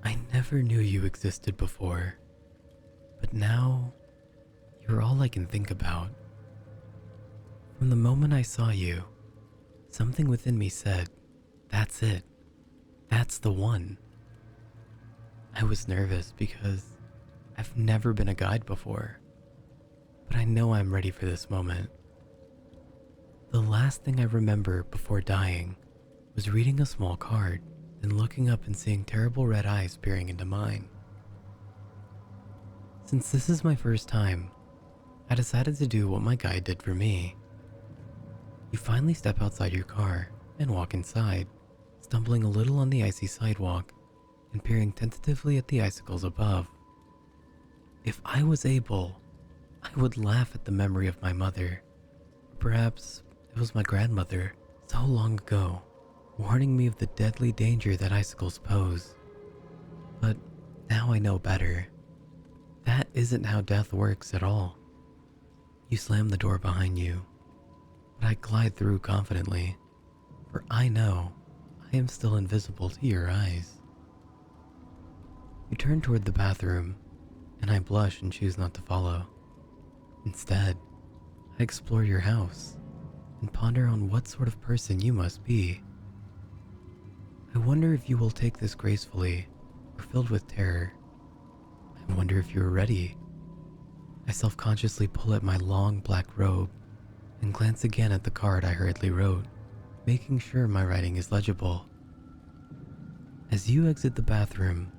I never knew you existed before, but now you're all I can think about. From the moment I saw you, something within me said, that's it. That's the one. I was nervous because I've never been a guide before, but I know I'm ready for this moment. The last thing I remember before dying was reading a small card and looking up and seeing terrible red eyes peering into mine. Since this is my first time, I decided to do what my guide did for me. You finally step outside your car and walk inside, stumbling a little on the icy sidewalk and peering tentatively at the icicles above. If I was able, I would laugh at the memory of my mother. Perhaps it was my grandmother so long ago, warning me of the deadly danger that icicles pose. But now I know better. That isn't how death works at all. You slam the door behind you, but I glide through confidently, for I know I am still invisible to your eyes. You turn toward the bathroom, and I blush and choose not to follow. Instead, I explore your house and ponder on what sort of person you must be. I wonder if you will take this gracefully or filled with terror. I wonder if you are ready. I self-consciously pull at my long black robe and glance again at the card I hurriedly wrote, making sure my writing is legible. As you exit the bathroom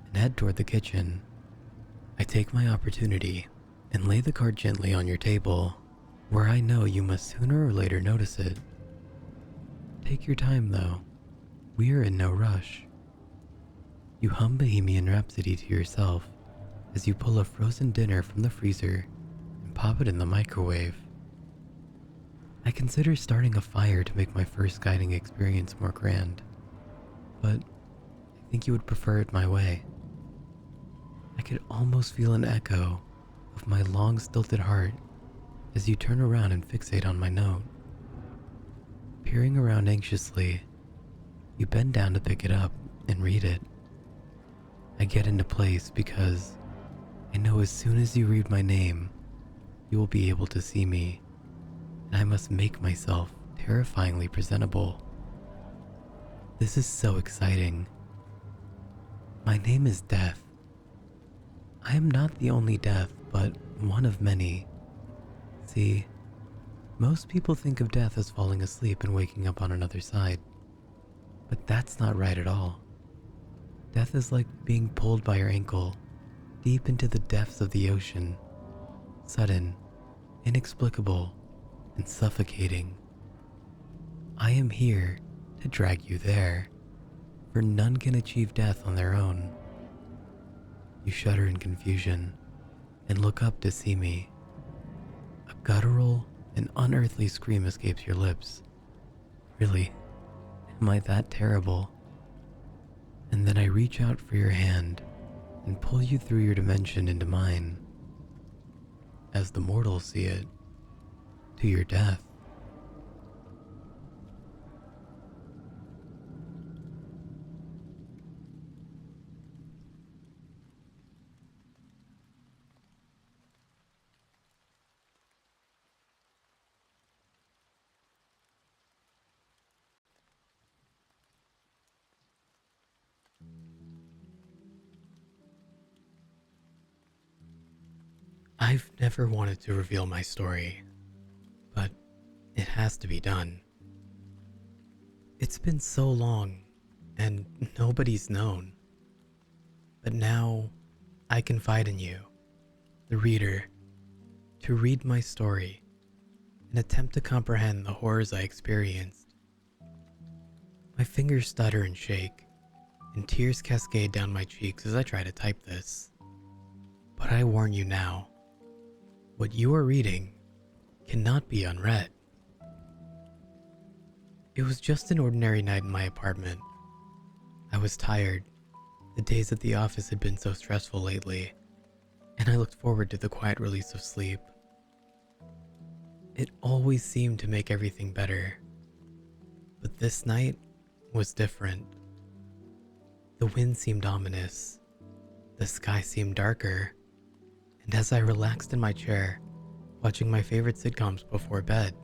and head toward the kitchen, I take my opportunity and lay the card gently on your table, where I know you must sooner or later notice it. Take your time though, we are in no rush. You hum Bohemian Rhapsody to yourself as you pull a frozen dinner from the freezer and pop it in the microwave. I consider starting a fire to make my first guiding experience more grand, but I think you would prefer it my way. I could almost feel an echo of my long stilted heart as you turn around and fixate on my note. Peering around anxiously, you bend down to pick it up and read it. I get into place because I know as soon as you read my name, you will be able to see me, and I must make myself terrifyingly presentable. This is so exciting. My name is Death. I am not the only death, but one of many. See, most people think of death as falling asleep and waking up on another side, but that's not right at all. Death is like being pulled by your ankle deep into the depths of the ocean, sudden, inexplicable, and suffocating. I am here to drag you there, for none can achieve death on their own. You shudder in confusion and look up to see me. A guttural and unearthly scream escapes your lips. Really, am I that terrible? And then I reach out for your hand and pull you through your dimension into mine. As the mortals see it, to your death. I've never wanted to reveal my story, but it has to be done. It's been so long, and nobody's known. But now, I confide in you, the reader, to read my story and attempt to comprehend the horrors I experienced. My fingers stutter and shake, and tears cascade down my cheeks as I try to type this. But I warn you now, what you are reading cannot be unread. It was just an ordinary night in my apartment. I was tired. The days at the office had been so stressful lately, and I looked forward to the quiet release of sleep. It always seemed to make everything better, but this night was different. The wind seemed ominous. The sky seemed darker. And as I relaxed in my chair, watching my favorite sitcoms before bed,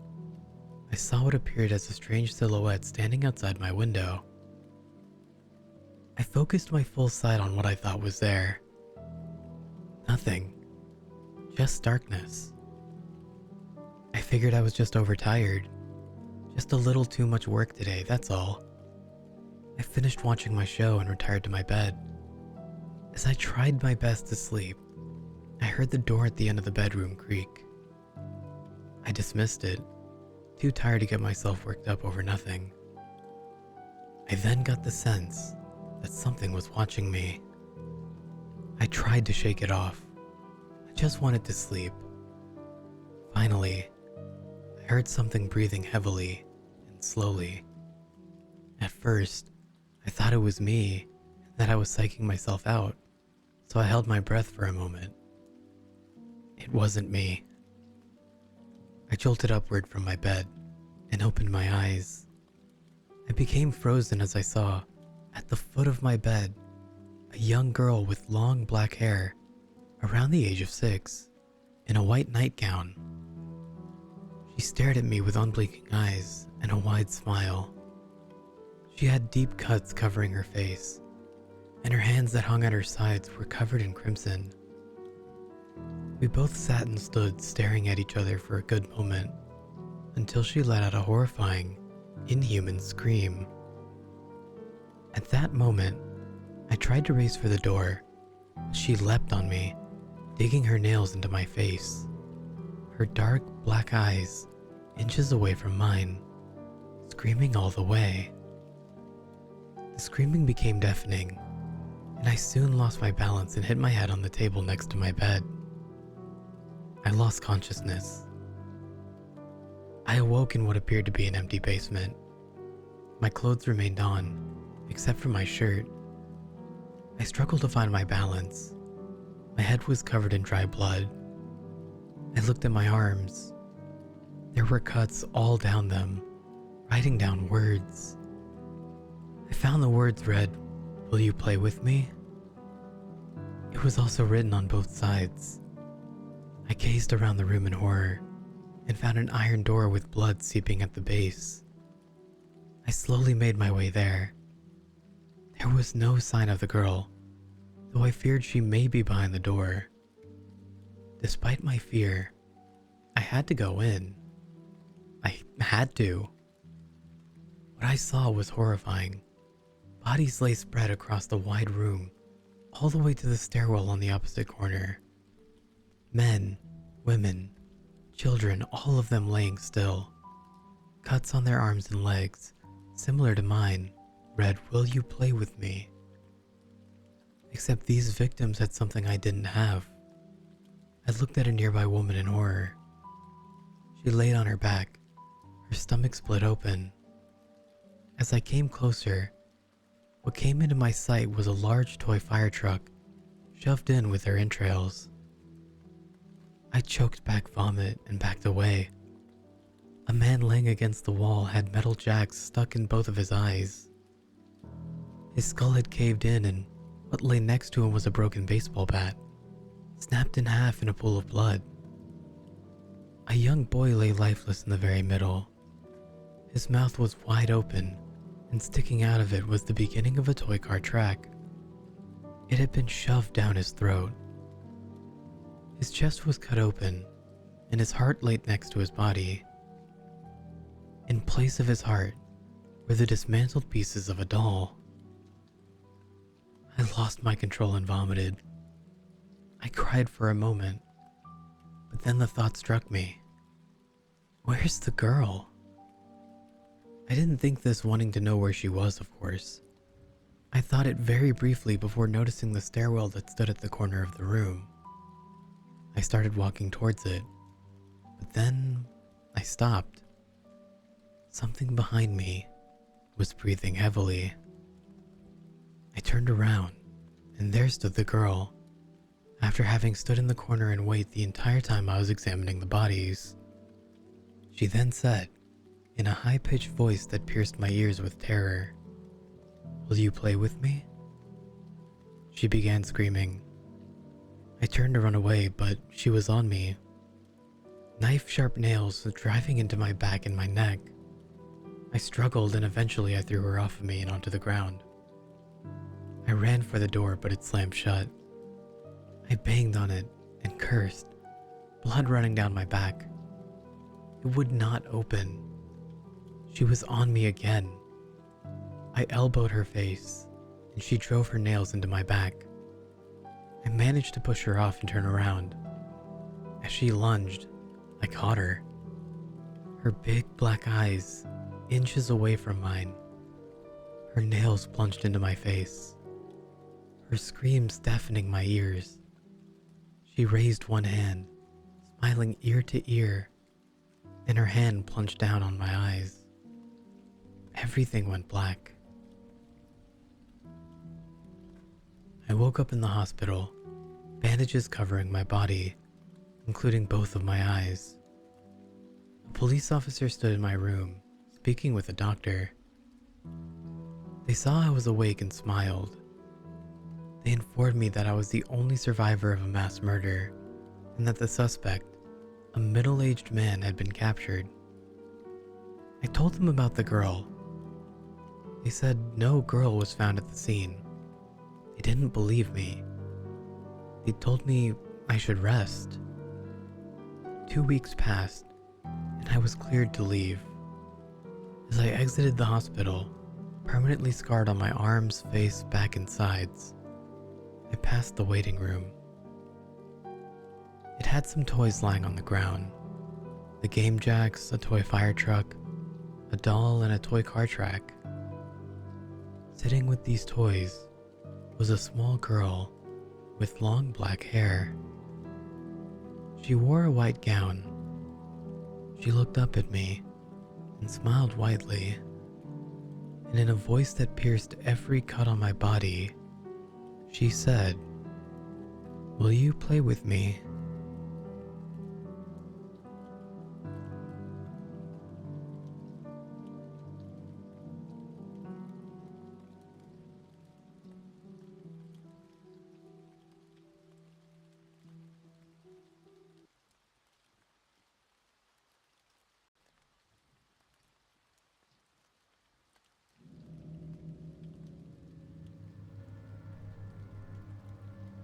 I saw what appeared as a strange silhouette standing outside my window. I focused my full sight on what I thought was there. Nothing. Just darkness. I figured I was just overtired. Just a little too much work today, that's all. I finished watching my show and retired to my bed. As I tried my best to sleep, I heard the door at the end of the bedroom creak. I dismissed it, too tired to get myself worked up over nothing. I then got the sense that something was watching me. I tried to shake it off. I just wanted to sleep. Finally, I heard something breathing heavily and slowly. At first, I thought it was me and that I was psyching myself out, so I held my breath for a moment. It wasn't me. I jolted upward from my bed and opened my eyes. I became frozen as I saw, at the foot of my bed, a young girl with long black hair, around the age of 6, in a white nightgown. She stared at me with unblinking eyes and a wide smile. She had deep cuts covering her face, and her hands that hung at her sides were covered in crimson. We both sat and stood staring at each other for a good moment, until she let out a horrifying, inhuman scream. At that moment, I tried to race for the door. She leapt on me, digging her nails into my face. Her dark black eyes, inches away from mine, screaming all the way. The screaming became deafening, and I soon lost my balance and hit my head on the table next to my bed. I lost consciousness. I awoke in what appeared to be an empty basement. My clothes remained on, except for my shirt. I struggled to find my balance. My head was covered in dry blood. I looked at my arms. There were cuts all down them, writing down words. I found the words read, "Will you play with me?" It was also written on both sides. I gazed around the room in horror and found an iron door with blood seeping at the base. I slowly made my way there. There was no sign of the girl, though I feared she may be behind the door. Despite my fear, I had to go in. I had to. What I saw was horrifying. Bodies lay spread across the wide room, all the way to the stairwell on the opposite corner. Men, women, children, all of them laying still. Cuts on their arms and legs, similar to mine, read, "Will you play with me?" Except these victims had something I didn't have. I looked at a nearby woman in horror. She laid on her back, her stomach split open. As I came closer, what came into my sight was a large toy fire truck, shoved in with her entrails. I choked back vomit and backed away. A man laying against the wall had metal jacks stuck in both of his eyes. His skull had caved in, and what lay next to him was a broken baseball bat, snapped in half in a pool of blood. A young boy lay lifeless in the very middle. His mouth was wide open, and sticking out of it was the beginning of a toy car track. It had been shoved down his throat. His chest was cut open, and his heart lay next to his body. In place of his heart were the dismantled pieces of a doll. I lost my control and vomited. I cried for a moment, but then the thought struck me. Where's the girl? I didn't think this wanting to know where she was, of course. I thought it very briefly before noticing the stairwell that stood at the corner of the room. I started walking towards it, but then I stopped. Something behind me was breathing heavily. I turned around, and there stood the girl, after having stood in the corner and wait the entire time I was examining the bodies. She then said, in a high-pitched voice that pierced my ears with terror, "Will you play with me?" She began screaming. I turned to run away, but she was on me. Knife-sharp nails driving into my back and my neck. I struggled and eventually I threw her off of me and onto the ground. I ran for the door, but it slammed shut. I banged on it and cursed, blood running down my back. It would not open. She was on me again. I elbowed her face, and she drove her nails into my back. I managed to push her off and turn around. As she lunged, I caught her. Her big black eyes, inches away from mine. Her nails plunged into my face. Her screams deafening my ears. She raised one hand, smiling ear to ear, and her hand plunged down on my eyes. Everything went black. I woke up in the hospital, bandages covering my body, including both of my eyes. A police officer stood in my room, speaking with a doctor. They saw I was awake and smiled. They informed me that I was the only survivor of a mass murder, and that the suspect, a middle-aged man, had been captured. I told them about the girl. They said no girl was found at the scene. They didn't believe me. They told me I should rest. 2 weeks passed, and I was cleared to leave. As I exited the hospital, permanently scarred on my arms, face, back, and sides, I passed the waiting room. It had some toys lying on the ground. The game jacks, a toy fire truck, a doll, and a toy car track. Sitting with these toys was a small girl with long black hair. She wore a white gown. She looked up at me and smiled widely, and in a voice that pierced every cut on my body, she said, "Will you play with me?"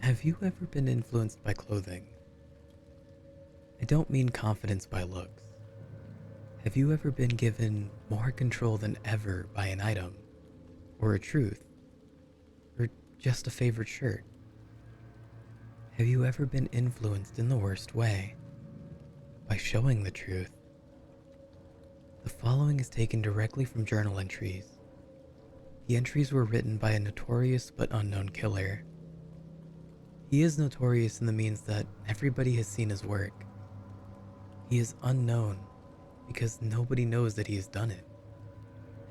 Have you ever been influenced by clothing? I don't mean confidence by looks. Have you ever been given more control than ever by an item, or a truth, or just a favorite shirt? Have you ever been influenced in the worst way, by showing the truth? The following is taken directly from journal entries. The entries were written by a notorious but unknown killer. He is notorious in the means that everybody has seen his work. He is unknown because nobody knows that he has done it.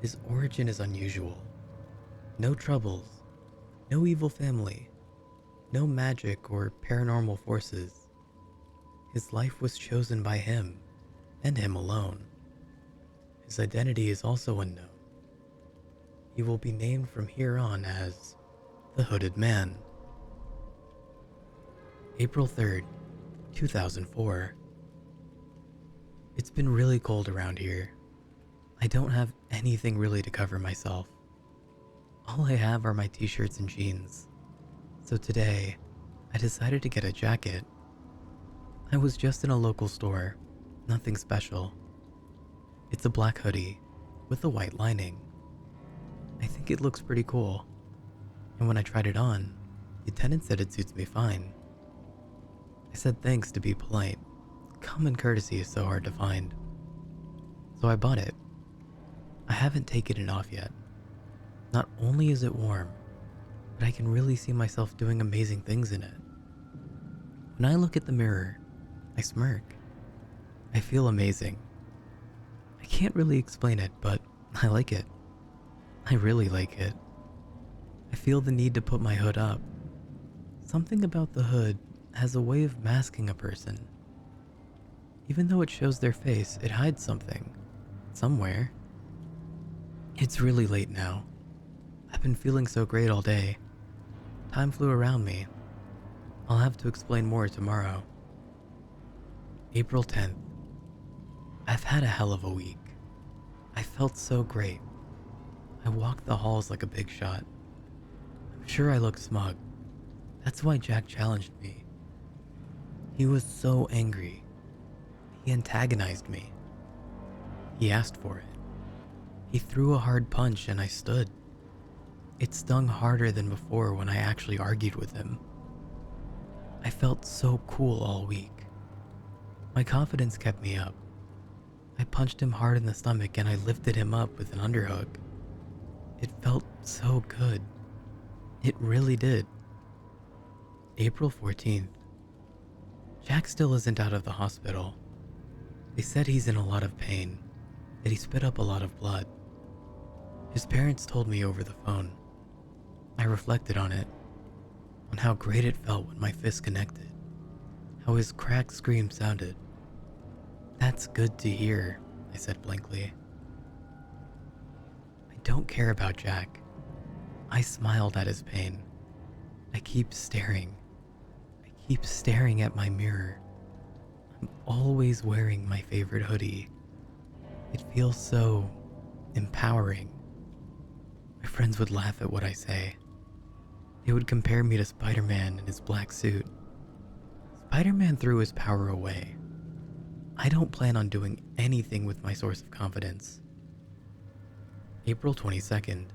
His origin is unusual. No troubles, no evil family, no magic or paranormal forces. His life was chosen by him, and him alone. His identity is also unknown. He will be named from here on as the Hooded Man. April 3rd, 2004. It's been really cold around here. I don't have anything really to cover myself. All I have are my t-shirts and jeans. So today, I decided to get a jacket. I was just in a local store, nothing special. It's a black hoodie with a white lining. I think it looks pretty cool. And when I tried it on, the attendant said it suits me fine. I said thanks to be polite. Common courtesy is so hard to find. So I bought it. I haven't taken it off yet. Not only is it warm, but I can really see myself doing amazing things in it. When I look at the mirror, I smirk. I feel amazing. I can't really explain it, but I like it. I really like it. I feel the need to put my hood up. Something about the hood has a way of masking a person. Even though it shows their face, it hides something. Somewhere. It's really late now. I've been feeling so great all day. Time flew around me. I'll have to explain more tomorrow. April 10th. I've had a hell of a week. I felt so great. I walked the halls like a big shot. I'm sure I look smug. That's why Jack challenged me. He was so angry. He antagonized me. He asked for it. He threw a hard punch and I stood. It stung harder than before when I actually argued with him. I felt so cool all week. My confidence kept me up. I punched him hard in the stomach and I lifted him up with an underhook. It felt so good. It really did. April 14th. Jack still isn't out of the hospital. They said he's in a lot of pain, that he spit up a lot of blood. His parents told me over the phone. I reflected on it, on how great it felt when my fists connected, how his cracked scream sounded. That's good to hear, I said blankly. I don't care about Jack. I smiled at his pain. I keep staring. I keep staring at my mirror. I'm always wearing my favorite hoodie. It feels so empowering. My friends would laugh at what I say. They would compare me to Spider-Man in his black suit. Spider-Man threw his power away. I don't plan on doing anything with my source of confidence. April 22nd.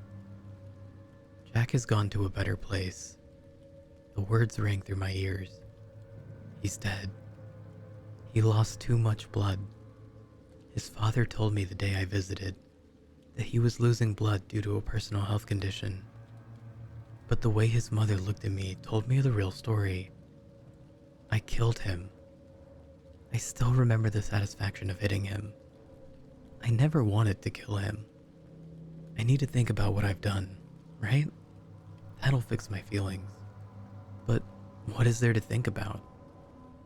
Jack has gone to a better place. The words rang through my ears. He's dead. He lost too much blood. His father told me the day I visited that he was losing blood due to a personal health condition. But the way his mother looked at me told me the real story. I killed him. I still remember the satisfaction of hitting him. I never wanted to kill him. I need to think about what I've done, right? That'll fix my feelings. But what is there to think about?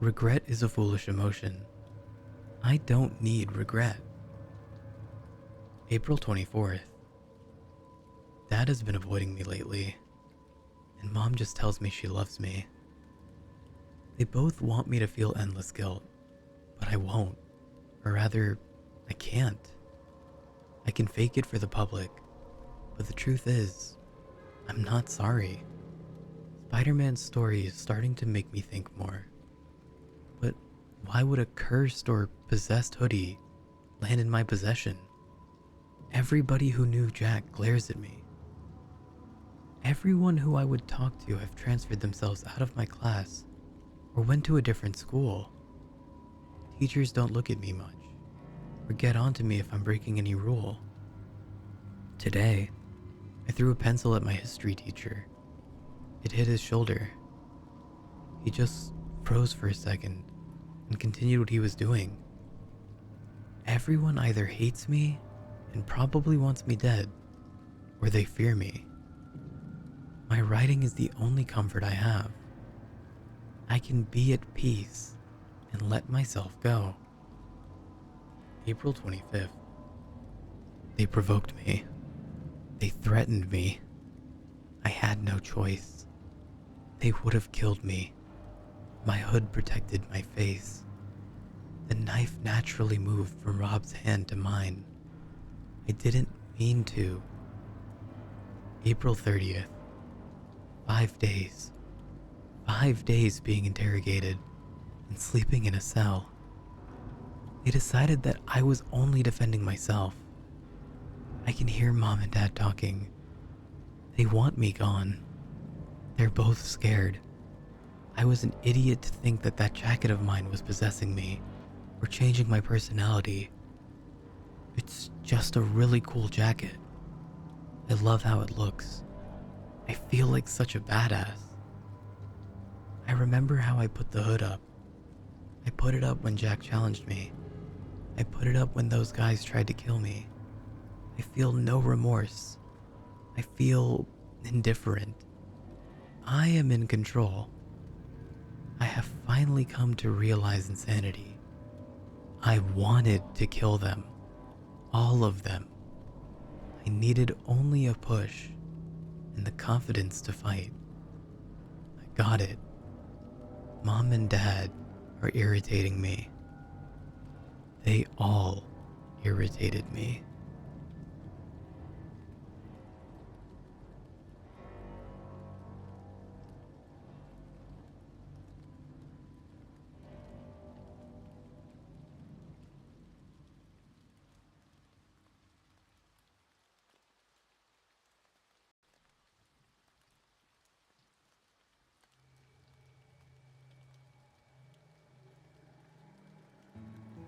Regret is a foolish emotion. I don't need regret. April 24th. Dad has been avoiding me lately, and Mom just tells me she loves me. They both want me to feel endless guilt, but I won't. Or rather, I can't. I can fake it for the public, but the truth is, I'm not sorry. Spider-Man's story is starting to make me think more. But why would a cursed or possessed hoodie land in my possession? Everybody who knew Jack glares at me. Everyone who I would talk to have transferred themselves out of my class or went to a different school. Teachers don't look at me much or get on to me if I'm breaking any rule. Today, I threw a pencil at my history teacher. It hit his shoulder. He just froze for a second and continued what he was doing. Everyone either hates me and probably wants me dead, or they fear me. My writing is the only comfort I have. I can be at peace and let myself go. April 25th. They provoked me. They threatened me. I had no choice. They would have killed me. My hood protected my face. The knife naturally moved from Rob's hand to mine. I didn't mean to. April 30th. 5 days. 5 days being interrogated and sleeping in a cell. They decided that I was only defending myself. I can hear Mom and Dad talking. They want me gone. They're both scared. I was an idiot to think that that jacket of mine was possessing me or changing my personality. It's just a really cool jacket. I love how it looks. I feel like such a badass. I remember how I put the hood up. I put it up when Jack challenged me. I put it up when those guys tried to kill me. I feel no remorse. I feel indifferent. I am in control. I have finally come to realize insanity. I wanted to kill them. All of them. I needed only a push and the confidence to fight. Got it. Mom and Dad are irritating me. They all irritated me.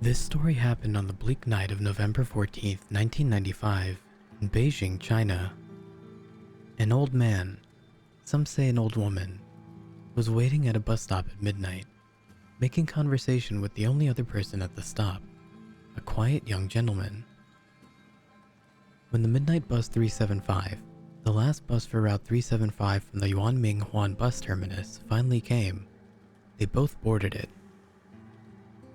This story happened on the bleak night of November 14th, 1995, in Beijing, China. An old man, some say an old woman, was waiting at a bus stop at midnight, making conversation with the only other person at the stop, a quiet young gentleman. When the midnight bus 375, the last bus for Route 375 from the Yuanming-Huan bus terminus, finally came, they both boarded it.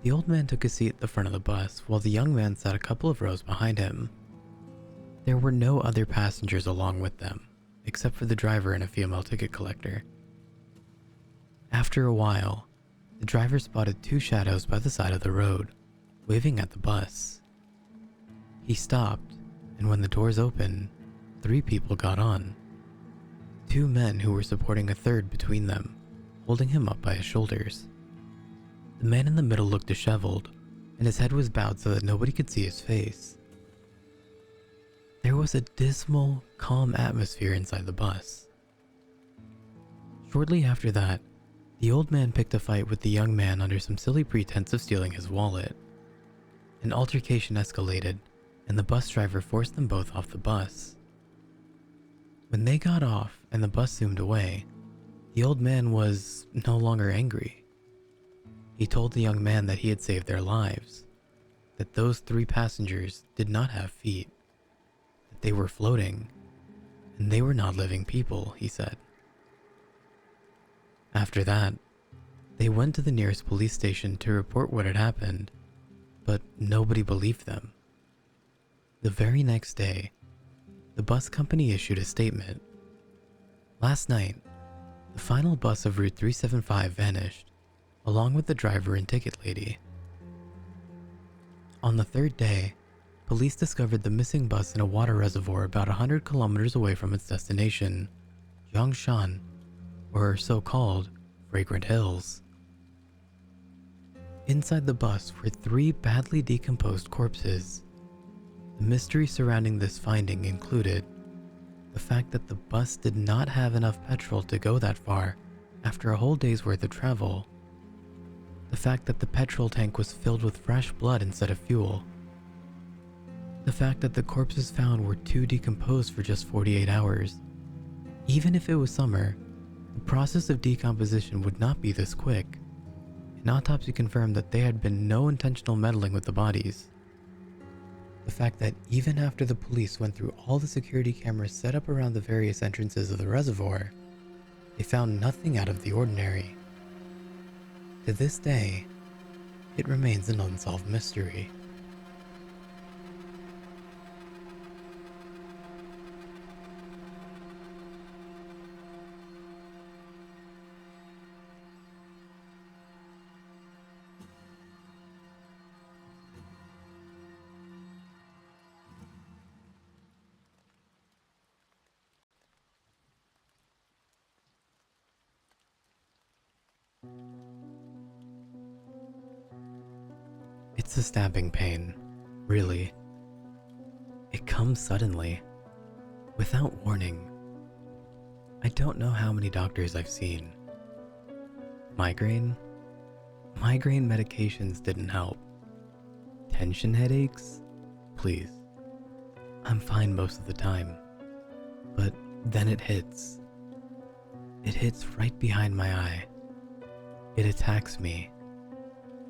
The old man took a seat at the front of the bus while the young man sat a couple of rows behind him. There were no other passengers along with them, except for the driver and a female ticket collector. After a while, the driver spotted two shadows by the side of the road, waving at the bus. He stopped, and when the doors opened, 3 people got on. 2 men who were supporting a third between them, holding him up by his shoulders. The man in the middle looked disheveled, and his head was bowed so that nobody could see his face. There was a dismal, calm atmosphere inside the bus. Shortly after that, the old man picked a fight with the young man under some silly pretense of stealing his wallet. An altercation escalated, and the bus driver forced them both off the bus. When they got off and the bus zoomed away, the old man was no longer angry. He told the young man that he had saved their lives, that those 3 passengers did not have feet, that they were floating, and they were not living people, he said. After that, they went to the nearest police station to report what had happened, but nobody believed them. The very next day, the bus company issued a statement. Last night, the final bus of Route 375 vanished, along with the driver and ticket lady. On the 3rd day, police discovered the missing bus in a water reservoir about 100 kilometers away from its destination, Yongshan, or so-called Fragrant Hills. Inside the bus were 3 badly decomposed corpses. The mystery surrounding this finding included the fact that the bus did not have enough petrol to go that far after a whole day's worth of travel, the fact that the petrol tank was filled with fresh blood instead of fuel, the fact that the corpses found were too decomposed for just 48 hours. Even if it was summer, the process of decomposition would not be this quick. An autopsy confirmed that there had been no intentional meddling with the bodies. The fact that even after the police went through all the security cameras set up around the various entrances of the reservoir, they found nothing out of the ordinary. To this day, it remains an unsolved mystery. It's a stabbing pain, really. It comes suddenly, without warning. I don't know how many doctors I've seen. Migraine medications didn't help. Tension headaches? Please. I'm fine most of the time. But then it hits. It hits right behind my eye. It attacks me,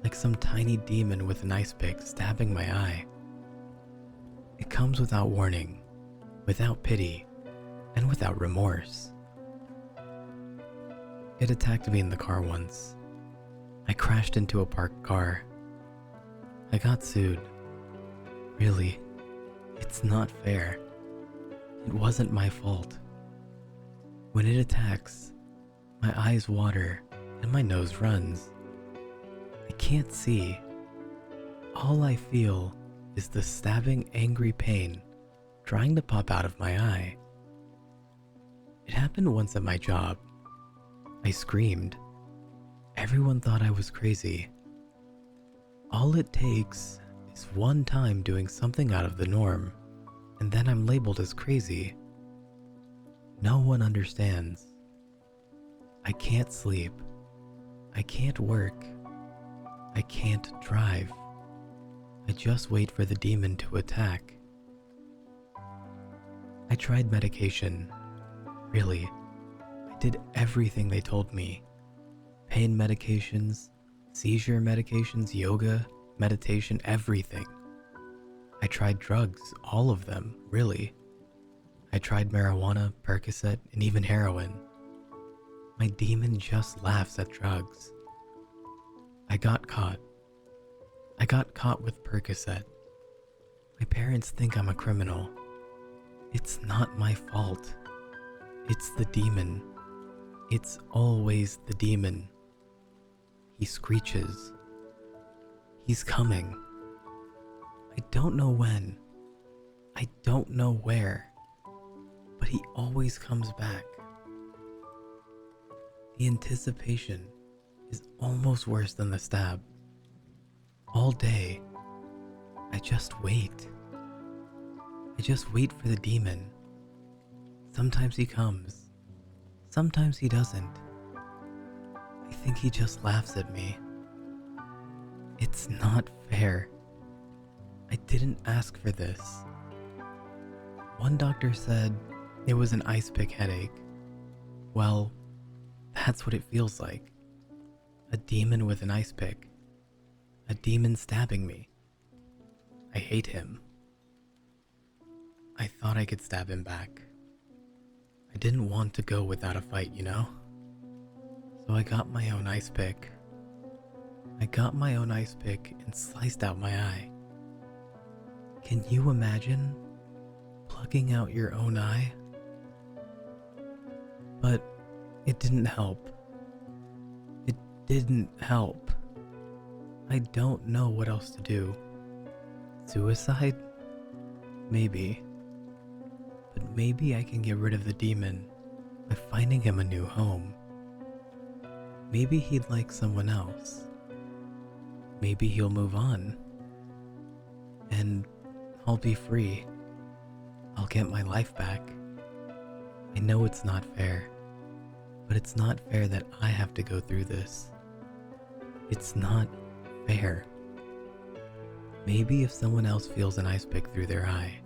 like some tiny demon with an ice pick stabbing my eye. It comes without warning, without pity, and without remorse. It attacked me in the car once. I crashed into a parked car. I got sued. Really, it's not fair. It wasn't my fault. When it attacks, My eyes water and my nose runs. I can't see. All I feel is the stabbing, angry pain trying to pop out of my eye. It happened once at my job. I screamed. Everyone thought I was crazy. All it takes is one time doing something out of the norm, and then I'm labeled as crazy. No one understands. I can't sleep. I can't work. I can't drive. I just wait for the demon to attack. I tried medication. Really, I did everything they told me. Pain medications, seizure medications, yoga, meditation, everything. I tried drugs, all of them, really. I tried marijuana, Percocet, and even heroin. My demon just laughs at drugs. I got caught. I got caught with Percocet. My parents think I'm a criminal. It's not my fault. It's the demon. It's always the demon. He screeches. He's coming. I don't know when. I don't know where. But he always comes back. The anticipation is almost worse than the stab. All day, I just wait. I just wait for the demon. Sometimes he comes. Sometimes he doesn't. I think he just laughs at me. It's not fair. I didn't ask for this. One doctor said it was an ice pick headache. Well, that's what it feels like. A demon with an ice pick. A demon stabbing me. I hate him. I thought I could stab him back. I didn't want to go without a fight, you know? So I got my own ice pick. I got my own ice pick and sliced out my eye. Can you imagine plucking out your own eye? But it didn't help. It didn't help. I don't know what else to do. Suicide? Maybe. But maybe I can get rid of the demon by finding him a new home. Maybe he'd like someone else. Maybe he'll move on. And I'll be free. I'll get my life back. I know it's not fair, but it's not fair that I have to go through this. It's not fair. Maybe if someone else feels an ice pick through their eye,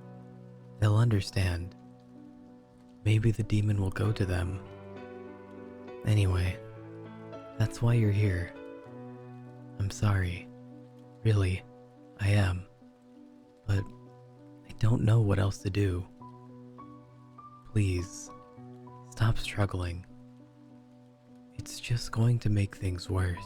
they'll understand. Maybe the demon will go to them. Anyway, that's why you're here. I'm sorry. Really, I am. But I don't know what else to do. Please, stop struggling. It's just going to make things worse.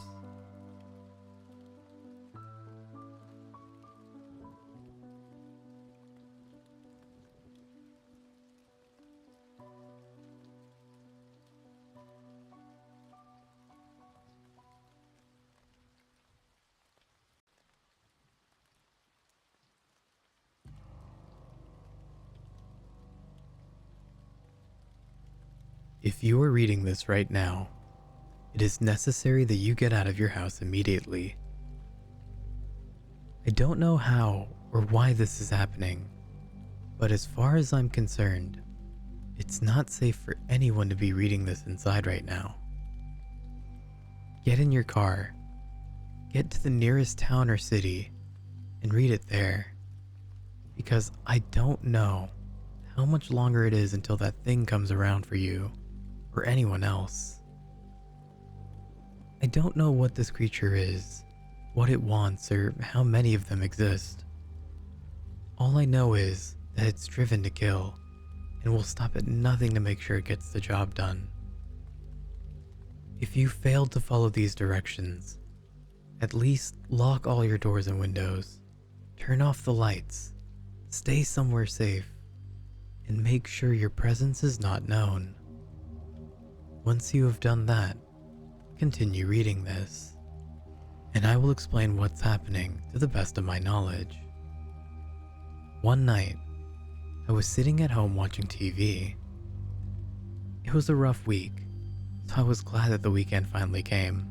If you are reading this right now, it is necessary that you get out of your house immediately. I don't know how or why this is happening, but as far as I'm concerned, it's not safe for anyone to be reading this inside right now. Get in your car, get to the nearest town or city, and read it there, because I don't know how much longer it is until that thing comes around for you. Or anyone else. I don't know what this creature is, what it wants, or how many of them exist. All I know is that it's driven to kill, and will stop at nothing to make sure it gets the job done. If you failed to follow these directions, at least lock all your doors and windows, turn off the lights, stay somewhere safe, and make sure your presence is not known. Once you have done that, continue reading this, and I will explain what's happening to the best of my knowledge. One night, I was sitting at home watching TV. It was a rough week, so I was glad that the weekend finally came.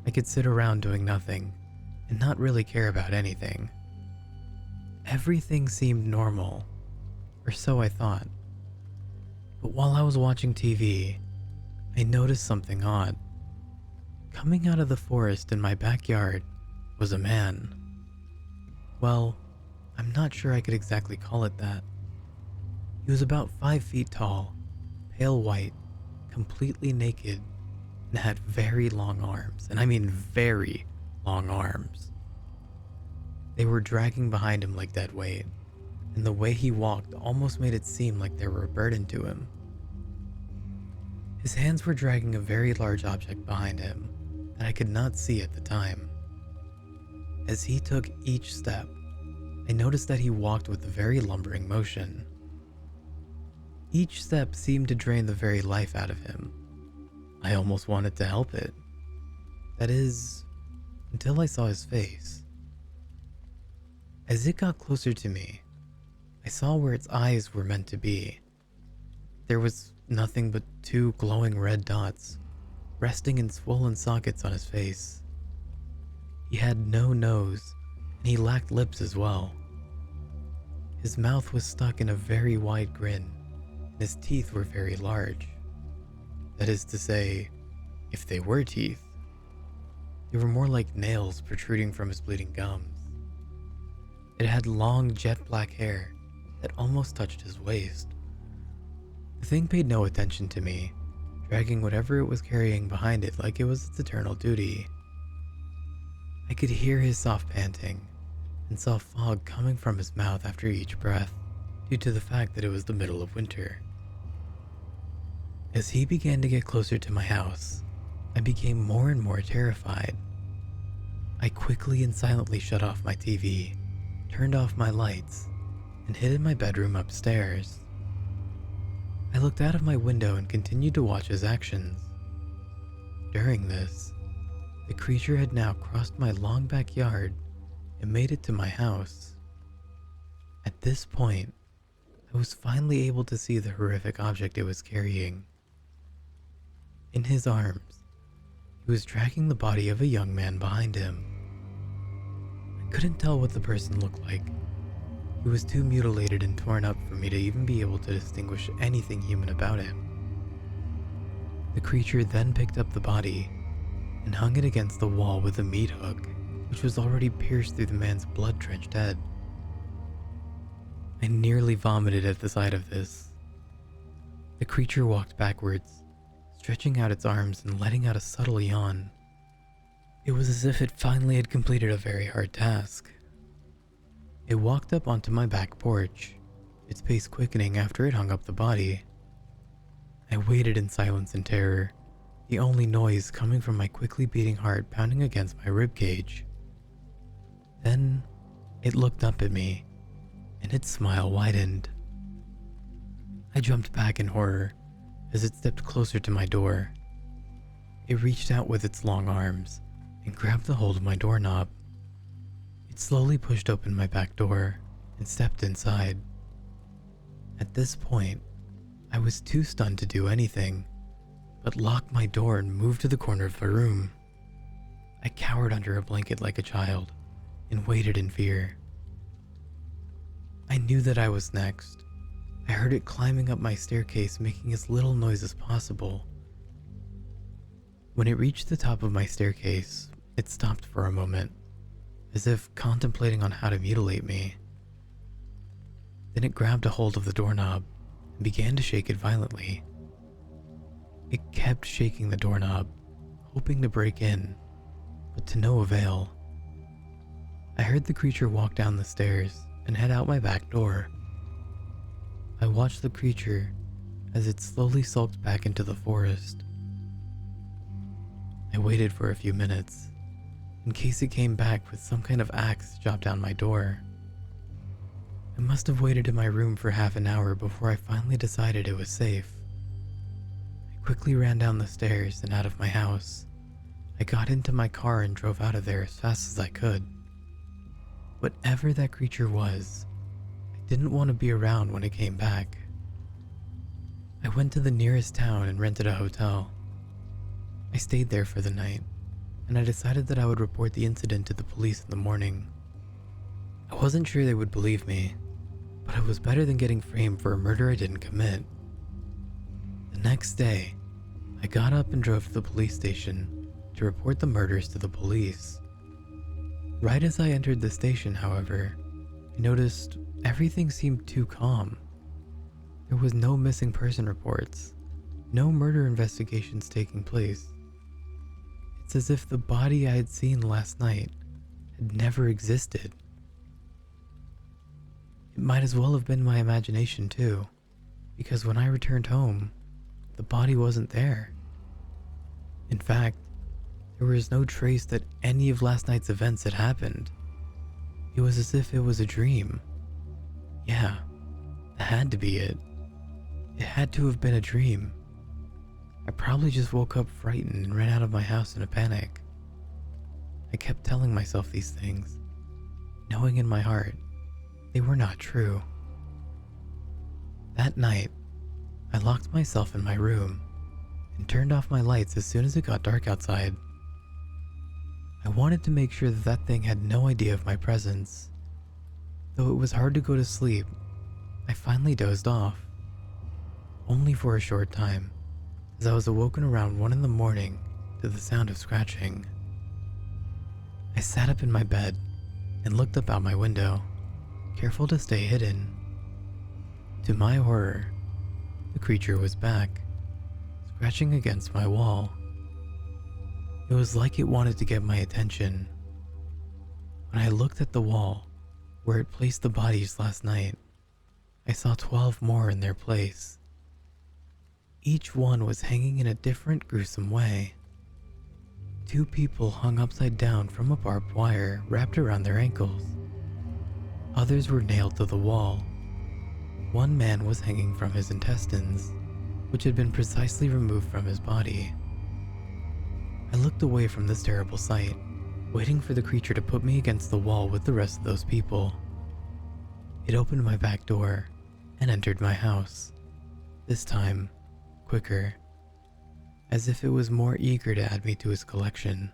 I could sit around doing nothing and not really care about anything. Everything seemed normal, or so I thought. But while I was watching TV, I noticed something odd. Coming out of the forest in my backyard was a man. Well, I'm not sure I could exactly call it that. He was about 5 feet tall, pale white, completely naked, and had very long arms, and I mean very long arms. They were dragging behind him like dead weight, and the way he walked almost made it seem like they were a burden to him. His hands were dragging a very large object behind him that I could not see at the time. As he took each step, I noticed that he walked with a very lumbering motion. Each step seemed to drain the very life out of him. I almost wanted to help it. That is, until I saw his face. As it got closer to me, I saw where its eyes were meant to be. There was nothing but 2 glowing red dots resting in swollen sockets on his face. He had no nose, and he lacked lips as well. His mouth was stuck in a very wide grin, and his teeth were very large. That is to say, if they were teeth, they were more like nails protruding from his bleeding gums. It had long jet black hair that almost touched his waist. The thing paid no attention to me, dragging whatever it was carrying behind it like it was its eternal duty. I could hear his soft panting and saw fog coming from his mouth after each breath due to the fact that it was the middle of winter. As he began to get closer to my house, I became more and more terrified. I quickly and silently shut off my TV, turned off my lights, and hid in my bedroom upstairs. I looked out of my window and continued to watch his actions. During this, the creature had now crossed my long backyard and made it to my house. At this point, I was finally able to see the horrific object it was carrying. In his arms, he was dragging the body of a young man behind him. I couldn't tell what the person looked like. He was too mutilated and torn up for me to even be able to distinguish anything human about him. The creature then picked up the body and hung it against the wall with a meat hook, which was already pierced through the man's blood-drenched head. I nearly vomited at the sight of this. The creature walked backwards, stretching out its arms and letting out a subtle yawn. It was as if it finally had completed a very hard task. It walked up onto my back porch, its pace quickening after it hung up the body. I waited in silence and terror, the only noise coming from my quickly beating heart pounding against my ribcage. Then, it looked up at me, and its smile widened. I jumped back in horror as it stepped closer to my door. It reached out with its long arms and grabbed the hold of my doorknob. It slowly pushed open my back door and stepped inside. At this point, I was too stunned to do anything but lock my door and move to the corner of the room. I cowered under a blanket like a child and waited in fear. I knew that I was next. I heard it climbing up my staircase, making as little noise as possible. When it reached the top of my staircase, it stopped for a moment, as if contemplating on how to mutilate me. Then it grabbed a hold of the doorknob and began to shake it violently. It kept shaking the doorknob, hoping to break in, but to no avail. I heard the creature walk down the stairs and head out my back door. I watched the creature as it slowly sulked back into the forest. I waited for a few minutes, in case it came back with some kind of axe to chop down my door. I must have waited in my room for half an hour before I finally decided it was safe. I quickly ran down the stairs and out of my house. I got into my car and drove out of there as fast as I could. Whatever that creature was, I didn't want to be around when it came back. I went to the nearest town and rented a hotel. I stayed there for the night, and I decided that I would report the incident to the police in the morning. I wasn't sure they would believe me, but it was better than getting framed for a murder I didn't commit. The next day, I got up and drove to the police station to report the murders to the police. Right as I entered the station, however, I noticed everything seemed too calm. There was no missing person reports, no murder investigations taking place. It's as if the body I had seen last night had never existed. It might as well have been my imagination too, because when I returned home, the body wasn't there. In fact, there was no trace that any of last night's events had happened. It was as if it was a dream. Yeah, that had to be it. It had to have been a dream. I probably just woke up frightened and ran out of my house in a panic. I kept telling myself these things, knowing in my heart they were not true. That night, I locked myself in my room and turned off my lights as soon as it got dark outside. I wanted to make sure that that thing had no idea of my presence. Though it was hard to go to sleep, I finally dozed off. Only for a short time, as I was awoken around 1 a.m. to the sound of scratching. I sat up in my bed and looked up out my window, careful to stay hidden. To my horror, the creature was back, scratching against my wall. It was like it wanted to get my attention. When I looked at the wall, where it placed the bodies last night, I saw 12 more in their place. Each one was hanging in a different gruesome way. 2 people hung upside down from a barbed wire wrapped around their ankles. Others were nailed to the wall. One man was hanging from his intestines, which had been precisely removed from his body. I looked away from this terrible sight, waiting for the creature to put me against the wall with the rest of those people. It opened my back door and entered my house, this time quicker, as if it was more eager to add me to his collection.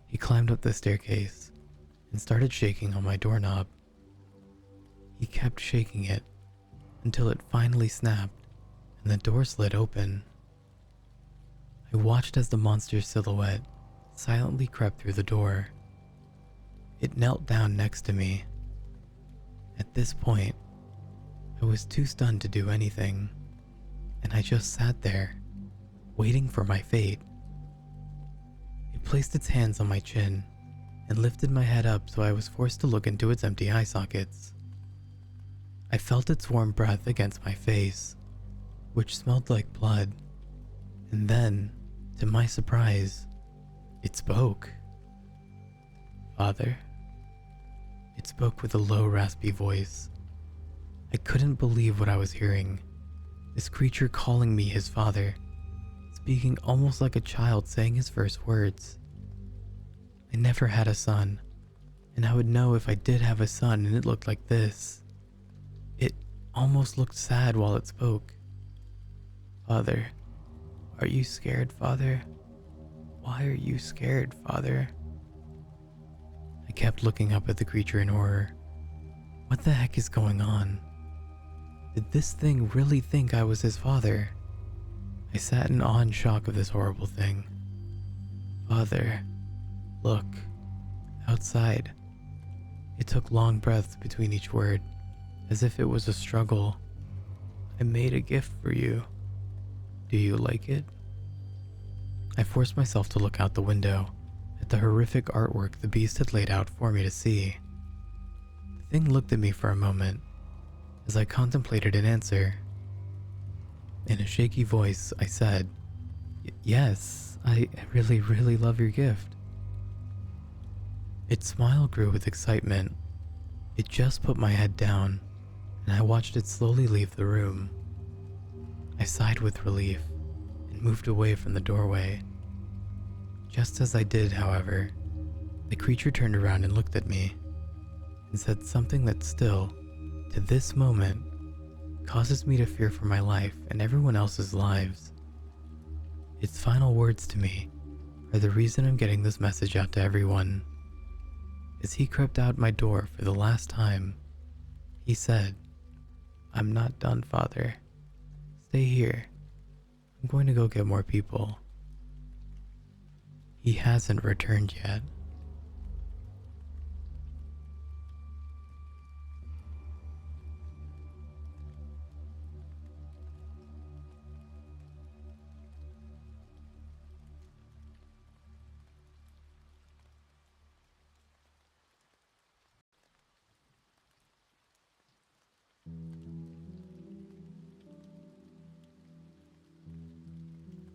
He climbed up the staircase and started shaking on my doorknob. He kept shaking it until it finally snapped and the door slid open. I watched as the monster's silhouette silently crept through the door. It knelt down next to me. At this point, I was too stunned to do anything, and I just sat there, waiting for my fate. It placed its hands on my chin and lifted my head up so I was forced to look into its empty eye sockets. I felt its warm breath against my face, which smelled like blood, and then, to my surprise, it spoke. "Father?" It spoke with a low, raspy voice. I couldn't believe what I was hearing. This creature calling me his father, speaking almost like a child saying his first words. I never had a son, and I would know if I did have a son and it looked like this. It almost looked sad while it spoke. "Father, are you scared, Father? Why are you scared, Father?" I kept looking up at the creature in horror. What the heck is going on? Did this thing really think I was his father? I sat in awe and shock of this horrible thing. "Father, look, outside." It took long breaths between each word, as if it was a struggle. "I made a gift for you. Do you like it?" I forced myself to look out the window at the horrific artwork the beast had laid out for me to see. The thing looked at me for a moment as I contemplated an answer. In a shaky voice, I said, "Yes, I really, really love your gift." Its smile grew with excitement. It just put my head down, and I watched it slowly leave the room. I sighed with relief and moved away from the doorway. Just as I did, however, the creature turned around and looked at me and said something that still, to this moment, causes me to fear for my life and everyone else's lives. Its final words to me are the reason I'm getting this message out to everyone. As he crept out my door for the last time, he said, "I'm not done, Father. Stay here. I'm going to go get more people." He hasn't returned yet.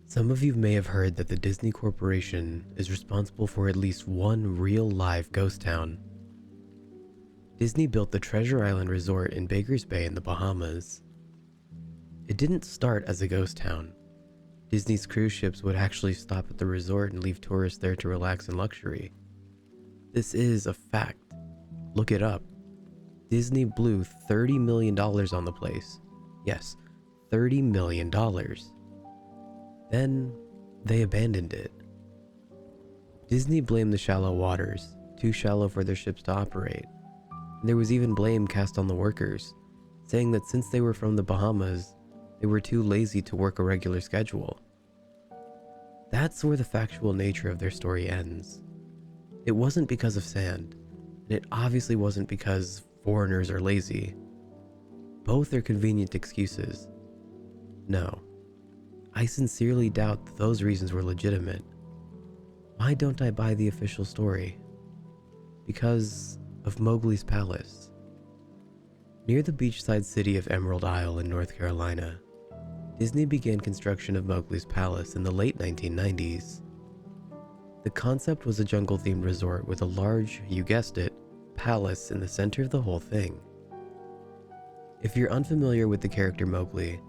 Some of you may have heard that the Disney Corporation is responsible for at least one real live ghost town. Disney built the Treasure Island Resort in Baker's Bay in the Bahamas. It didn't start as a ghost town. Disney's cruise ships would actually stop at the resort and leave tourists there to relax in luxury. This is a fact. Look it up. Disney blew $30 million on the place. Yes, $30 million. Then, they abandoned it. Disney blamed the shallow waters, too shallow for their ships to operate. And there was even blame cast on the workers, saying that since they were from the Bahamas, they were too lazy to work a regular schedule. That's where the factual nature of their story ends. It wasn't because of sand, and it obviously wasn't because foreigners are lazy. Both are convenient excuses. No. I sincerely doubt that those reasons were legitimate. Why don't I buy the official story? Because of Mowgli's Palace. Near the beachside city of Emerald Isle in North Carolina, Disney began construction of Mowgli's Palace in the late 1990s. The concept was a jungle-themed resort with a large, you guessed it, palace in the center of the whole thing. If you're unfamiliar with the character Mowgli,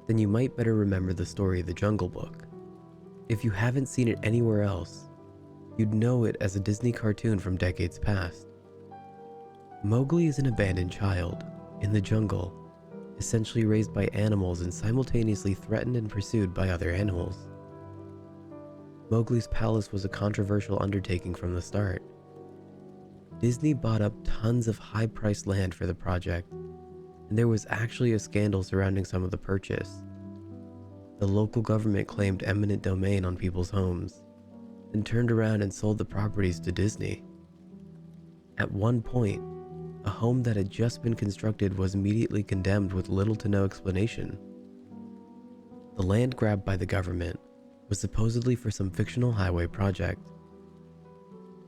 then you might better remember the story of the Jungle Book. If you haven't seen it anywhere else, you'd know it as a Disney cartoon from decades past. Mowgli is an abandoned child in the jungle, essentially raised by animals and simultaneously threatened and pursued by other animals. Mowgli's Palace was a controversial undertaking from the start. Disney bought up tons of high-priced land for the project, and there was actually a scandal surrounding some of the purchase. The local government claimed eminent domain on people's homes, then turned around and sold the properties to Disney. At one point, a home that had just been constructed was immediately condemned with little to no explanation. The land grabbed by the government was supposedly for some fictional highway project.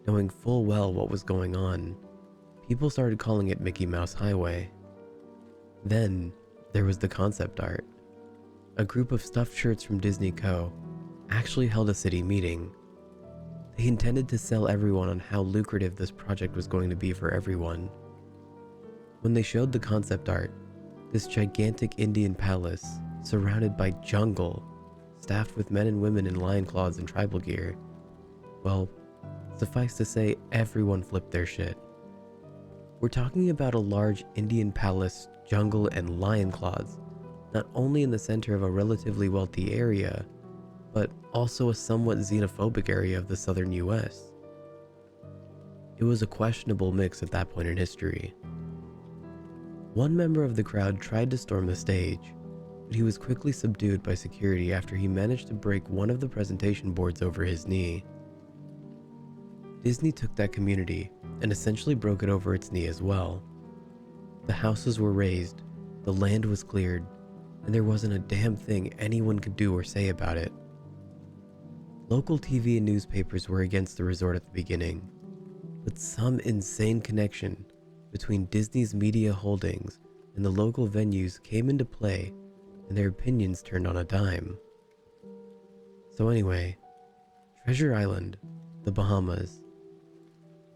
Knowing full well what was going on, people started calling it Mickey Mouse Highway. Then, there was the concept art. A group of stuffed shirts from Disney Co. actually held a city meeting. They intended to sell everyone on how lucrative this project was going to be for everyone. When they showed the concept art, this gigantic Indian palace, surrounded by jungle, staffed with men and women in lion claws and tribal gear, well, suffice to say, everyone flipped their shit. We're talking about a large Indian palace, jungle, and lion claws, not only in the center of a relatively wealthy area, but also a somewhat xenophobic area of the southern US. It was a questionable mix at that point in history. One member of the crowd tried to storm the stage, but he was quickly subdued by security after he managed to break one of the presentation boards over his knee. Disney took that community and essentially broke it over its knee as well. The houses were razed, the land was cleared, and there wasn't a damn thing anyone could do or say about it. Local TV and newspapers were against the resort at the beginning, but some insane connection between Disney's media holdings and the local venues came into play, and their opinions turned on a dime. So anyway, Treasure Island, the Bahamas.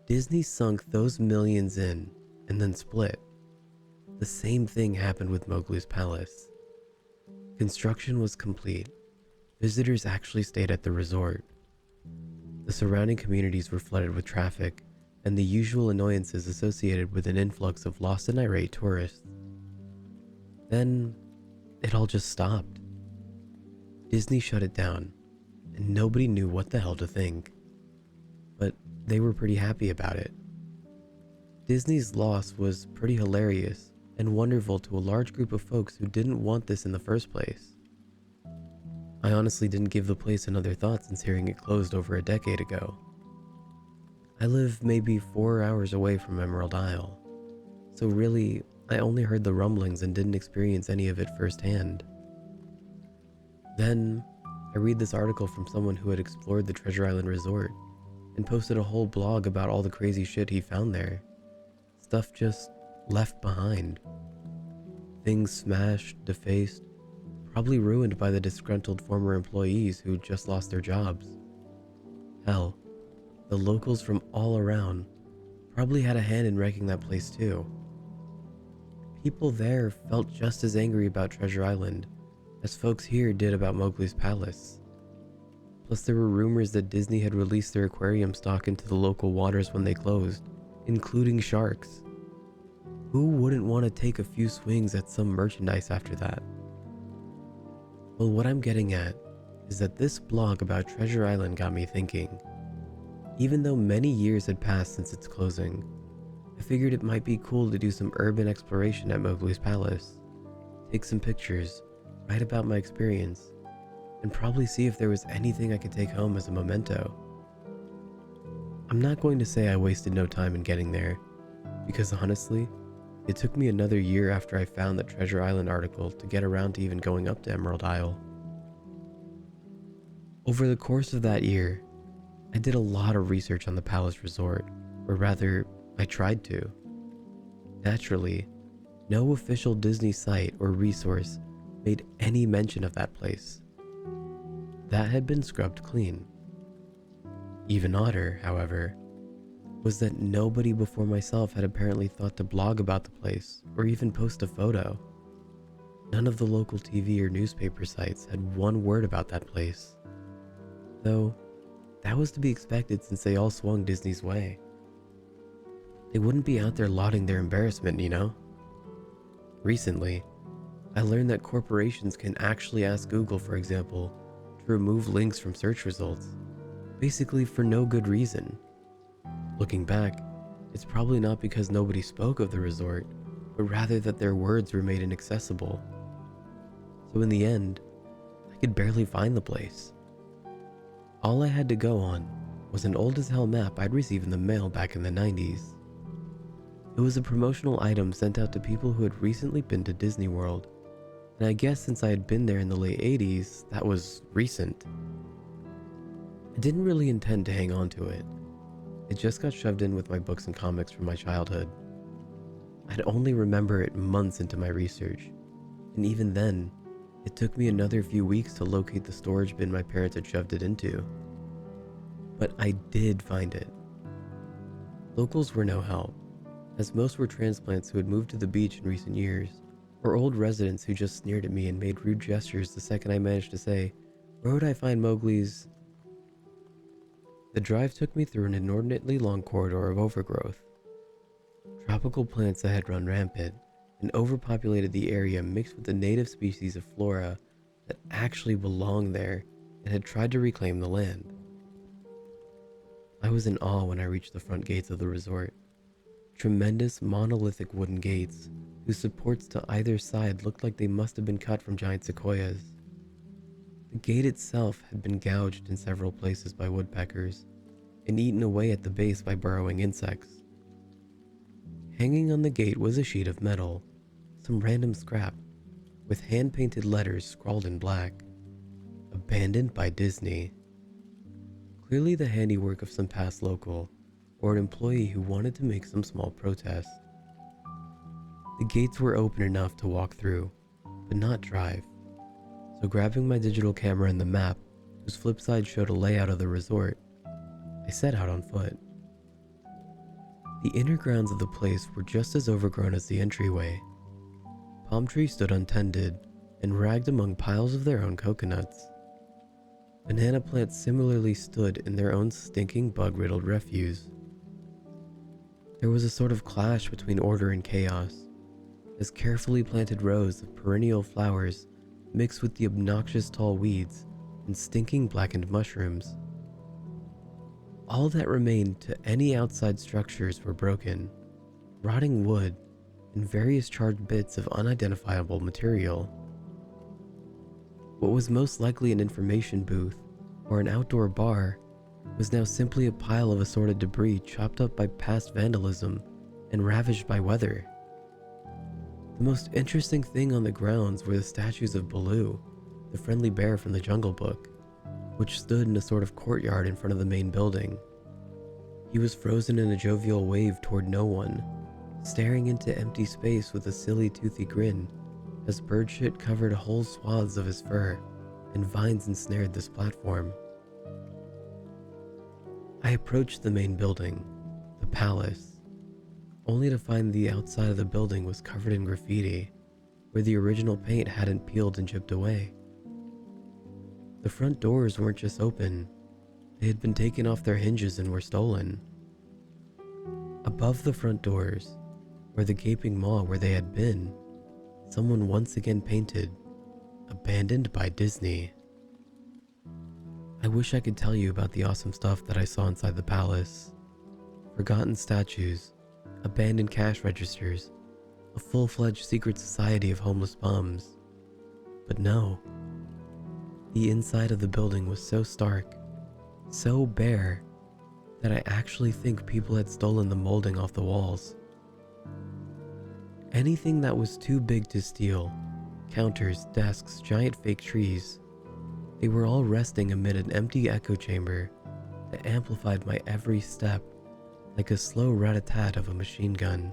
Disney sunk those millions in and then split. The same thing happened with Mowgli's Palace. Construction was complete. Visitors actually stayed at the resort. The surrounding communities were flooded with traffic and the usual annoyances associated with an influx of lost and irate tourists. Then, it all just stopped. Disney shut it down, and nobody knew what the hell to think. But they were pretty happy about it. Disney's loss was pretty hilarious and wonderful to a large group of folks who didn't want this in the first place. I honestly didn't give the place another thought since hearing it closed over a decade ago. I live maybe 4 hours away from Emerald Isle, so really, I only heard the rumblings and didn't experience any of it firsthand. Then, I read this article from someone who had explored the Treasure Island Resort and posted a whole blog about all the crazy shit he found there. Stuff just left behind. Things smashed, defaced, probably ruined by the disgruntled former employees who just lost their jobs. Hell, the locals from all around probably had a hand in wrecking that place too. People there felt just as angry about Treasure Island as folks here did about Mowgli's Palace. Plus there were rumors that Disney had released their aquarium stock into the local waters when they closed, including sharks. Who wouldn't want to take a few swings at some merchandise after that? Well, what I'm getting at is that this blog about Treasure Island got me thinking. Even though many years had passed since its closing, I figured it might be cool to do some urban exploration at Mowgli's Palace, take some pictures, write about my experience, and probably see if there was anything I could take home as a memento. I'm not going to say I wasted no time in getting there, because honestly, it took me another year after I found that Treasure Island article to get around to even going up to Emerald Isle. Over the course of that year, I did a lot of research on the Palace Resort, or rather, I tried to. Naturally, no official Disney site or resource made any mention of that place. That had been scrubbed clean. Even odder, however, was that nobody before myself had apparently thought to blog about the place or even post a photo. None of the local TV or newspaper sites had one word about that place. Though, that was to be expected since they all swung Disney's way. They wouldn't be out there lauding their embarrassment, you know? Recently, I learned that corporations can actually ask Google, for example, to remove links from search results, basically for no good reason. Looking back, it's probably not because nobody spoke of the resort, but rather that their words were made inaccessible. So in the end, I could barely find the place. All I had to go on was an old as hell map I'd received in the mail back in the 90s. It was a promotional item sent out to people who had recently been to Disney World, and I guess since I had been there in the late 80s, that was recent. I didn't really intend to hang on to it. It just got shoved in with my books and comics from my childhood. I'd only remember it months into my research, and even then, it took me another few weeks to locate the storage bin my parents had shoved it into. But I did find it. Locals were no help, as most were transplants who had moved to the beach in recent years, or old residents who just sneered at me and made rude gestures the second I managed to say, "Where would I find Mowgli's?" The drive took me through an inordinately long corridor of overgrowth. Tropical plants that had run rampant and overpopulated the area mixed with the native species of flora that actually belonged there and had tried to reclaim the land. I was in awe when I reached the front gates of the resort. Tremendous monolithic wooden gates whose supports to either side looked like they must have been cut from giant sequoias. The gate itself had been gouged in several places by woodpeckers and eaten away at the base by burrowing insects. Hanging on the gate was a sheet of metal, some random scrap, with hand-painted letters scrawled in black. Abandoned by Disney. Clearly the handiwork of some past local, or an employee who wanted to make some small protest. The gates were open enough to walk through, but not drive. So grabbing my digital camera and the map, whose flip side showed a layout of the resort, I set out on foot. The inner grounds of the place were just as overgrown as the entryway. Palm trees stood untended, and ragged among piles of their own coconuts. Banana plants similarly stood in their own stinking bug-riddled refuse. There was a sort of clash between order and chaos, as carefully planted rows of perennial flowers mixed with the obnoxious tall weeds and stinking blackened mushrooms. All that remained to any outside structures were broken, rotting wood, and various charred bits of unidentifiable material. What was most likely an information booth or an outdoor bar was now simply a pile of assorted debris chopped up by past vandalism and ravaged by weather. The most interesting thing on the grounds were the statues of Baloo, the friendly bear from the Jungle Book, which stood in a sort of courtyard in front of the main building. He was frozen in a jovial wave toward no one, staring into empty space with a silly toothy grin as bird shit covered whole swaths of his fur and vines ensnared this platform. I approached the main building, the palace, only to find the outside of the building was covered in graffiti, where the original paint hadn't peeled and chipped away. The front doors weren't just open, they had been taken off their hinges and were stolen. Above the front doors, where the gaping maw where they had been, someone once again painted, "Abandoned by Disney." I wish I could tell you about the awesome stuff that I saw inside the palace. Forgotten statues, abandoned cash registers, a full-fledged secret society of homeless bums. But no. The inside of the building was so stark, so bare, that I actually think people had stolen the molding off the walls. Anything that was too big to steal, counters, desks, giant fake trees, they were all resting amid an empty echo chamber that amplified my every step like a slow rat-a-tat of a machine gun.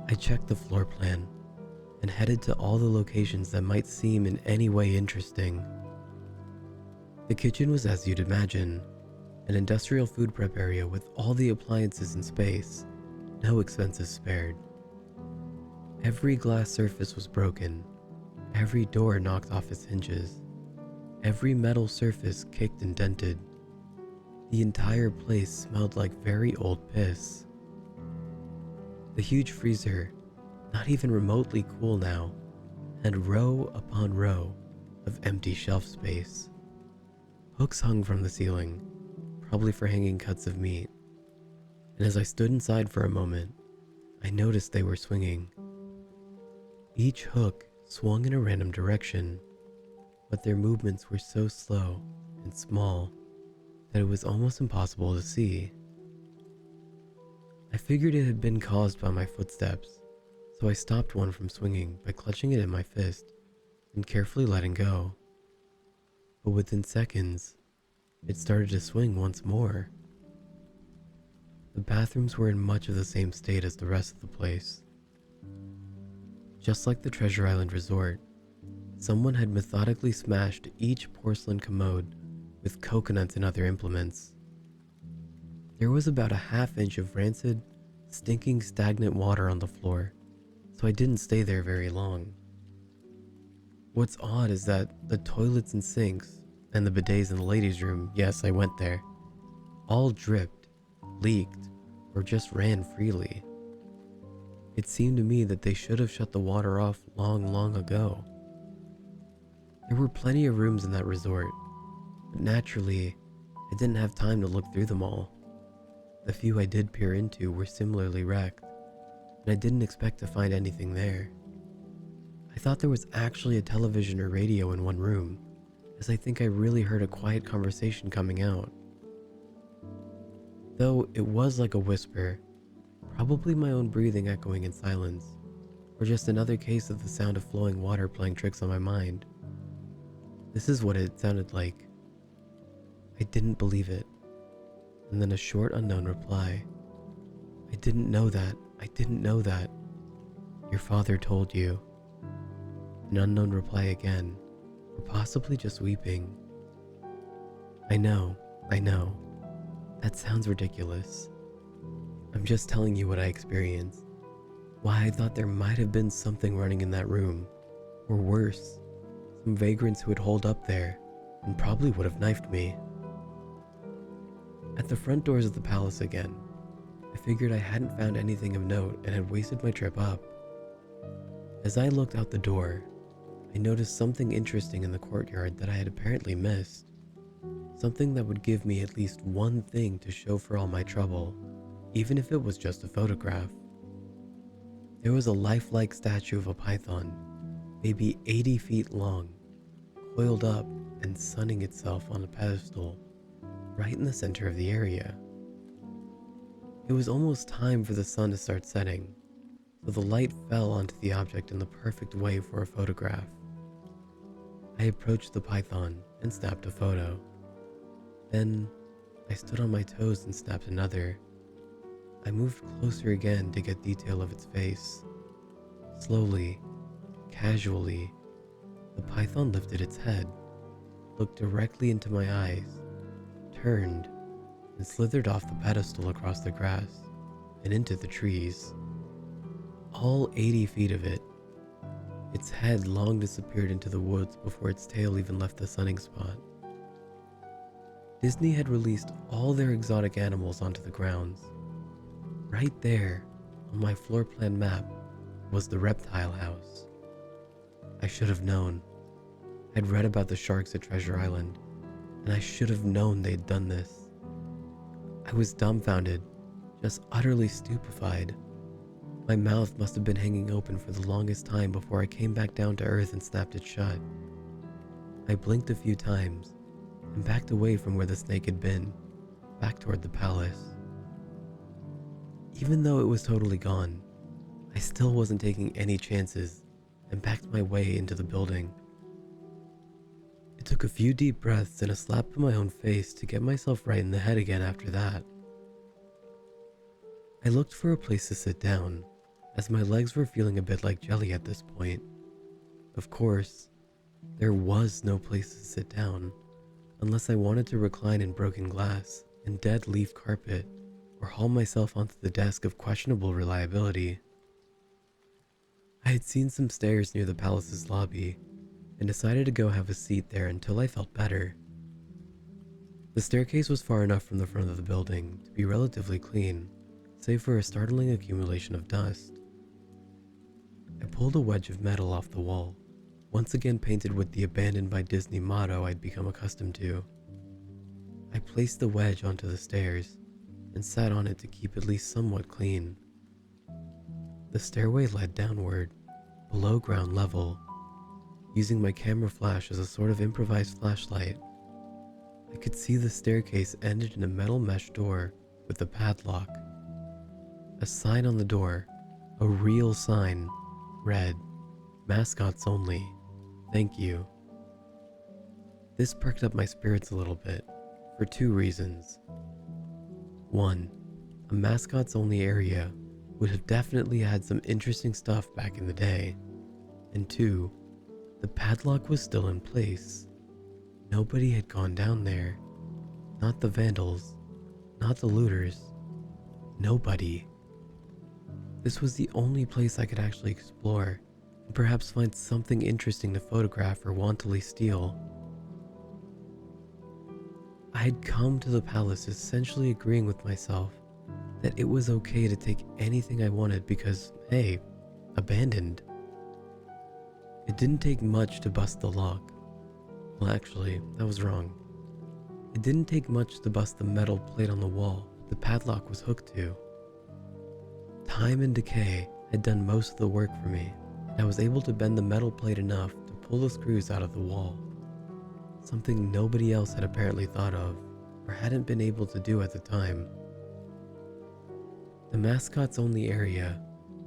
I checked the floor plan and headed to all the locations that might seem in any way interesting. The kitchen was as you'd imagine, an industrial food prep area with all the appliances in space, no expenses spared. Every glass surface was broken, every door knocked off its hinges, every metal surface kicked and dented. The entire place smelled like very old piss. The huge freezer, not even remotely cool now, had row upon row of empty shelf space. Hooks hung from the ceiling, probably for hanging cuts of meat, and as I stood inside for a moment, I noticed they were swinging. Each hook swung in a random direction, but their movements were so slow and small that it was almost impossible to see. I figured it had been caused by my footsteps, so I stopped one from swinging by clutching it in my fist and carefully letting go. But within seconds, it started to swing once more. The bathrooms were in much of the same state as the rest of the place. Just like the Treasure Island Resort, someone had methodically smashed each porcelain commode with coconuts and other implements. There was about a half-inch of rancid, stinking stagnant water on the floor, so I didn't stay there very long. What's odd is that the toilets and sinks, and the bidets in the ladies' room, yes, I went there, all dripped, leaked, or just ran freely. It seemed to me that they should have shut the water off long ago. There were plenty of rooms in that resort, but naturally, I didn't have time to look through them all. The few I did peer into were similarly wrecked, and I didn't expect to find anything there. I thought there was actually a television or radio in one room, as I think I really heard a quiet conversation coming out. Though it was like a whisper, probably my own breathing echoing in silence, or just another case of the sound of flowing water playing tricks on my mind. This is what it sounded like. I didn't believe it. And then a short unknown reply. I didn't know that. Your father told you. An unknown reply again, or possibly just weeping. I know. That sounds ridiculous. I'm just telling you what I experienced. Why I thought there might have been something running in that room, Or worse, some vagrants who had holed up there and probably would have knifed me. At the front doors of the palace again, I figured I hadn't found anything of note and had wasted my trip up. As I looked out the door, I noticed something interesting in the courtyard that I had apparently missed. Something that would give me at least one thing to show for all my trouble, even if it was just a photograph. There was a lifelike statue of a python, maybe 80 feet long, coiled up and sunning itself on a pedestal, right in the center of the area. It was almost time for the sun to start setting, so the light fell onto the object in the perfect way for a photograph. I approached the python and snapped a photo. Then, I stood on my toes and snapped another. I moved closer again to get detail of its face. Slowly, casually, the python lifted its head, looked directly into my eyes, turned, and slithered off the pedestal across the grass and into the trees. All 80 feet of it. Its head long disappeared into the woods before its tail even left the sunning spot. Disney had released all their exotic animals onto the grounds. Right there, on my floor plan map, was the reptile house. I should have known. I'd read about the sharks at Treasure Island, and I should have known they'd done this. I was dumbfounded, just utterly stupefied. My mouth must have been hanging open for the longest time before I came back down to earth and snapped it shut. I blinked a few times and backed away from where the snake had been, back toward the palace. Even though it was totally gone, I still wasn't taking any chances and backed my way into the building. It took a few deep breaths and a slap in my own face to get myself right in the head again after that. I looked for a place to sit down, as my legs were feeling a bit like jelly at this point. Of course, there was no place to sit down, unless I wanted to recline in broken glass and dead leaf carpet, or haul myself onto the desk of questionable reliability. I had seen some stairs near the palace's lobby, and decided to go have a seat there until I felt better. The staircase was far enough from the front of the building to be relatively clean, save for a startling accumulation of dust. I pulled a wedge of metal off the wall, once again painted with the abandoned by Disney motto I'd become accustomed to. I placed the wedge onto the stairs and sat on it to keep at least somewhat clean. The stairway led downward, below ground level. Using my camera flash as a sort of improvised flashlight, I could see the staircase ended in a metal mesh door with a padlock. A sign on the door, a real sign, read, "Mascots only, thank you." This perked up my spirits a little bit, for two reasons. One, a mascots only area would have definitely had some interesting stuff back in the day. And two, the padlock was still in place. Nobody had gone down there. Not the vandals, not the looters. Nobody. This was the only place I could actually explore, and perhaps find something interesting to photograph or wantonly steal. I had come to the palace essentially agreeing with myself that it was okay to take anything I wanted because, hey, abandoned. It didn't take much to bust the lock. Well, actually, that was wrong. It didn't take much to bust the metal plate on the wall the padlock was hooked to. Time and decay had done most of the work for me, and I was able to bend the metal plate enough to pull the screws out of the wall. Something nobody else had apparently thought of, or hadn't been able to do at the time. The mascots only area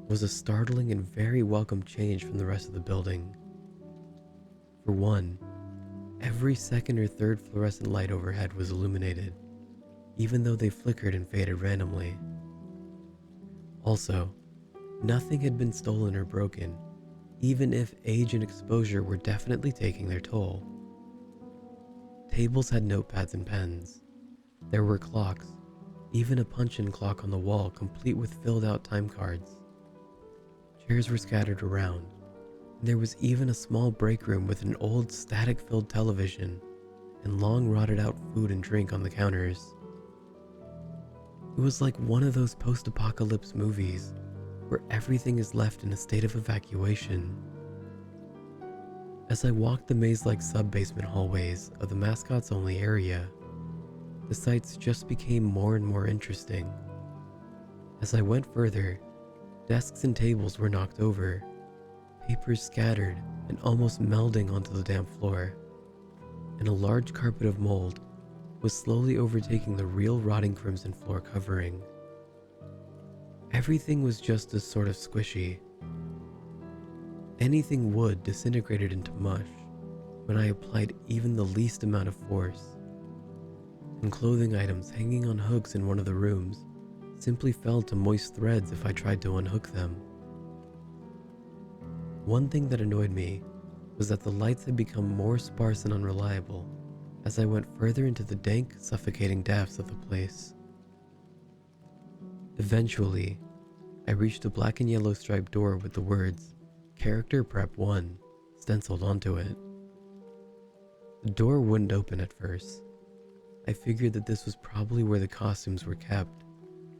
was a startling and very welcome change from the rest of the building. For one, every second or third fluorescent light overhead was illuminated, even though they flickered and faded randomly. Also, nothing had been stolen or broken, even if age and exposure were definitely taking their toll. Tables had notepads and pens. There were clocks, even a punch-in clock on the wall complete with filled-out time cards. Chairs were scattered around, There was even a small break room with an old static-filled television and long rotted-out food and drink on the counters. It was like one of those post-apocalypse movies where everything is left in a state of evacuation. As I walked the maze-like sub-basement hallways of the mascots-only area, the sights just became more and more interesting. As I went further, desks and tables were knocked over, papers scattered and almost melding onto the damp floor, and a large carpet of mold was slowly overtaking the real rotting crimson floor covering. Everything was just as sort of squishy. Anything wood disintegrated into mush when I applied even the least amount of force, and clothing items hanging on hooks in one of the rooms simply fell to moist threads if I tried to unhook them. One thing that annoyed me was that the lights had become more sparse and unreliable as I went further into the dank, suffocating depths of the place. Eventually, I reached a black and yellow striped door with the words, "Character Prep 1" stenciled onto it. The door wouldn't open at first. I figured that this was probably where the costumes were kept,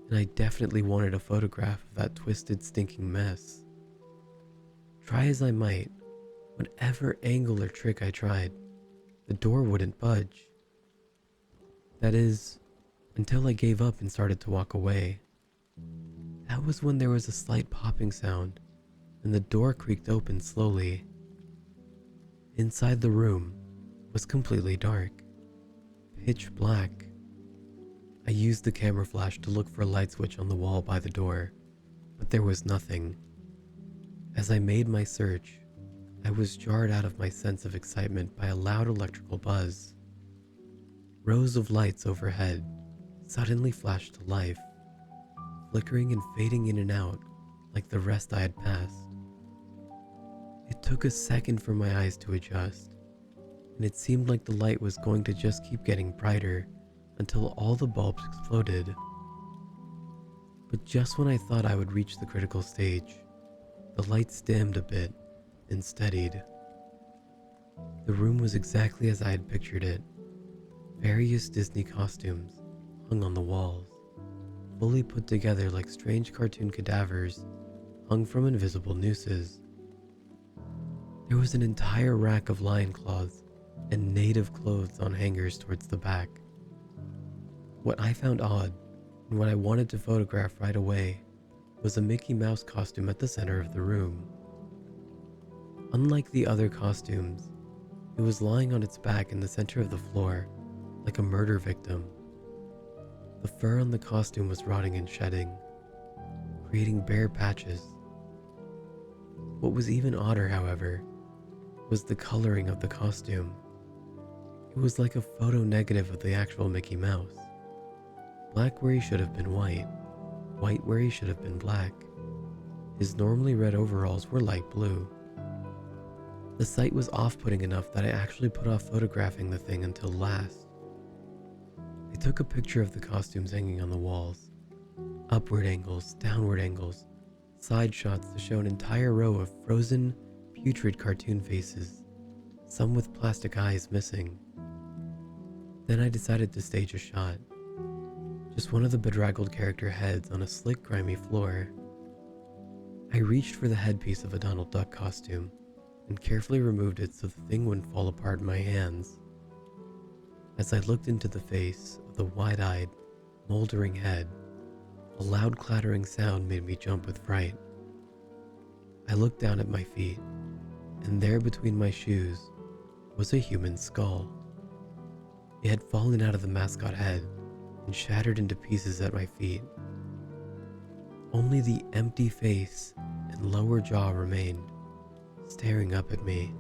and I definitely wanted a photograph of that twisted, stinking mess. Try as I might, whatever angle or trick I tried, the door wouldn't budge. That is, until I gave up and started to walk away. That was when there was a slight popping sound, and the door creaked open slowly. Inside the room was completely dark, pitch black. I used the camera flash to look for a light switch on the wall by the door, but there was nothing. As I made my search, I was jarred out of my sense of excitement by a loud electrical buzz. Rows of lights overhead suddenly flashed to life, flickering and fading in and out like the rest I had passed. It took a second for my eyes to adjust, and it seemed like the light was going to just keep getting brighter until all the bulbs exploded. But just when I thought I would reach the critical stage, the lights dimmed a bit and steadied. The room was exactly as I had pictured it. Various Disney costumes hung on the walls, fully put together like strange cartoon cadavers hung from invisible nooses. There was an entire rack of lion cloths and native clothes on hangers towards the back. What I found odd, and what I wanted to photograph right away, was a Mickey Mouse costume at the center of the room. Unlike the other costumes, it was lying on its back in the center of the floor, like a murder victim. The fur on the costume was rotting and shedding, creating bare patches. What was even odder, however, was the coloring of the costume. It was like a photo negative of the actual Mickey Mouse. Black where he should have been white, white where he should have been black. His normally red overalls were light blue. The sight was off-putting enough that I actually put off photographing the thing until last. I took a picture of the costumes hanging on the walls. Upward angles, downward angles, side shots to show an entire row of frozen, putrid cartoon faces, some with plastic eyes missing. Then I decided to stage a shot. Just one of the bedraggled character heads on a slick, grimy floor. I reached for the headpiece of a Donald Duck costume and carefully removed it so the thing wouldn't fall apart in my hands. As I looked into the face of the wide-eyed, moldering head, a loud clattering sound made me jump with fright. I looked down at my feet, and there between my shoes was a human skull. It had fallen out of the mascot head and shattered into pieces at my feet. Only the empty face and lower jaw remained, staring up at me.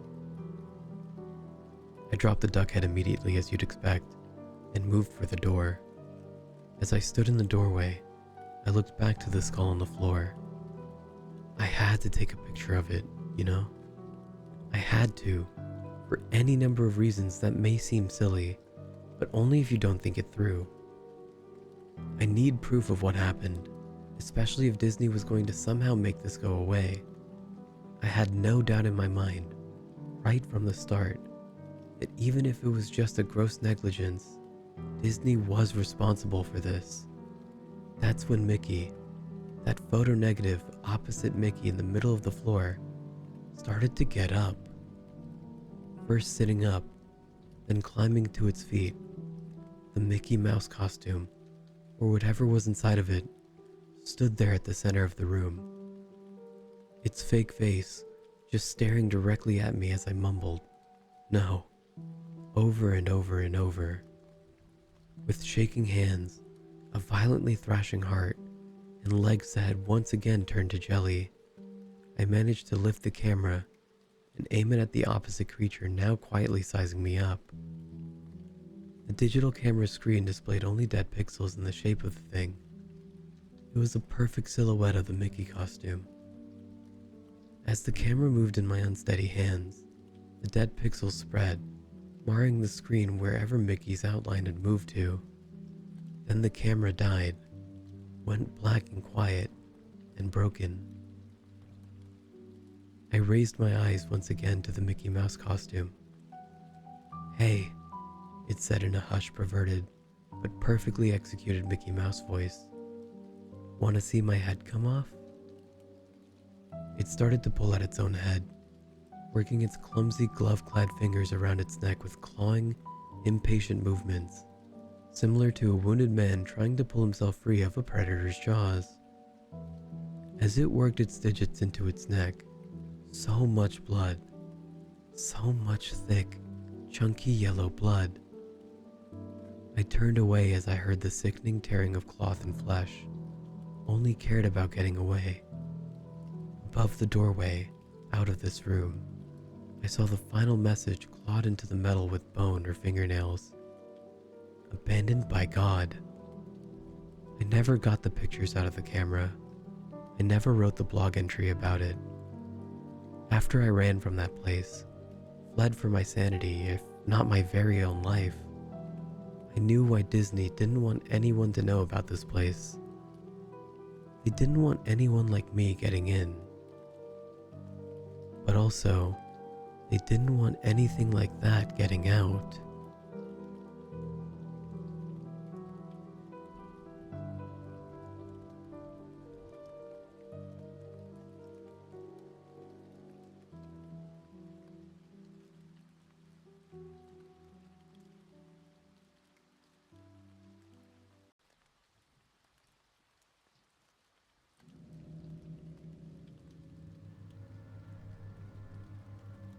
I dropped the duck head immediately, as you'd expect, and moved for the door. As I stood in the doorway, I looked back to the skull on the floor. I had to take a picture of it, you know? I had to, for any number of reasons that may seem silly, but only if you don't think it through. I need proof of what happened, especially if Disney was going to somehow make this go away. I had no doubt in my mind, right from the start, that even if it was just a gross negligence, Disney was responsible for this. That's when Mickey, that photo negative opposite Mickey in the middle of the floor, started to get up. First sitting up, then climbing to its feet. The Mickey Mouse costume, or whatever was inside of it, stood there at the center of the room. Its fake face just staring directly at me as I mumbled, "No," over and over and over. With shaking hands, a violently thrashing heart, and legs that had once again turned to jelly, I managed to lift the camera and aim it at the opposite creature now quietly sizing me up. The digital camera screen displayed only dead pixels in the shape of the thing. It was a perfect silhouette of the Mickey costume. As the camera moved in my unsteady hands, the dead pixels spread, marring the screen wherever Mickey's outline had moved to. Then the camera died, went black and quiet, and broken. I raised my eyes once again to the Mickey Mouse costume. "Hey," it said in a hushed, perverted, but perfectly executed Mickey Mouse voice. "Want to see my head come off?" It started to pull at its own head, working its clumsy glove-clad fingers around its neck with clawing, impatient movements, similar to a wounded man trying to pull himself free of a predator's jaws. As it worked its digits into its neck, so much blood, so much thick, chunky yellow blood. I turned away as I heard the sickening tearing of cloth and flesh, only cared about getting away. Above the doorway, out of this room, I saw the final message clawed into the metal with bone or fingernails. "Abandoned by God." I never got the pictures out of the camera. I never wrote the blog entry about it. After I ran from that place, fled for my sanity, if not my very own life, I knew why Disney didn't want anyone to know about this place. They didn't want anyone like me getting in. But also, they didn't want anything like that getting out.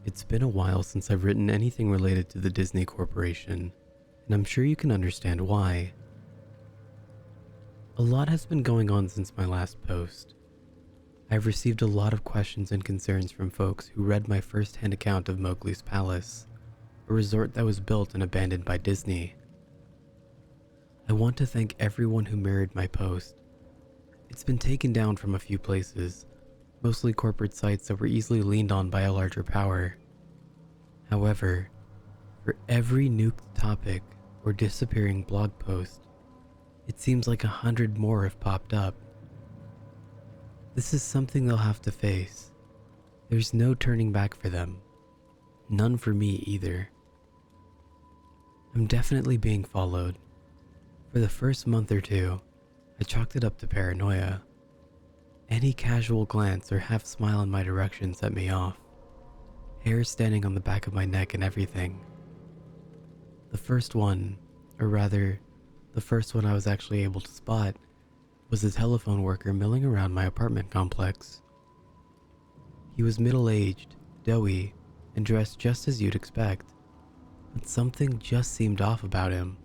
It's been a while since I've written anything related to the Disney Corporation, and I'm sure you can understand why. A lot has been going on since my last post. I've received a lot of questions and concerns from folks who read my first-hand account of Mowgli's Palace, a resort that was built and abandoned by Disney. I want to thank everyone who mirrored my post. It's been taken down from a few places, mostly corporate sites that were easily leaned on by a larger power. However, for every nuked topic or disappearing blog post, it seems like 100 more have popped up. This is something they'll have to face. There's no turning back for them. None for me either. I'm definitely being followed. For the first month or two, I chalked it up to paranoia. Any casual glance or half smile in my direction set me off. Hair standing on the back of my neck and everything. The first one, or rather, the first one I was actually able to spot, was a telephone worker milling around my apartment complex. He was middle-aged, doughy, and dressed just as you'd expect, but something just seemed off about him.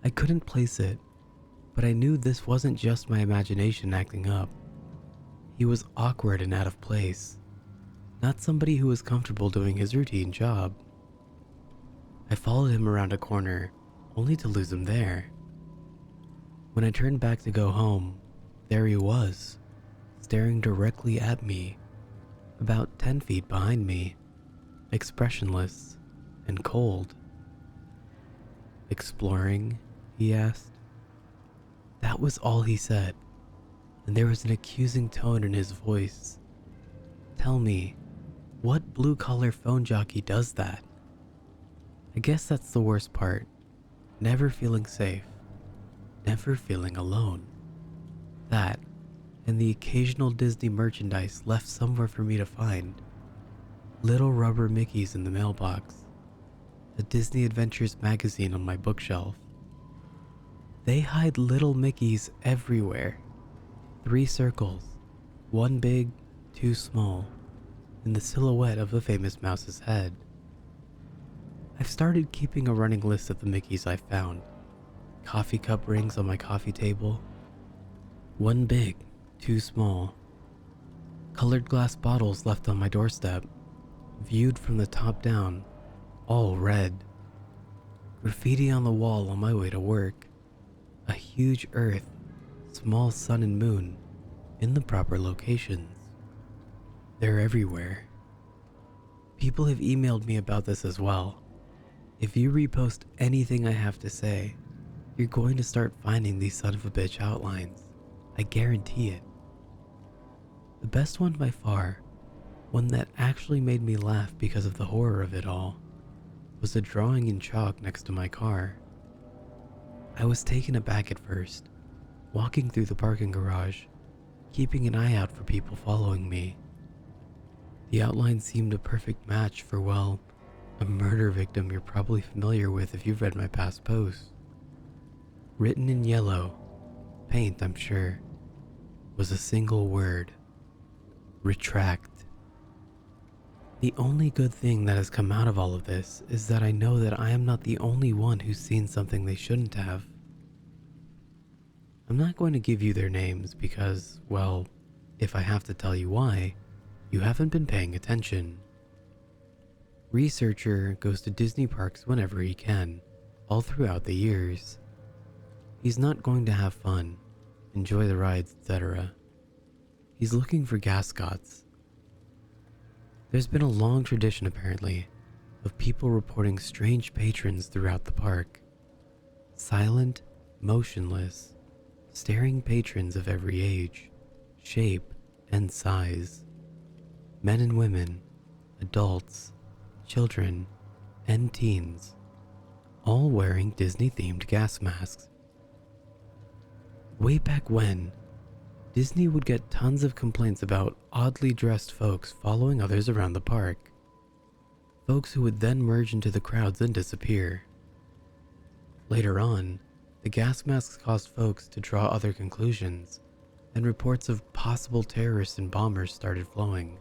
I couldn't place it, but I knew this wasn't just my imagination acting up. He was awkward and out of place, not somebody who was comfortable doing his routine job. I followed him around a corner, only to lose him there. When I turned back to go home, there he was, staring directly at me, about 10 feet behind me, expressionless and cold. "Exploring?" he asked. That was all he said, and there was an accusing tone in his voice. Tell me, what blue-collar phone jockey does that? I guess that's the worst part. Never feeling safe. Never feeling alone. That, and the occasional Disney merchandise left somewhere for me to find. Little rubber Mickeys in the mailbox. The Disney Adventures magazine on my bookshelf. They hide little Mickeys everywhere. 3 circles, 1 big, 2 small, in the silhouette of the famous mouse's head. I've started keeping a running list of the Mickeys I've found. Coffee cup rings on my coffee table. 1 big, 2 small. Colored glass bottles left on my doorstep, viewed from the top down, all red. Graffiti on the wall on my way to work. A huge earth, small sun and moon, in the proper locations. They're everywhere. People have emailed me about this as well. If you repost anything I have to say, you're going to start finding these son of a bitch outlines. I guarantee it. The best one by far, one that actually made me laugh because of the horror of it all, was a drawing in chalk next to my car. I was taken aback at first, walking through the parking garage, keeping an eye out for people following me. The outline seemed a perfect match for, well, a murder victim you're probably familiar with if you've read my past posts. Written in yellow, paint I'm sure, was a single word: retract. The only good thing that has come out of all of this is that I know that I am not the only one who's seen something they shouldn't have. I'm not going to give you their names because, well, if I have to tell you why, you haven't been paying attention. Researcher goes to Disney parks whenever he can, all throughout the years. He's not going to have fun, enjoy the rides, etc. He's looking for gascots. There's been a long tradition, apparently, of people reporting strange patrons throughout the park. Silent, motionless, staring patrons of every age, shape, and size. Men and women, adults, children, and teens, all wearing Disney-themed gas masks. Way back when, Disney would get tons of complaints about oddly dressed folks following others around the park. Folks who would then merge into the crowds and disappear. Later on, the gas masks caused folks to draw other conclusions, and reports of possible terrorists and bombers started flowing.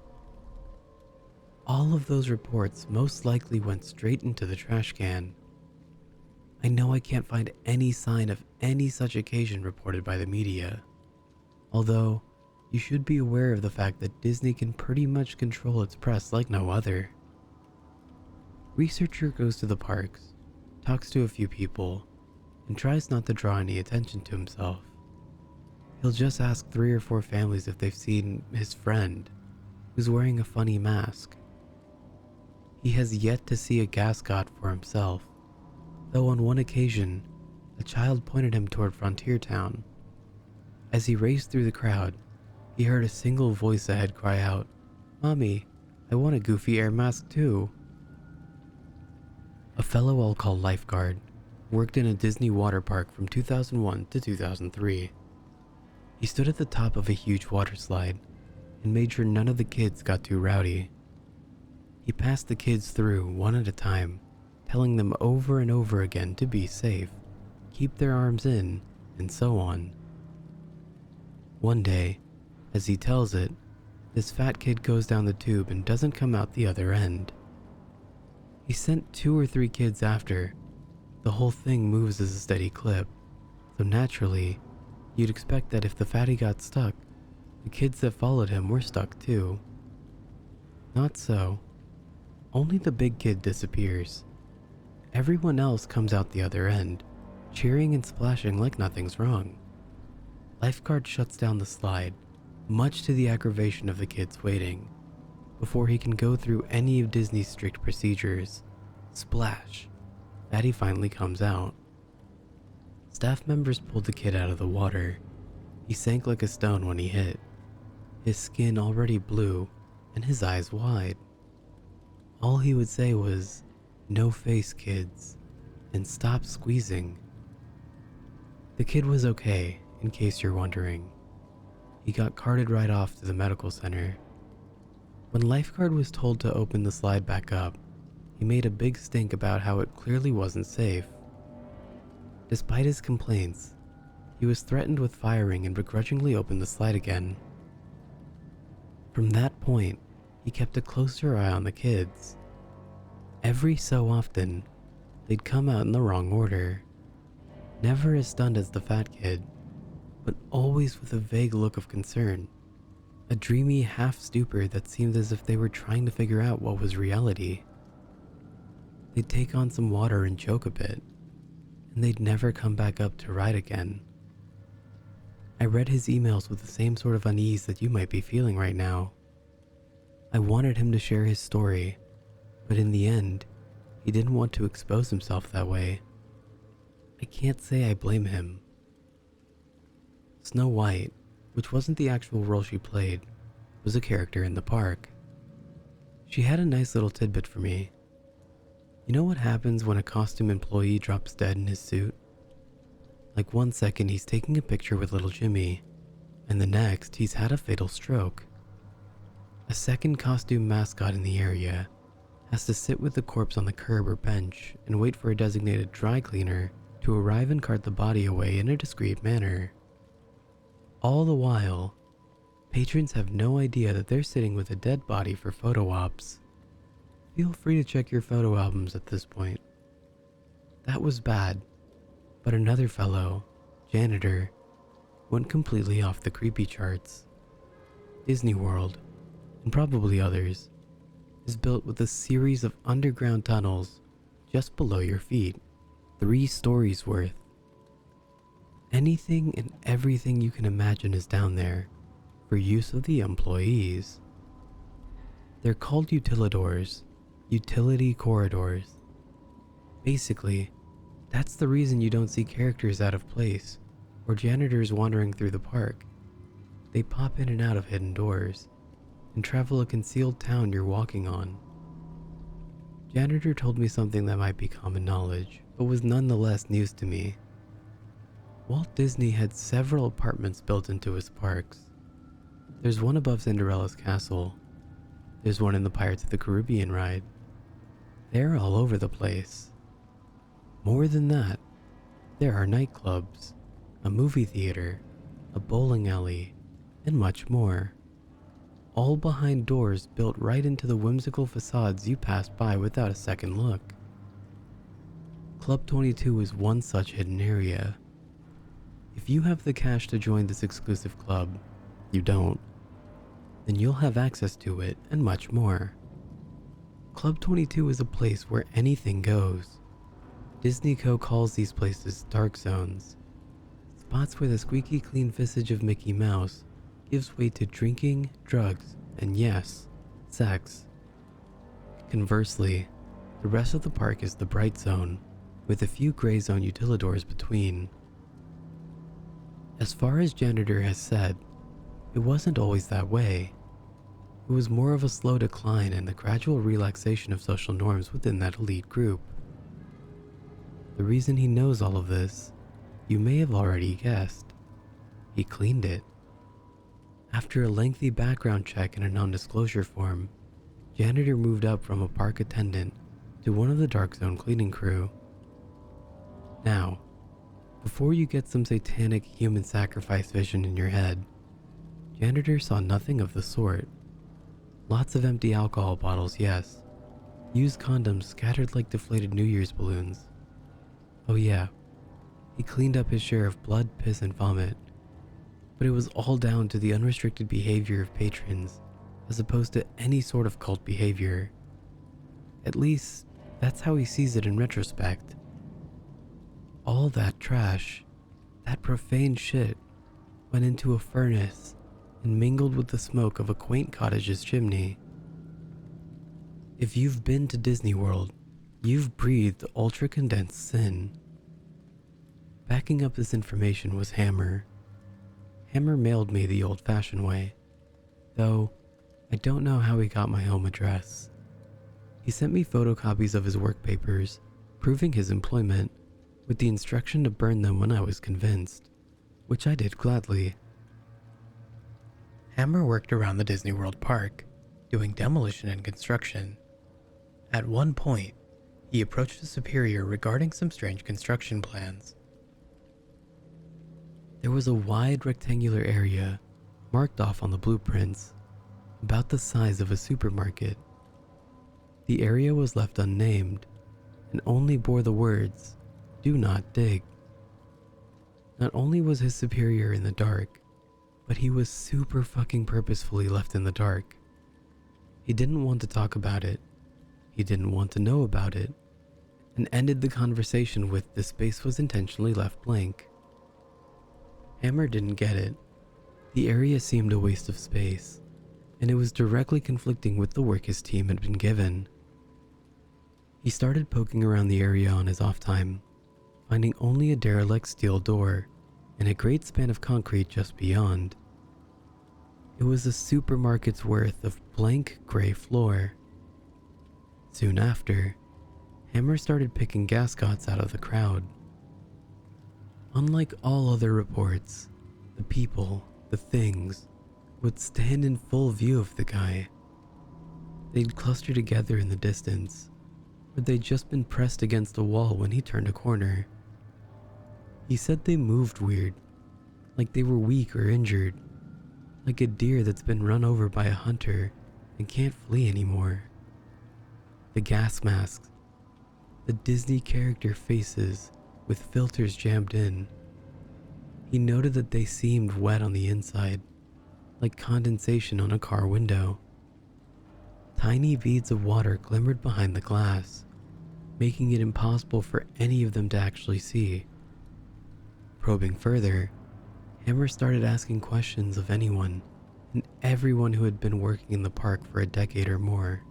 All of those reports most likely went straight into the trash can. I know I can't find any sign of any such occasion reported by the media. Although, you should be aware of the fact that Disney can pretty much control its press like no other. Researcher goes to the parks, talks to a few people, and tries not to draw any attention to himself. He'll just ask 3 or 4 families if they've seen his friend, who's wearing a funny mask. He has yet to see a gascot for himself, though on one occasion, a child pointed him toward Frontier Town. As he raced through the crowd, he heard a single voice ahead cry out, "Mommy, I want a goofy air mask too." A fellow I'll call lifeguard worked in a Disney water park from 2001 to 2003. He stood at the top of a huge water slide and made sure none of the kids got too rowdy. He passed the kids through one at a time, telling them over and over again to be safe, keep their arms in, and so on. One day, as he tells it, this fat kid goes down the tube and doesn't come out the other end. He sent 2 or 3 kids after. The whole thing moves as a steady clip, so naturally, you'd expect that if the fatty got stuck, the kids that followed him were stuck too. Not so. Only the big kid disappears. Everyone else comes out the other end, cheering and splashing like nothing's wrong. Lifeguard shuts down the slide, much to the aggravation of the kids waiting, before he can go through any of Disney's strict procedures. Splash! Fatty finally comes out. Staff members pulled the kid out of the water. He sank like a stone when he hit, his skin already blue and his eyes wide. All he would say was, "No face, kids," and "Stop squeezing." The kid was okay, in case you're wondering. He got carted right off to the medical center. When Lifeguard was told to open the slide back up, he made a big stink about how it clearly wasn't safe. Despite his complaints, he was threatened with firing and begrudgingly opened the slide again. From that point, he kept a closer eye on the kids. Every so often, they'd come out in the wrong order. Never as stunned as the fat kid, but always with a vague look of concern. A dreamy half-stupor that seemed as if they were trying to figure out what was reality. They'd take on some water and choke a bit, and they'd never come back up to ride again. I read his emails with the same sort of unease that you might be feeling right now. I wanted him to share his story, but in the end, he didn't want to expose himself that way. I can't say I blame him. Snow White, which wasn't the actual role she played, was a character in the park. She had a nice little tidbit for me. You know what happens when a costume employee drops dead in his suit? Like 1 second he's taking a picture with little Jimmy, and the next he's had a fatal stroke. A second costume mascot in the area has to sit with the corpse on the curb or bench and wait for a designated dry cleaner to arrive and cart the body away in a discreet manner. All the while, patrons have no idea that they're sitting with a dead body for photo ops. Feel free to check your photo albums at this point. That was bad, but another fellow, Janitor, went completely off the creepy charts. Disney World, and probably others, is built with a series of underground tunnels just below your feet, 3 stories worth. Anything and everything you can imagine is down there for use of the employees. They're called utilidors, utility corridors. Basically, that's the reason you don't see characters out of place or janitors wandering through the park. They pop in and out of hidden doors and travel a concealed town you're walking on. Janitor told me something that might be common knowledge, but was nonetheless news to me. Walt Disney had several apartments built into his parks. There's one above Cinderella's castle. There's one in the Pirates of the Caribbean ride. They're all over the place. More than that, there are nightclubs, a movie theater, a bowling alley, and much more. All behind doors built right into the whimsical facades you pass by without a second look. Club 22 is one such hidden area. If you have the cash to join this exclusive club, you don't, then you'll have access to it and much more. Club 22 is a place where anything goes. Disney Co. calls these places dark zones, spots where the squeaky clean visage of Mickey Mouse gives way to drinking, drugs, and yes, sex. Conversely, the rest of the park is the bright zone, with a few gray zone utilidors between. As far as Janitor has said, it wasn't always that way. It was more of a slow decline and the gradual relaxation of social norms within that elite group. The reason he knows all of this, you may have already guessed. He cleaned it. After a lengthy background check and a non-disclosure form, Janitor moved up from a park attendant to one of the dark zone cleaning crew. Now, before you get some satanic human sacrifice vision in your head, Janitor saw nothing of the sort. Lots of empty alcohol bottles, yes. Used condoms scattered like deflated New Year's balloons. Oh yeah, he cleaned up his share of blood, piss, and vomit. But it was all down to the unrestricted behavior of patrons, as opposed to any sort of cult behavior. At least, that's how he sees it in retrospect. All that trash, that profane shit, went into a furnace and mingled with the smoke of a quaint cottage's chimney. If you've been to Disney World, you've breathed ultra-condensed sin. Backing up this information was Hammer. Hammer mailed me the old-fashioned way, though I don't know how he got my home address. He sent me photocopies of his work papers, proving his employment, with the instruction to burn them when I was convinced, which I did gladly. Hammer worked around the Disney World park, doing demolition and construction. At one point, he approached a superior regarding some strange construction plans. There was a wide rectangular area, marked off on the blueprints, about the size of a supermarket. The area was left unnamed, and only bore the words, "Do not dig." Not only was his superior in the dark, but he was super fucking purposefully left in the dark. He didn't want to talk about it, he didn't want to know about it, and ended the conversation with the space was intentionally left blank. Hammer didn't get it. The area seemed a waste of space, and it was directly conflicting with the work his team had been given. He started poking around the area on his off time, finding only a derelict steel door and a great span of concrete just beyond. It was a supermarket's worth of blank gray floor. Soon after, Hammer started picking gascots out of the crowd. Unlike all other reports, the people, the things, would stand in full view of the guy. They'd cluster together in the distance, or they'd just been pressed against a wall when he turned a corner. He said they moved weird, like they were weak or injured, like a deer that's been run over by a hunter and can't flee anymore. The gas masks, the Disney character faces with filters jammed in. He noted that they seemed wet on the inside, like condensation on a car window. Tiny beads of water glimmered behind the glass, making it impossible for any of them to actually see. Probing further, Hammer started asking questions of anyone and everyone who had been working in the park for a decade or more.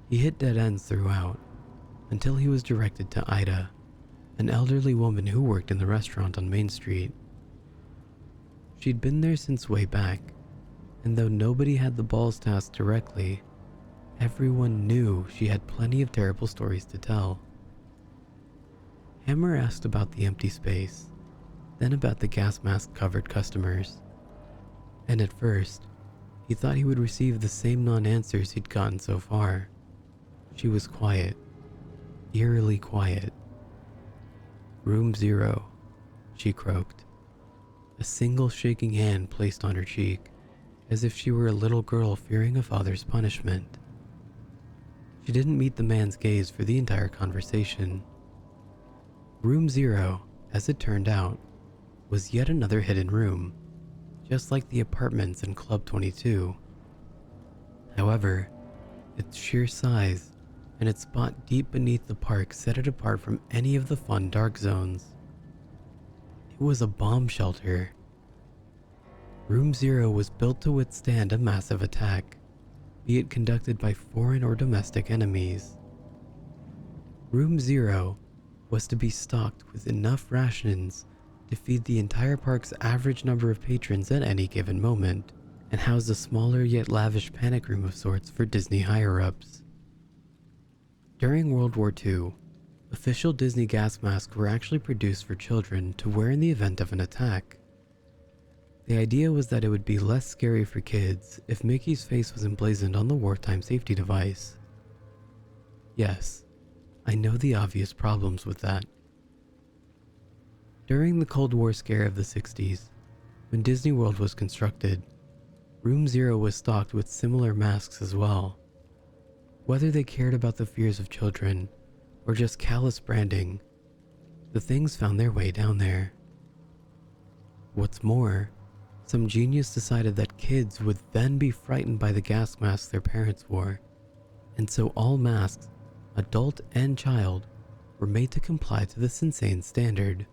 He hit dead ends throughout, until he was directed to Ida, an elderly woman who worked in the restaurant on Main Street. She'd been there since way back, and though nobody had the balls to ask directly, everyone knew she had plenty of terrible stories to tell. Hammer asked about the empty space, then about the gas mask covered customers. And at first, he thought he would receive the same non-answers he'd gotten so far. She was quiet, eerily quiet. "Room 0, she croaked, a single shaking hand placed on her cheek, as if she were a little girl fearing a father's punishment. She didn't meet the man's gaze for the entire conversation. Room 0, as it turned out, was yet another hidden room, just like the apartments in Club 22. However, its sheer size and its spot deep beneath the park set it apart from any of the fun dark zones. It was a bomb shelter. Room 0 was built to withstand a massive attack, be it conducted by foreign or domestic enemies. Room 0 was to be stocked with enough rations to feed the entire park's average number of patrons at any given moment, and house a smaller yet lavish panic room of sorts for Disney higher-ups. During World War II, official Disney gas masks were actually produced for children to wear in the event of an attack. The idea was that it would be less scary for kids if Mickey's face was emblazoned on the wartime safety device. Yes, I know the obvious problems with that. During the Cold War scare of the 60s, when Disney World was constructed, Room 0 was stocked with similar masks as well. Whether they cared about the fears of children or just callous branding, the things found their way down there. What's more, some genius decided that kids would then be frightened by the gas masks their parents wore, and so all masks, adult and child, were made to comply to this insane standard.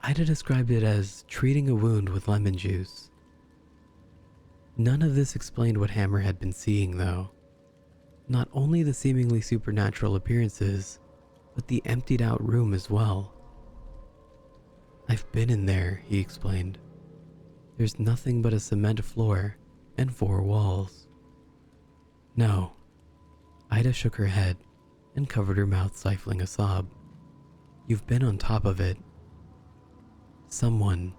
Ida described it as treating a wound with lemon juice. None of this explained what Hammer had been seeing, though. Not only the seemingly supernatural appearances, but the emptied out room as well. "I've been in there," he explained. "There's nothing but a cement floor, and 4 walls. No. Ida shook her head and covered her mouth, stifling a sob. You've been on top of it. Someone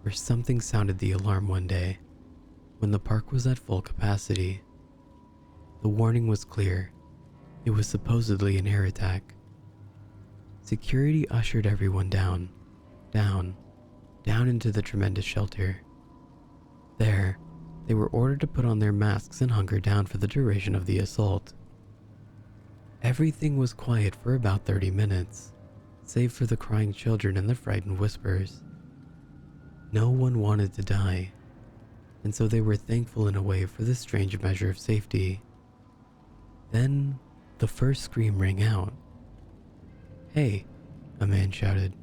or something sounded the alarm one day when the park was at full capacity. The warning was clear. It was supposedly an air attack. Security ushered everyone down into the tremendous shelter. There, they were ordered to put on their masks and hunker down for the duration of the assault. Everything was quiet for about 30 minutes, save for the crying children and the frightened whispers. No one wanted to die, and so they were thankful in a way for this strange measure of safety. Then, the first scream rang out. "Hey," a man shouted.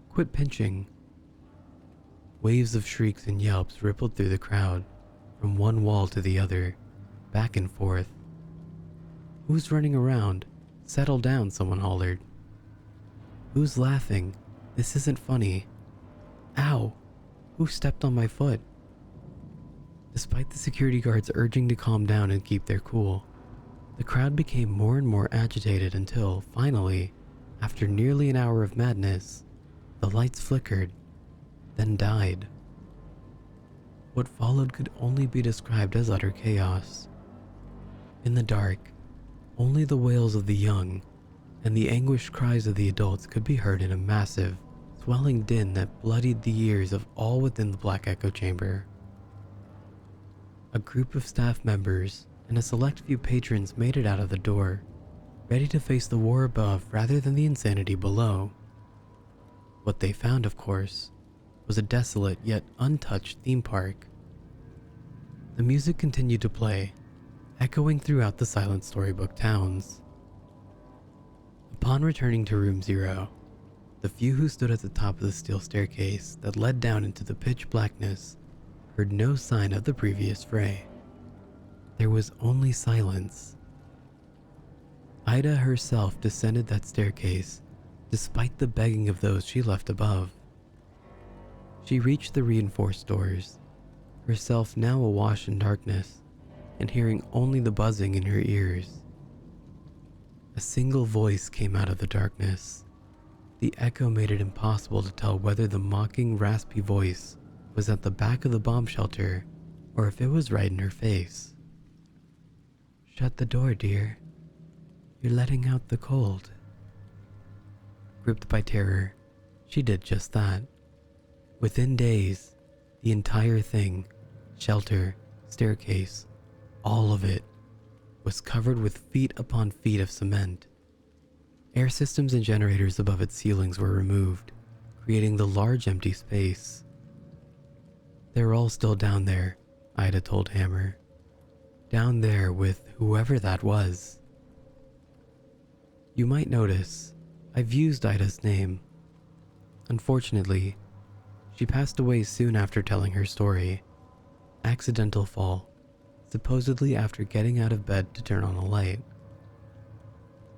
"Quit pinching." Waves of shrieks and yelps rippled through the crowd, from one wall to the other, back and forth. "Who's running around? Settle down," someone hollered. "Who's laughing? This isn't funny." "Ow! Who stepped on my foot?" Despite the security guards urging to calm down and keep their cool, the crowd became more and more agitated until, finally, after nearly an hour of madness, the lights flickered, then died. What followed could only be described as utter chaos. In the dark, only the wails of the young and the anguished cries of the adults could be heard in a massive, swelling din that bloodied the ears of all within the black echo chamber. A group of staff members and a select few patrons made it out of the door, ready to face the war above rather than the insanity below. What they found, of course, was a desolate yet untouched theme park. The music continued to play, echoing throughout the silent storybook towns. Upon returning to room 0, the few who stood at the top of the steel staircase that led down into the pitch blackness heard no sign of the previous fray. There was only silence. Ida herself descended that staircase, despite the begging of those she left above. She reached the reinforced doors, herself now awash in darkness, and hearing only the buzzing in her ears. A single voice came out of the darkness. The echo made it impossible to tell whether the mocking, raspy voice was at the back of the bomb shelter or if it was right in her face. "Shut the door, dear. You're letting out the cold." Gripped by terror, she did just that. Within days, the entire thing, shelter, staircase, all of it, was covered with feet upon feet of cement. Air systems and generators above its ceilings were removed, creating the large empty space. "They're all still down there," Ida told Hammer. "Down there with whoever that was." You might notice, I've used Ida's name. Unfortunately, she passed away soon after telling her story. Accidental fall, supposedly after getting out of bed to turn on a light.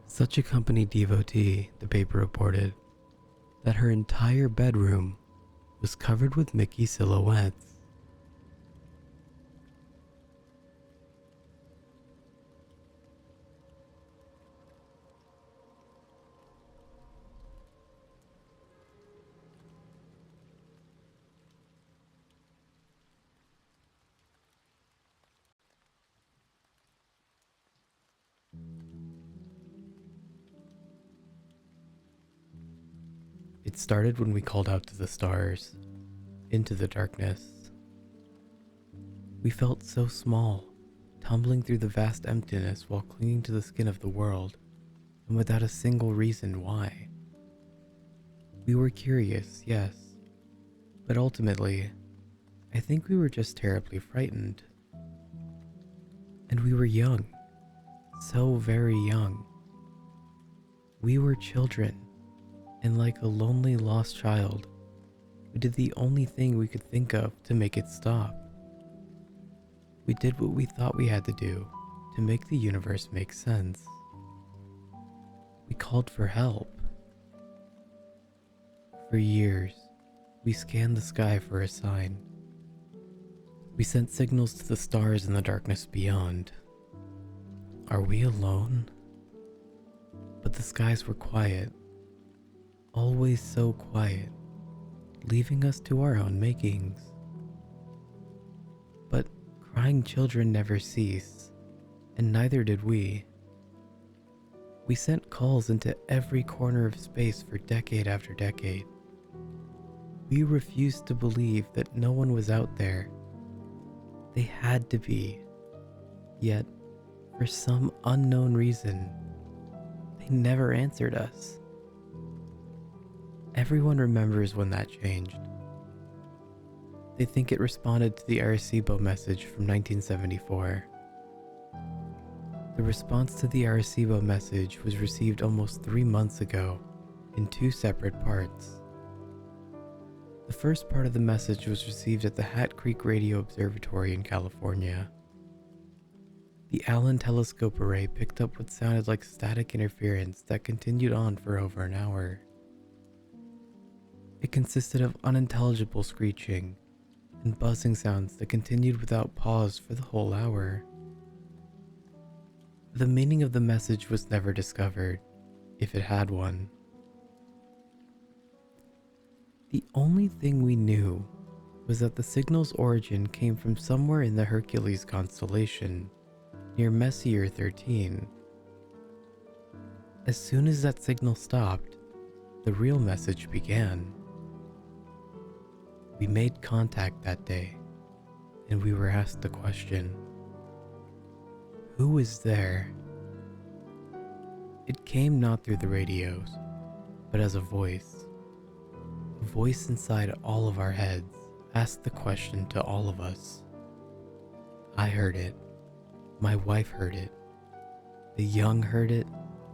Such a company devotee, the paper reported, that her entire bedroom was covered with Mickey silhouettes. It started when we called out to the stars, into the darkness. We felt so small, tumbling through the vast emptiness while clinging to the skin of the world, and without a single reason why. We were curious, yes, but ultimately, I think we were just terribly frightened. And we were young, so very young. We were children. And like a lonely lost child, we did the only thing we could think of to make it stop. We did what we thought we had to do to make the universe make sense. We called for help. For years, we scanned the sky for a sign. We sent signals to the stars in the darkness beyond. Are we alone? But the skies were quiet, always so quiet, leaving us to our own makings. But crying children never cease, and neither did we. We sent calls into every corner of space for decade after decade. We refused to believe that no one was out there. They had to be. Yet, for some unknown reason, they never answered us. Everyone remembers when that changed. They think it responded to the Arecibo message from 1974. The response to the Arecibo message was received almost 3 months ago in 2 separate parts. The first part of the message was received at the Hat Creek Radio Observatory in California. The Allen telescope array picked up what sounded like static interference that continued on for over an hour. It consisted of unintelligible screeching and buzzing sounds that continued without pause for the whole hour. The meaning of the message was never discovered, if it had one. The only thing we knew was that the signal's origin came from somewhere in the Hercules constellation, near Messier 13. As soon as that signal stopped, the real message began. We made contact that day, and we were asked the question, who is there? It came not through the radios, but as a voice. A voice inside all of our heads asked the question to all of us. I heard it. My wife heard it. The young heard it,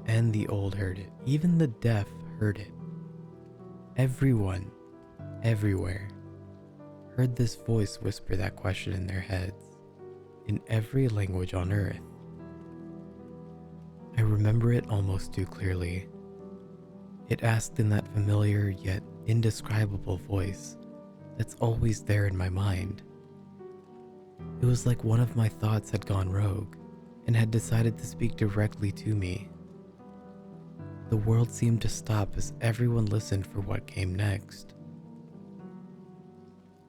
and the old heard it. Even the deaf heard it. Everyone, everywhere, heard this voice whisper that question in their heads, in every language on earth. I remember it almost too clearly. It asked in that familiar yet indescribable voice that's always there in my mind. It was like one of my thoughts had gone rogue and had decided to speak directly to me. The world seemed to stop as everyone listened for what came next.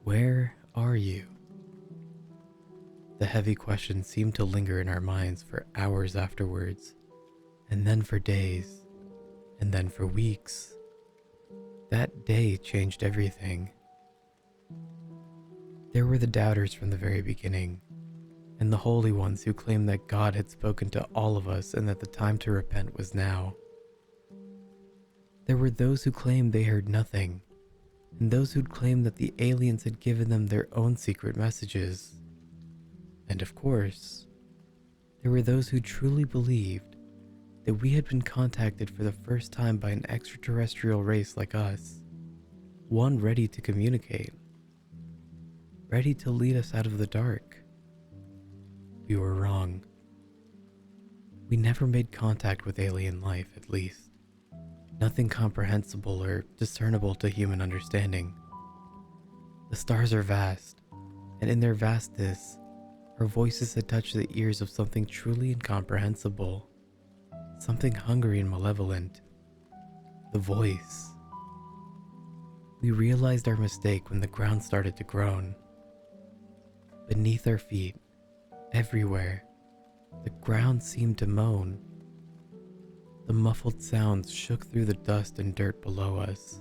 Where are you? The heavy question seemed to linger in our minds for hours afterwards, and then for days, and then for weeks. That day changed everything. There were the doubters from the very beginning, and the holy ones who claimed that God had spoken to all of us and that the time to repent was now. There were those who claimed they heard nothing, and those who'd claimed that the aliens had given them their own secret messages. And of course, there were those who truly believed that we had been contacted for the first time by an extraterrestrial race like us, one ready to communicate, ready to lead us out of the dark. We were wrong. We never made contact with alien life, at least. Nothing comprehensible or discernible to human understanding. The stars are vast, and in their vastness, our voices had touched the ears of something truly incomprehensible, something hungry and malevolent. The voice. We realized our mistake when the ground started to groan. Beneath our feet, everywhere, the ground seemed to moan. The muffled sounds shook through the dust and dirt below us.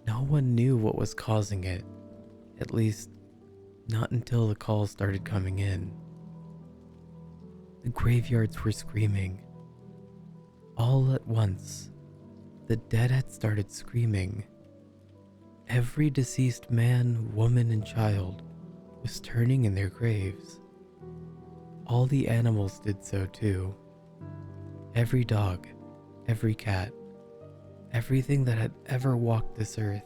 No one knew what was causing it, at least not until the calls started coming in. The graveyards were screaming. All at once, the dead had started screaming. Every deceased man, woman, and child was turning in their graves. All the animals did so too. Every dog, every cat, everything that had ever walked this earth.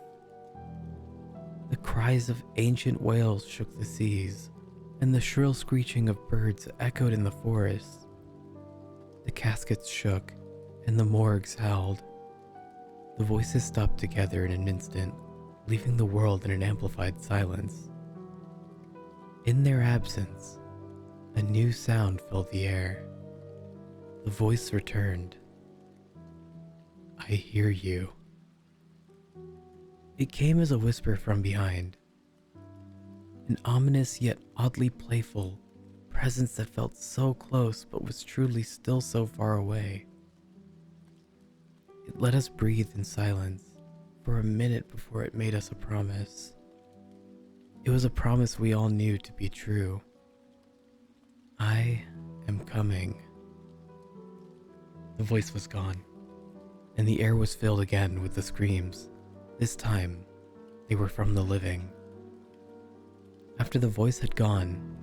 The cries of ancient whales shook the seas, and the shrill screeching of birds echoed in the forest. The caskets shook, and the morgues howled. The voices stopped together in an instant, leaving the world in an amplified silence. In their absence, a new sound filled the air. The voice returned. "I hear you." It came as a whisper from behind, an ominous yet oddly playful presence that felt so close but was truly still so far away. It let us breathe in silence for a minute before it made us a promise. It was a promise we all knew to be true. "I am coming." The voice was gone, and the air was filled again with the screams. This time, they were from the living. After the voice had gone,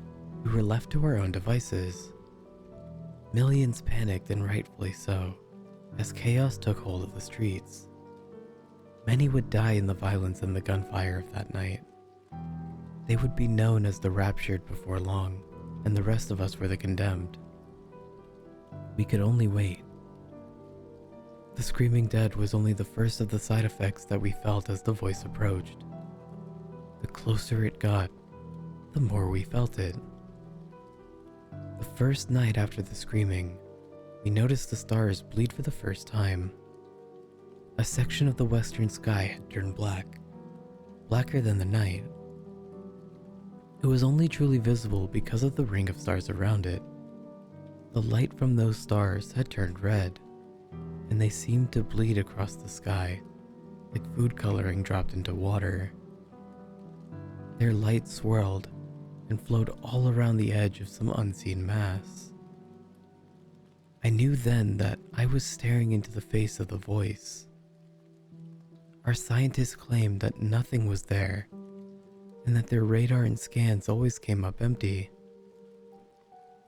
we were left to our own devices. Millions panicked, and rightfully so, as chaos took hold of the streets. Many would die in the violence and the gunfire of that night. They would be known as the raptured before long, and the rest of us were the condemned. We could only wait. The screaming dead was only the first of the side effects that we felt as the voice approached. The closer it got, the more we felt it. The first night after the screaming, we noticed the stars bleed for the first time. A section of the western sky had turned black, blacker than the night. It was only truly visible because of the ring of stars around it. The light from those stars had turned red, and they seemed to bleed across the sky, like food coloring dropped into water. Their light swirled and flowed all around the edge of some unseen mass. I knew then that I was staring into the face of the voice. Our scientists claimed that nothing was there, and that their radar and scans always came up empty.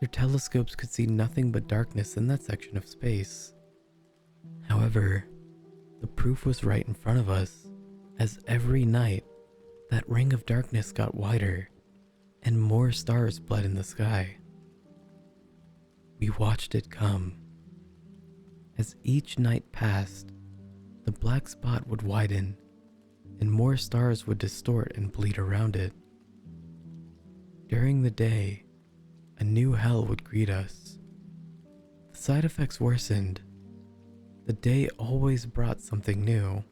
Their telescopes could see nothing but darkness in that section of space. However, the proof was right in front of us, as every night that ring of darkness got wider and more stars bled in the sky. We watched it come. As each night passed, the black spot would widen and more stars would distort and bleed around it. During the day, a new hell would greet us. The side effects worsened. The day always brought something new.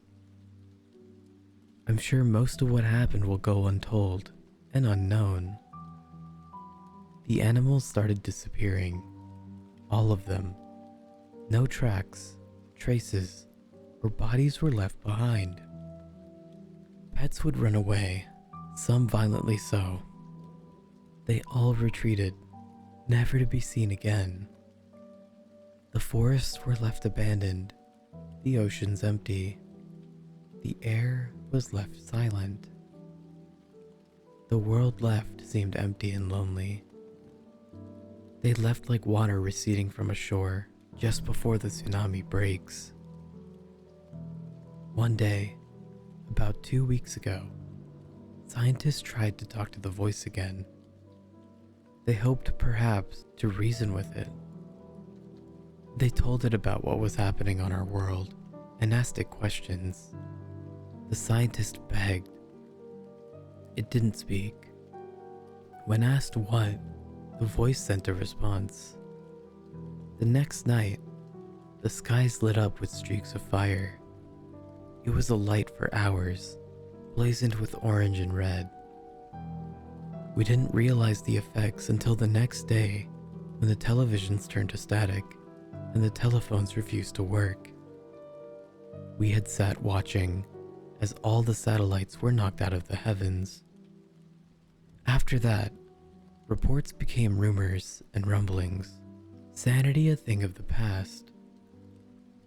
I'm sure most of what happened will go untold and unknown. The animals started disappearing. All of them. No tracks, traces, or bodies were left behind. Pets would run away, some violently so. They all retreated, never to be seen again. The forests were left abandoned, the oceans empty. The air was left silent. The world left seemed empty and lonely. They left like water receding from a shore just before the tsunami breaks. One day, about 2 weeks ago, scientists tried to talk to the voice again. They hoped perhaps to reason with it. They told it about what was happening on our world and asked it questions. The scientist begged. It didn't speak. When asked what, the voice sent a response. The next night, the skies lit up with streaks of fire. It was alight for hours, blazoned with orange and red. We didn't realize the effects until the next day when the televisions turned to static and the telephones refused to work. We had sat watching as all the satellites were knocked out of the heavens. After that, reports became rumors and rumblings, sanity a thing of the past.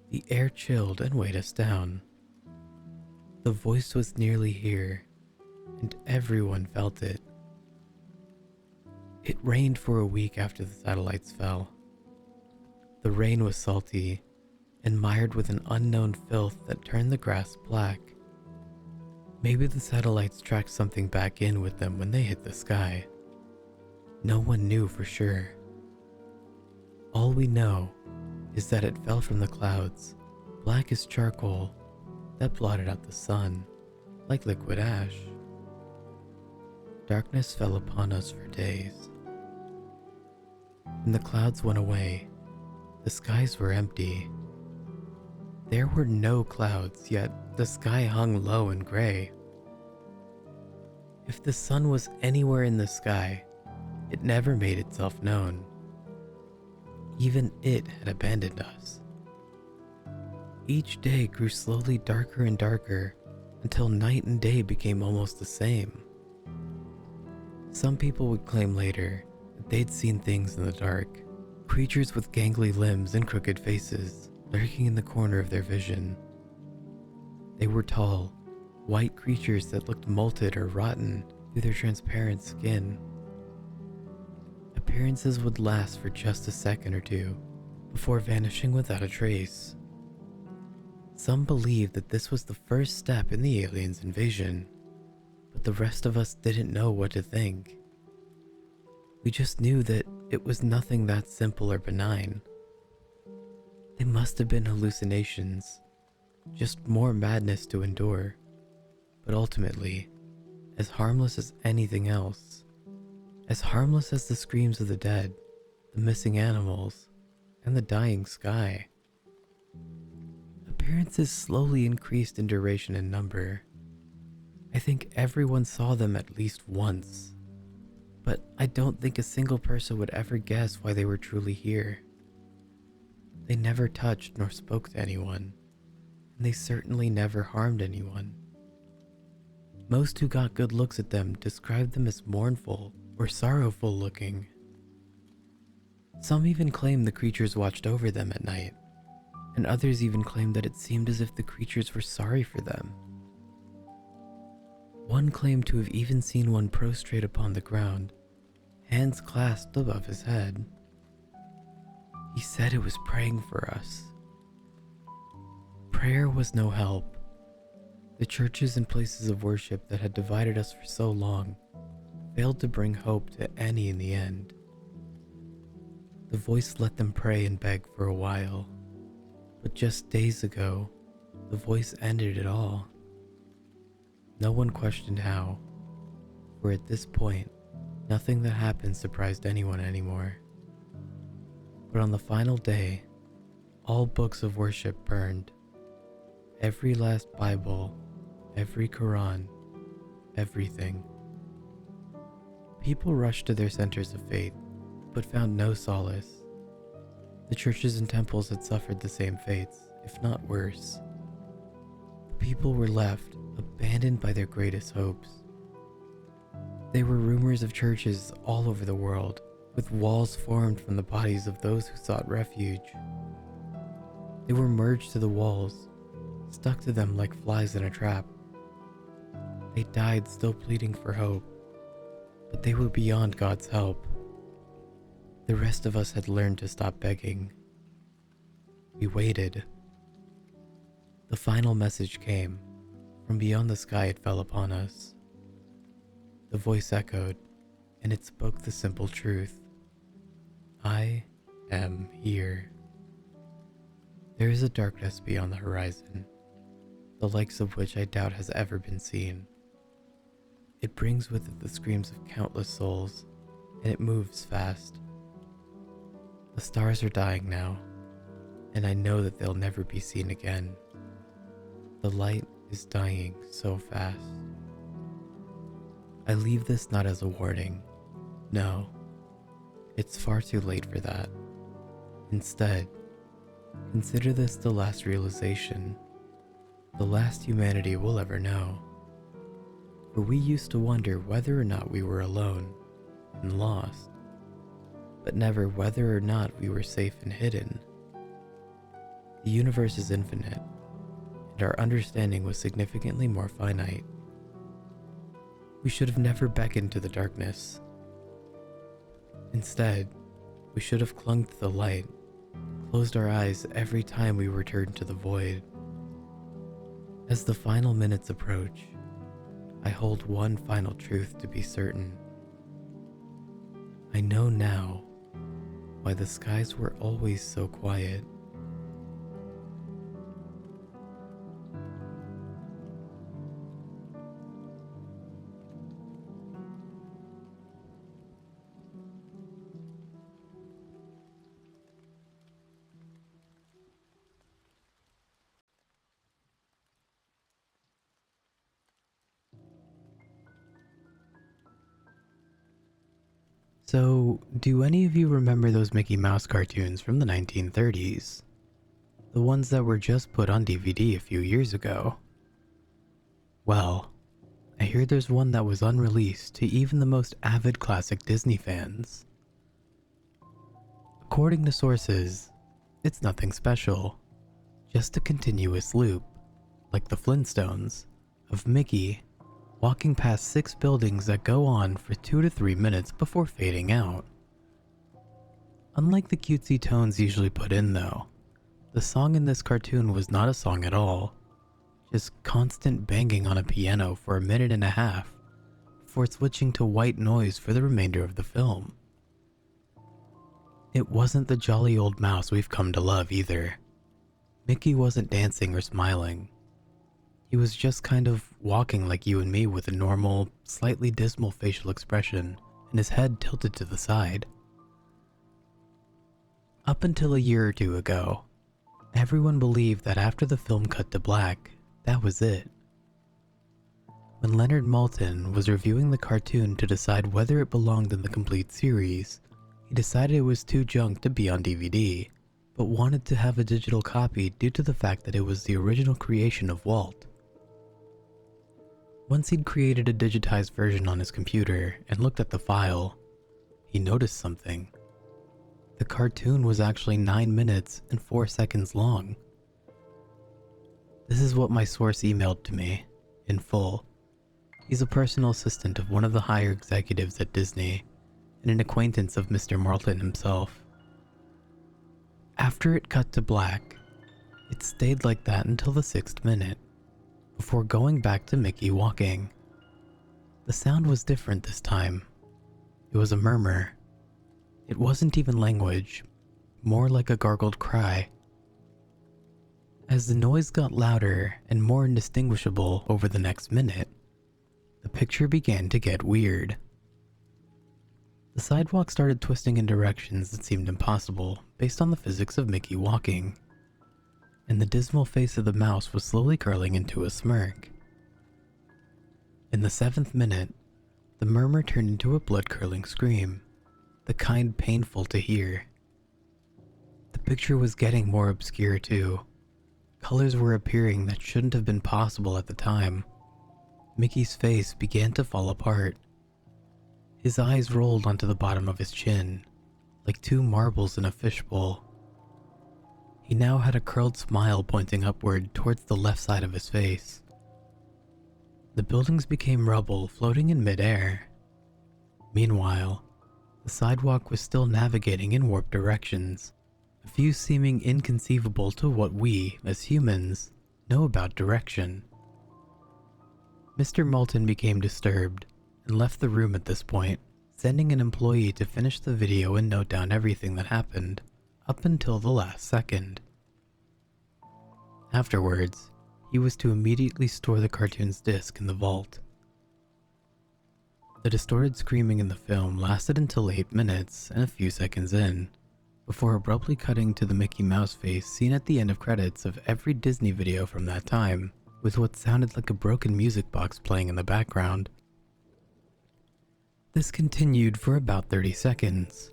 The air chilled and weighed us down. The voice was nearly here, and everyone felt it. It rained for a week after the satellites fell. The rain was salty and mired with an unknown filth that turned the grass black. Maybe the satellites tracked something back in with them when they hit the sky. No one knew for sure. All we know is that it fell from the clouds, black as charcoal, that blotted out the sun, like liquid ash. Darkness fell upon us for days. When the clouds went away, the skies were empty. There were no clouds, yet the sky hung low and gray. If the sun was anywhere in the sky, it never made itself known. Even it had abandoned us. Each day grew slowly darker and darker until night and day became almost the same. Some people would claim later that they'd seen things in the dark, creatures with gangly limbs and crooked faces lurking in the corner of their vision. They were tall, white creatures that looked molted or rotten through their transparent skin. Appearances would last for just a second or two before vanishing without a trace. Some believed that this was the first step in the aliens' invasion, but the rest of us didn't know what to think. We just knew that it was nothing that simple or benign. They must have been hallucinations, just more madness to endure, but ultimately, as harmless as anything else. As harmless as the screams of the dead, the missing animals, and the dying sky. Appearances slowly increased in duration and number. I think everyone saw them at least once, but I don't think a single person would ever guess why they were truly here. They never touched nor spoke to anyone, and they certainly never harmed anyone. Most who got good looks at them described them as mournful or sorrowful looking. Some even claimed the creatures watched over them at night, and others even claimed that it seemed as if the creatures were sorry for them. One claimed to have even seen one prostrate upon the ground, hands clasped above his head. He said it was praying for us. Prayer was no help. The churches and places of worship that had divided us for so long failed to bring hope to any in the end. The voice let them pray and beg for a while, but just days ago, the voice ended it all. No one questioned how, for at this point, nothing that happened surprised anyone anymore. But on the final day, all books of worship burned. Every last Bible, every Quran, everything. People rushed to their centers of faith, but found no solace. The churches and temples had suffered the same fates, if not worse. The people were left, abandoned by their greatest hopes. There were rumors of churches all over the world, with walls formed from the bodies of those who sought refuge. They were merged to the walls, stuck to them like flies in a trap. They died still pleading for hope, but they were beyond God's help. The rest of us had learned to stop begging. We waited. The final message came. From beyond the sky it fell upon us. The voice echoed, and it spoke the simple truth. I am here. There is a darkness beyond the horizon, the likes of which I doubt has ever been seen. It brings with it the screams of countless souls, and it moves fast. The stars are dying now, and I know that they'll never be seen again. The light is dying so fast. I leave this not as a warning. No, it's far too late for that. Instead, consider this the last realization, the last humanity will ever know. For we used to wonder whether or not we were alone and lost, but never whether or not we were safe and hidden. The universe is infinite, and our understanding was significantly more finite. We should have never beckoned to the darkness. Instead, we should have clung to the light, closed our eyes every time we returned to the void. As the final minutes approach, I hold one final truth to be certain. I know now why the skies were always so quiet. So, do any of you remember those Mickey Mouse cartoons from the 1930s? The ones that were just put on DVD a few years ago? Well, I hear there's one that was unreleased to even the most avid classic Disney fans. According to sources, it's nothing special, just a continuous loop, like the Flintstones, of Mickey walking past 6 buildings that go on for 2 to 3 minutes before fading out. Unlike the cutesy tones usually put in though, the song in this cartoon was not a song at all, just constant banging on a piano for a minute and a half before switching to white noise for the remainder of the film. It wasn't the jolly old mouse we've come to love either. Mickey wasn't dancing or smiling. He was just kind of walking like you and me with a normal, slightly dismal facial expression and his head tilted to the side. Up until a year or two ago, everyone believed that after the film cut to black, that was it. When Leonard Maltin was reviewing the cartoon to decide whether it belonged in the complete series, he decided it was too junk to be on DVD, but wanted to have a digital copy due to the fact that it was the original creation of Walt. Once he'd created a digitized version on his computer and looked at the file, he noticed something. The cartoon was actually 9 minutes and 4 seconds long. This is what my source emailed to me, in full. He's a personal assistant of one of the higher executives at Disney, and an acquaintance of Mr. Martin himself. After it cut to black, it stayed like that until the 6th minute, before going back to Mickey walking. The sound was different this time. It was a murmur. It wasn't even language, more like a gargled cry. As the noise got louder and more indistinguishable over the next minute, the picture began to get weird. The sidewalk started twisting in directions that seemed impossible based on the physics of Mickey walking, and the dismal face of the mouse was slowly curling into a smirk. In the 7th minute, the murmur turned into a blood-curdling scream, the kind painful to hear. The picture was getting more obscure too. Colors were appearing that shouldn't have been possible at the time. Mickey's face began to fall apart. His eyes rolled onto the bottom of his chin, like 2 marbles in a fishbowl. He now had a curled smile pointing upward towards the left side of his face. The buildings became rubble floating in midair. Meanwhile, the sidewalk was still navigating in warped directions, a few seeming inconceivable to what we, as humans, know about direction. Mr. Moulton became disturbed and left the room at this point, sending an employee to finish the video and note down everything that happened, up until the last second. Afterwards, he was to immediately store the cartoon's disc in the vault. The distorted screaming in the film lasted until 8 minutes and a few seconds in, before abruptly cutting to the Mickey Mouse face seen at the end of credits of every Disney video from that time, with what sounded like a broken music box playing in the background. This continued for about 30 seconds.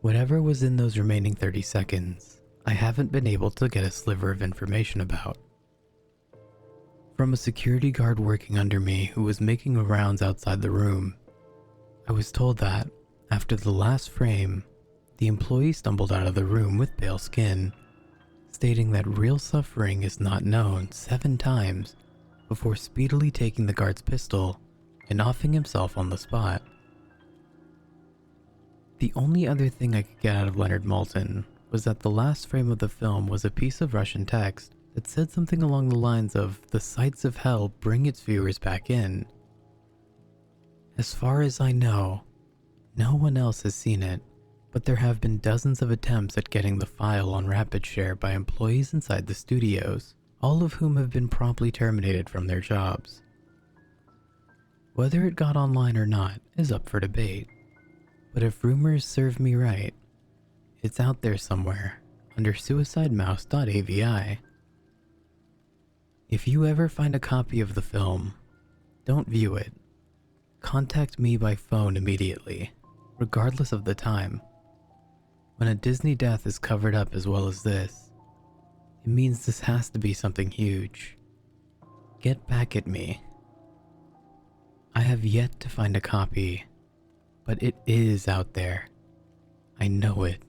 Whatever was in those remaining 30 seconds, I haven't been able to get a sliver of information about. From a security guard working under me who was making the rounds outside the room, I was told that, after the last frame, the employee stumbled out of the room with pale skin, stating that real suffering is not known 7 times before speedily taking the guard's pistol and offing himself on the spot. The only other thing I could get out of Leonard Maltin was that the last frame of the film was a piece of Russian text that said something along the lines of "the sights of hell bring its viewers back in." As far as I know, no one else has seen it, but there have been dozens of attempts at getting the file on rapid share by employees inside the studios, all of whom have been promptly terminated from their jobs. Whether it got online or not is up for debate, but if rumors serve me right, it's out there somewhere under Suicidemouse.avi. If you ever find a copy of the film, don't view it. Contact me by phone immediately. regardless of the time. When a Disney death is covered up as well as this, it means this has to be something huge. Get back at me. I have yet to find a copy, but it is out there. I know it.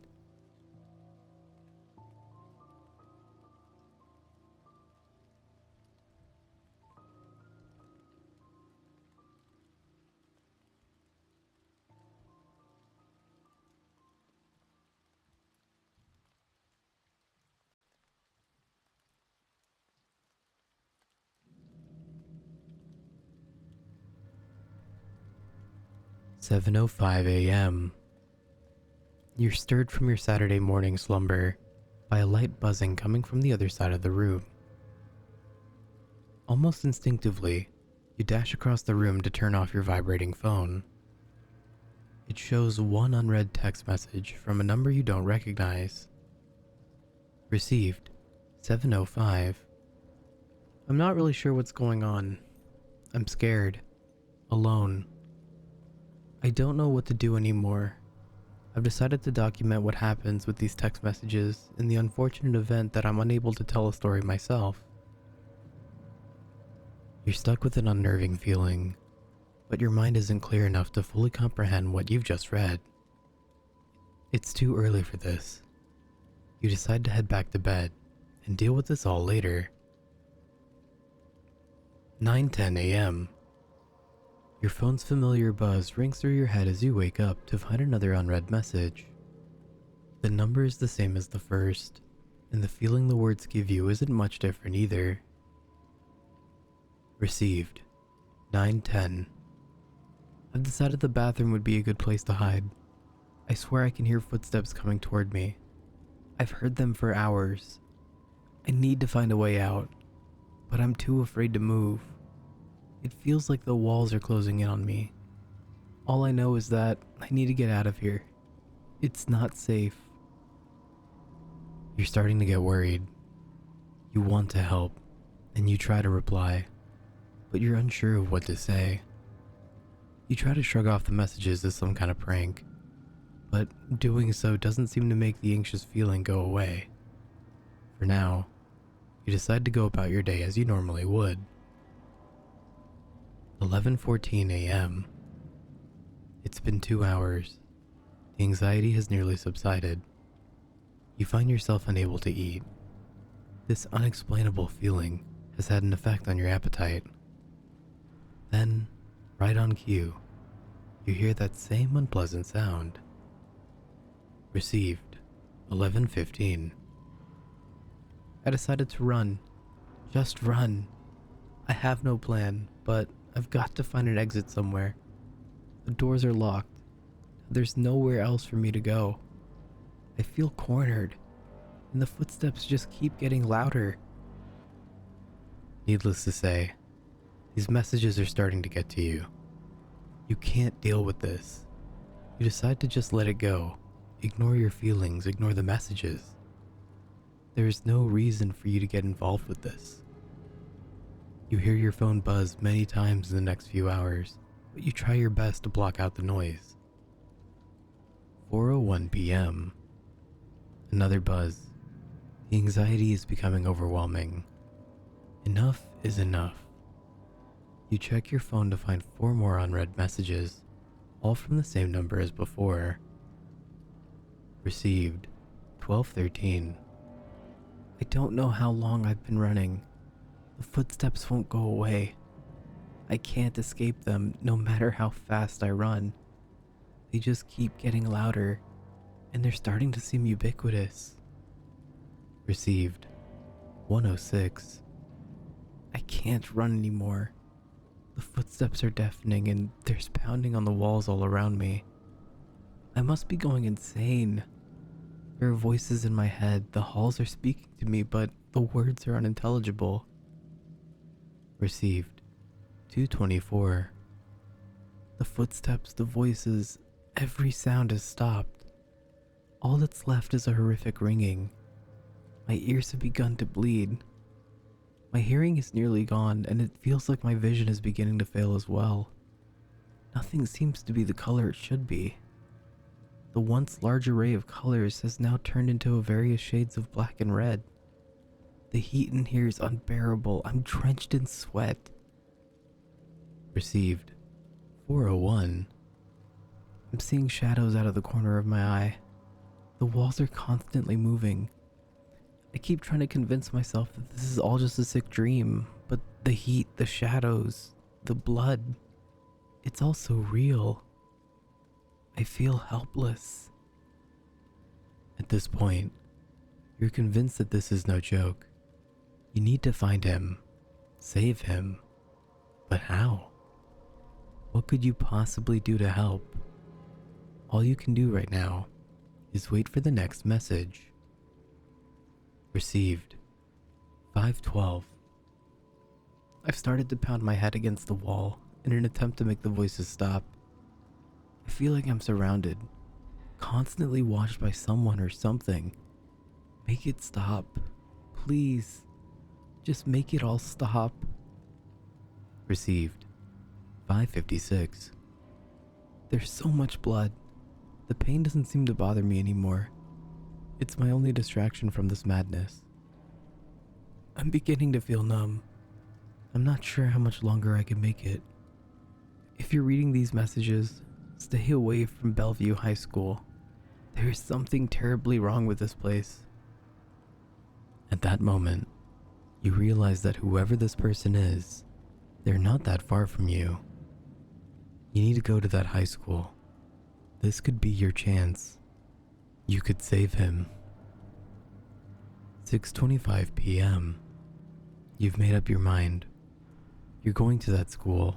"7:05 a.m. You're stirred from your Saturday morning slumber by a light buzzing coming from the other side of the room. Almost instinctively, you dash across the room to turn off your vibrating phone. It shows one unread text message from a number you don't recognize. Received, 7:05. I'm not really sure what's going on. I'm scared. Alone. I don't know what to do anymore. I've decided to document what happens with these text messages in the unfortunate event that I'm unable to tell a story myself. You're stuck with an unnerving feeling, but your mind isn't clear enough to fully comprehend what you've just read. It's too early for this. You decide to head back to bed and deal with this all later. 9:10 a.m. Your phone's familiar buzz rings through your head as you wake up to find another unread message. The number is the same as the first, and the feeling the words give you isn't much different either. Received, 9:10. I've decided the bathroom would be a good place to hide. I swear I can hear footsteps coming toward me. I've heard them for hours. I need to find a way out, but I'm too afraid to move. It feels like the walls are closing in on me. All I know is that I need to get out of here. It's not safe. You're starting to get worried. You want to help, and you try to reply, but you're unsure of what to say. You try to shrug off the messages as some kind of prank, but doing so doesn't seem to make the anxious feeling go away. For now, you decide to go about your day as you normally would. 11:14 a.m. It's been 2 hours. The anxiety has nearly subsided. You find yourself unable to eat. This unexplainable feeling has had an effect on your appetite. Then, right on cue, you hear that same unpleasant sound. Received, 11:15. I decided to run. Just run. I have no plan, but I've got to find an exit somewhere. The doors are locked. There's nowhere else for me to go. I feel cornered, and the footsteps just keep getting louder. Needless to say, these messages are starting to get to you. You can't deal with this. You decide to just let it go. Ignore your feelings, ignore the messages. There is no reason for you to get involved with this. You hear your phone buzz many times in the next few hours, but you try your best to block out the noise. 4:01 p.m. Another buzz. The anxiety is becoming overwhelming. Enough is enough. You check your phone to find 4 more unread messages, all from the same number as before. Received, 12:13. I don't know how long I've been running. The footsteps won't go away. I can't escape them no matter how fast I run. They just keep getting louder, and they're starting to seem ubiquitous. Received, 1:06. I can't run anymore. The footsteps are deafening and there's pounding on the walls all around me. I must be going insane. There are voices in my head, the halls are speaking to me, but the words are unintelligible. Received, 2:24. The footsteps, the voices, every sound has stopped. All that's left is a horrific ringing. My ears have begun to bleed. My hearing is nearly gone, and it feels like my vision is beginning to fail as well. Nothing seems to be the color it should be. The once large array of colors has now turned into various shades of black and red. The heat in here is unbearable. I'm drenched in sweat. Received 401. I'm seeing shadows out of the corner of my eye. The walls are constantly moving. I keep trying to convince myself that this is all just a sick dream, but the heat, the shadows, the blood, it's all so real. I feel helpless. At this point, you're convinced that this is no joke. You need to find him, save him. But how? What could you possibly do to help? All you can do right now is wait for the next message. Received 512. I've started to pound my head against the wall in an attempt to make the voices stop. I feel like I'm surrounded, constantly watched by someone or something. Make it stop. Please. Just make it all stop. Received 556. There's so much blood. The pain doesn't seem to bother me anymore. It's my only distraction from this madness. I'm beginning to feel numb. I'm not sure how much longer I can make it. If you're reading these messages, stay away from Bellevue High School. There is something terribly wrong with this place. At that moment, you realize that whoever this person is, they're not that far from you. You need to go to that high school. This could be your chance. You could save him. 6:25 p.m. You've made up your mind. You're going to that school.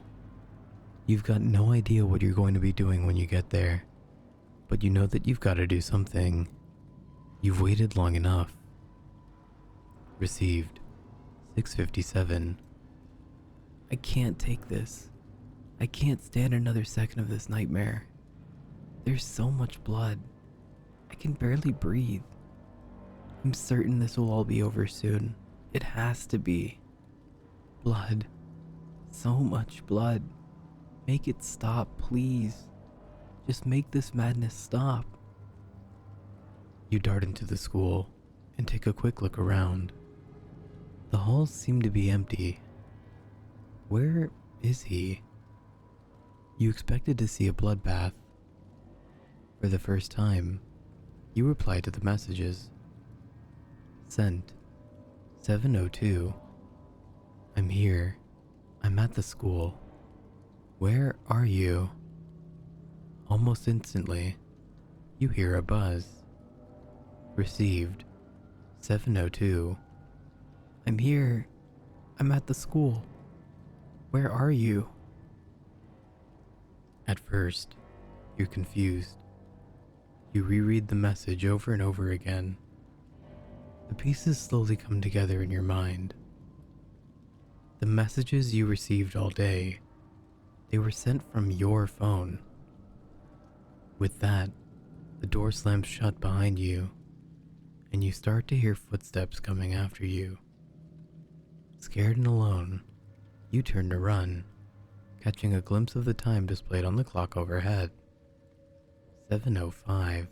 You've got no idea what you're going to be doing when you get there, but you know that you've got to do something. You've waited long enough. Received 6:57. I can't take this. I can't stand another second of this nightmare. There's so much blood. I can barely breathe. I'm certain this will all be over soon. It has to be. Blood. So much blood. Make it stop, please. Just make this madness stop. You dart into the school and take a quick look around. The halls seem to be empty. Where is he? You expected to see a bloodbath. For the first time, you reply to the messages. Sent 7:02. I'm here. I'm at the school. Where are you? Almost instantly, you hear a buzz. Received 7:02. I'm here. I'm at the school. Where are you? At first, you're confused. You reread the message over and over again. The pieces slowly come together in your mind. The messages you received all day, they were sent from your phone. With that, the door slams shut behind you, and you start to hear footsteps coming after you. Scared and alone, you turn to run, catching a glimpse of the time displayed on the clock overhead. 7:05.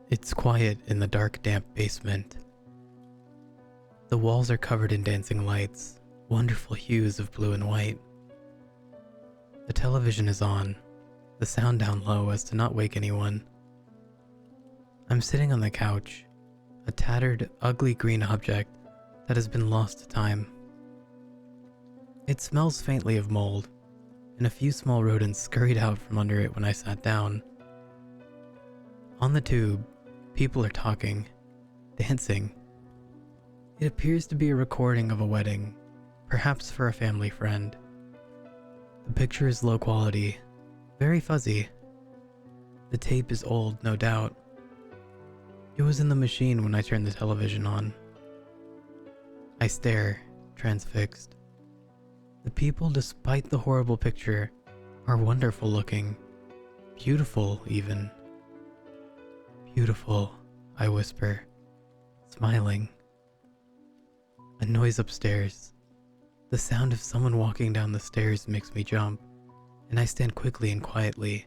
It's quiet in the dark, damp basement. The walls are covered in dancing lights, wonderful hues of blue and white. The television is on, the sound down low as to not wake anyone. I'm sitting on the couch, a tattered, ugly green object that has been lost to time. It smells faintly of mold, and a few small rodents scurried out from under it when I sat down. On the tube, people are talking, dancing. It appears to be a recording of a wedding, perhaps for a family friend. The picture is low quality, very fuzzy. The tape is old, no doubt. It was in the machine when I turned the television on. I stare, transfixed. The people, despite the horrible picture, are wonderful looking. Beautiful, even. Beautiful, I whisper, smiling. A noise upstairs. The sound of someone walking down the stairs makes me jump, and I stand quickly and quietly,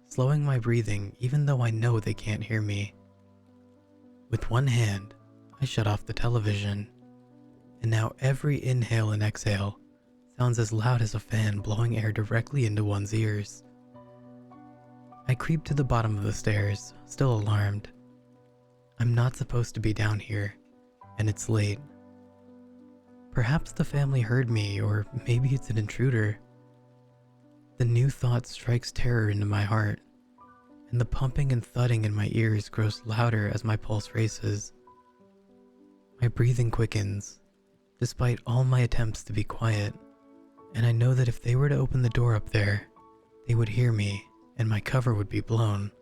slowing my breathing even though I know they can't hear me. With one hand, I shut off the television, and now every inhale and exhale sounds as loud as a fan blowing air directly into one's ears. I creep to the bottom of the stairs, still alarmed. I'm not supposed to be down here, and it's late. Perhaps the family heard me, or maybe it's an intruder. The new thought strikes terror into my heart, and the pumping and thudding in my ears grows louder as my pulse races. My breathing quickens, despite all my attempts to be quiet, and I know that if they were to open the door up there, they would hear me, and my cover would be blown.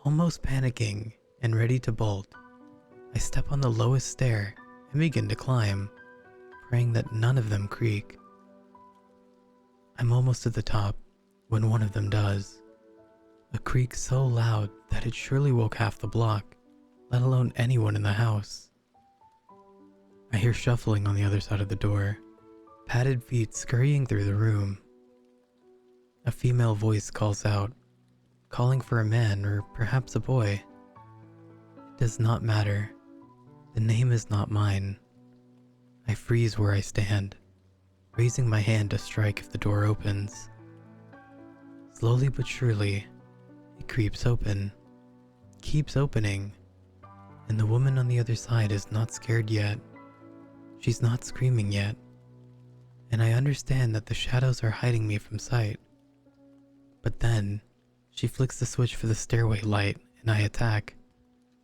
Almost panicking and ready to bolt, I step on the lowest stair and begin to climb, praying that none of them creak. I'm almost at the top when one of them does. A creak so loud that it surely woke half the block, let alone anyone in the house. I hear shuffling on the other side of the door, padded feet scurrying through the room. A female voice calls out, calling for a man or perhaps a boy. It does not matter. The name is not mine. I freeze where I stand, raising my hand to strike if the door opens. Slowly but surely, it creeps open, keeps opening, and the woman on the other side is not scared yet. She's not screaming yet, and I understand that the shadows are hiding me from sight. But then, she flicks the switch for the stairway light, and I attack,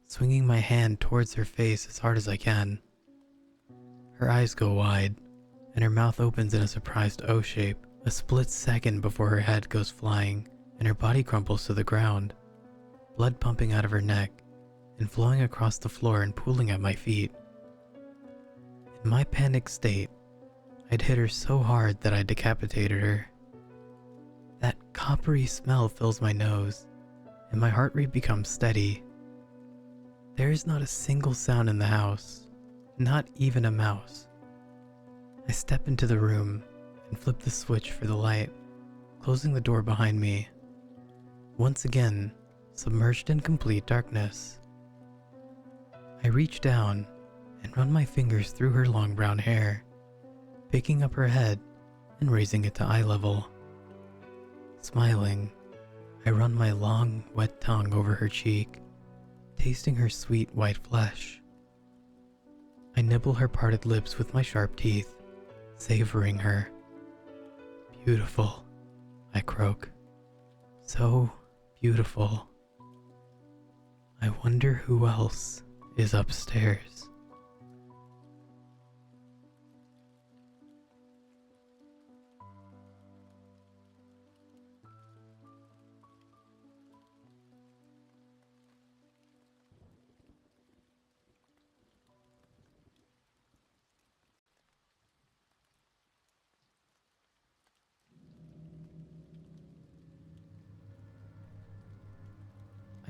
swinging my hand towards her face as hard as I can. Her eyes go wide, and her mouth opens in a surprised O shape, a split second before her head goes flying and her body crumples to the ground, blood pumping out of her neck and flowing across the floor and pooling at my feet. In my panicked state, I'd hit her so hard that I decapitated her. That coppery smell fills my nose, and my heart rate becomes steady. There is not a single sound in the house, not even a mouse. I step into the room and flip the switch for the light, closing the door behind me. Once again, submerged in complete darkness. I reach down and run my fingers through her long brown hair, picking up her head and raising it to eye level. Smiling, I run my long, wet tongue over her cheek, tasting her sweet white flesh. I nibble her parted lips with my sharp teeth, savoring her. Beautiful, I croak. So beautiful. I wonder who else is upstairs.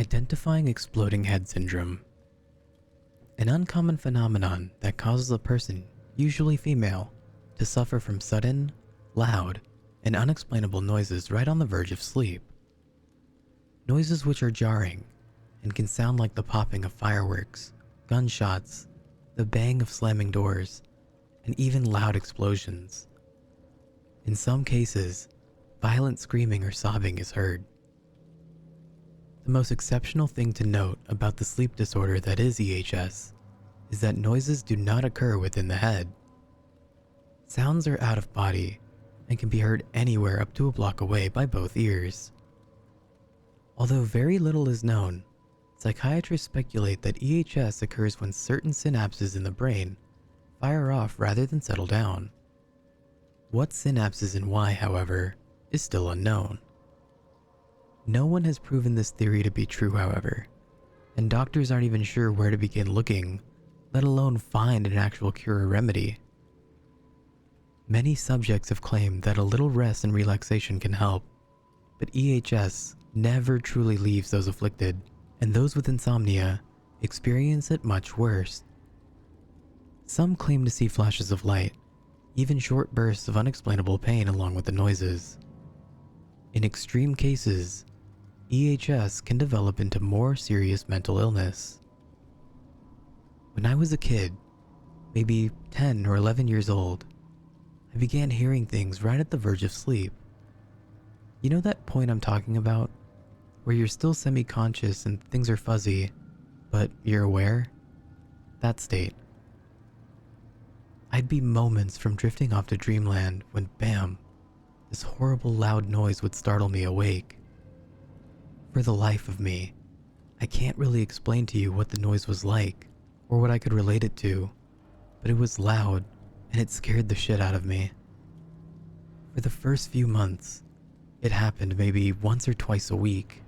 Identifying exploding head syndrome. An uncommon phenomenon that causes a person, usually female, to suffer from sudden, loud, and unexplainable noises right on the verge of sleep. Noises which are jarring and can sound like the popping of fireworks, gunshots, the bang of slamming doors, and even loud explosions. In some cases, violent screaming or sobbing is heard. The most exceptional thing to note about the sleep disorder that is EHS is that noises do not occur within the head. Sounds are out of body and can be heard anywhere up to a block away by both ears. Although very little is known, psychiatrists speculate that EHS occurs when certain synapses in the brain fire off rather than settle down. What synapses and why, however, is still unknown. No one has proven this theory to be true, however, and doctors aren't even sure where to begin looking let alone find an actual cure or remedy. Many subjects have claimed that a little rest and relaxation can help, but EHS never truly leaves those afflicted, and those with insomnia experience it much worse. Some claim to see flashes of light, even short bursts of unexplainable pain along with the noises. In extreme cases, EHS can develop into more serious mental illness. When I was a kid, maybe 10 or 11 years old, I began hearing things right at the verge of sleep. You know that point I'm talking about? Where you're still semi-conscious and things are fuzzy, but you're aware? That state. I'd be moments from drifting off to dreamland when bam, this horrible loud noise would startle me awake. For the life of me, I can't really explain to you what the noise was like or what I could relate it to, but it was loud and it scared the shit out of me. For the first few months, it happened maybe once or twice a week.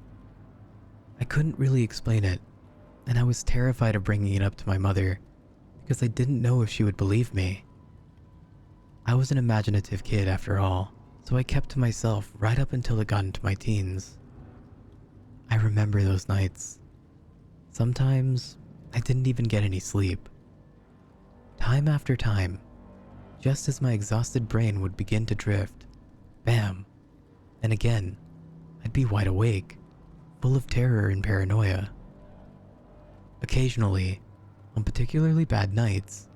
I couldn't really explain it, and I was terrified of bringing it up to my mother because I didn't know if she would believe me. I was an imaginative kid after all, so I kept to myself right up until it got into my teens. I remember those nights. Sometimes I didn't even get any sleep. Time after time, just as my exhausted brain would begin to drift, bam, and again, I'd be wide awake, full of terror and paranoia. Occasionally, on particularly bad nights,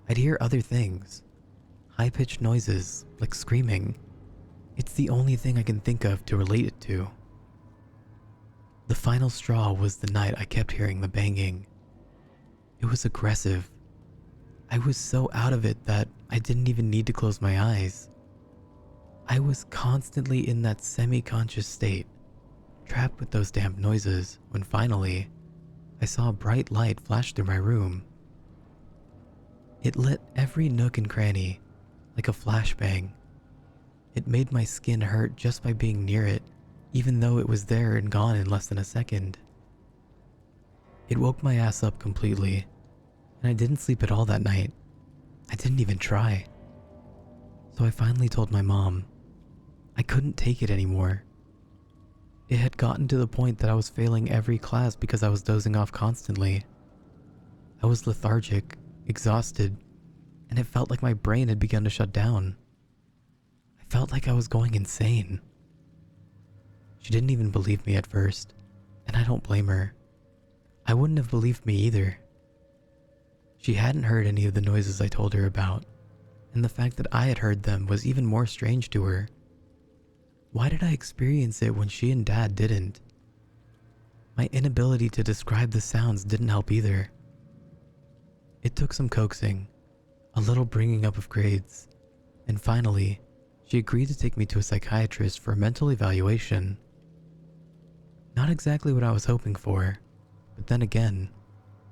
I'd hear other things, high-pitched noises like screaming. It's the only thing I can think of to relate it to. The final straw was the night I kept hearing the banging. It was aggressive. I was so out of it that I didn't even need to close my eyes. I was constantly in that semi-conscious state, trapped with those damp noises, when finally, I saw a bright light flash through my room. It lit every nook and cranny, like a flashbang. It made my skin hurt just by being near it, even though it was there and gone in less than a second. It woke my ass up completely, and I didn't sleep at all that night. I didn't even try. So I finally told my mom. I couldn't take it anymore. It had gotten to the point that I was failing every class because I was dozing off constantly. I was lethargic, exhausted, and it felt like my brain had begun to shut down. I felt like I was going insane. She didn't even believe me at first, and I don't blame her. I wouldn't have believed me either. She hadn't heard any of the noises I told her about, and the fact that I had heard them was even more strange to her. Why did I experience it when she and Dad didn't? My inability to describe the sounds didn't help either. It took some coaxing, a little bringing up of grades, and finally, she agreed to take me to a psychiatrist for a mental evaluation. Not exactly what I was hoping for, but then again,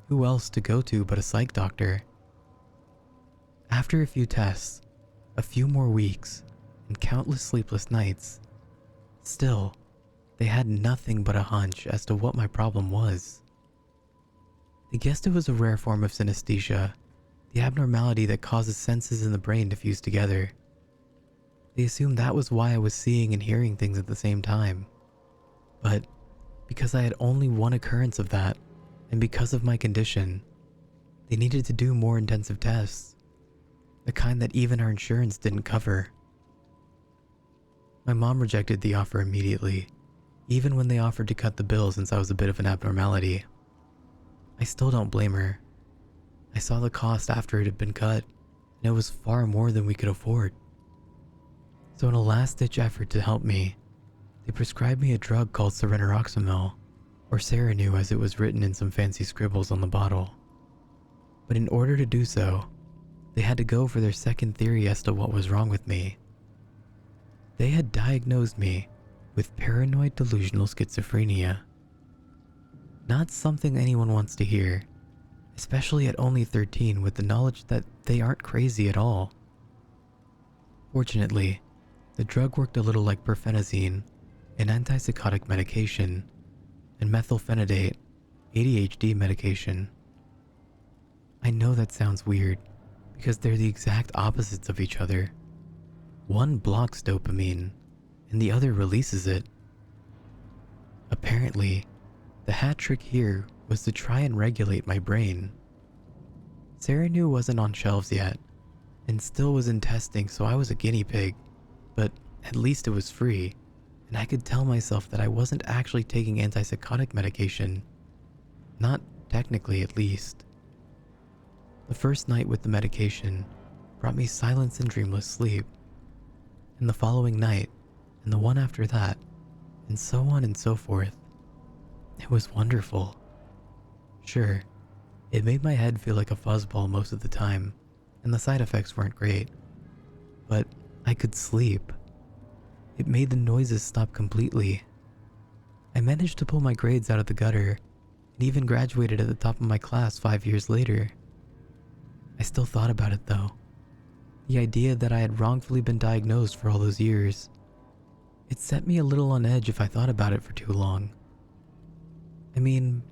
who else to go to but a psych doctor? After a few tests, a few more weeks, and countless sleepless nights, still, they had nothing but a hunch as to what my problem was. They guessed it was a rare form of synesthesia, the abnormality that causes senses in the brain to fuse together. They assumed that was why I was seeing and hearing things at the same time. But because I had only one occurrence of that, and because of my condition, they needed to do more intensive tests, the kind that even our insurance didn't cover. My mom rejected the offer immediately, even when they offered to cut the bill since I was a bit of an abnormality. I still don't blame her. I saw the cost after it had been cut, and it was far more than we could afford. So in a last-ditch effort to help me, they prescribed me a drug called Serenoroxamil, or Serenu as it was written in some fancy scribbles on the bottle. But in order to do so, they had to go for their second theory as to what was wrong with me. They had diagnosed me with paranoid delusional schizophrenia. Not something anyone wants to hear, especially at only 13 with the knowledge that they aren't crazy at all. Fortunately, the drug worked a little like perfenazine, an antipsychotic medication, and methylphenidate, ADHD medication. I know that sounds weird, because they're the exact opposites of each other. One blocks dopamine, and the other releases it. Apparently, the hat trick here was to try and regulate my brain. Serenue wasn't on shelves yet, and still was in testing, so I was a guinea pig, but at least it was free, and I could tell myself that I wasn't actually taking antipsychotic medication. Not technically, at least. The first night with the medication brought me silence and dreamless sleep, and the following night, and the one after that, and so on and so forth. It was wonderful. Sure, it made my head feel like a fuzzball most of the time, and the side effects weren't great, but I could sleep. It made the noises stop completely. I managed to pull my grades out of the gutter, and even graduated at the top of my class 5 years later. I still thought about it though. The idea that I had wrongfully been diagnosed for all those years. It set me a little on edge if I thought about it for too long. I mean,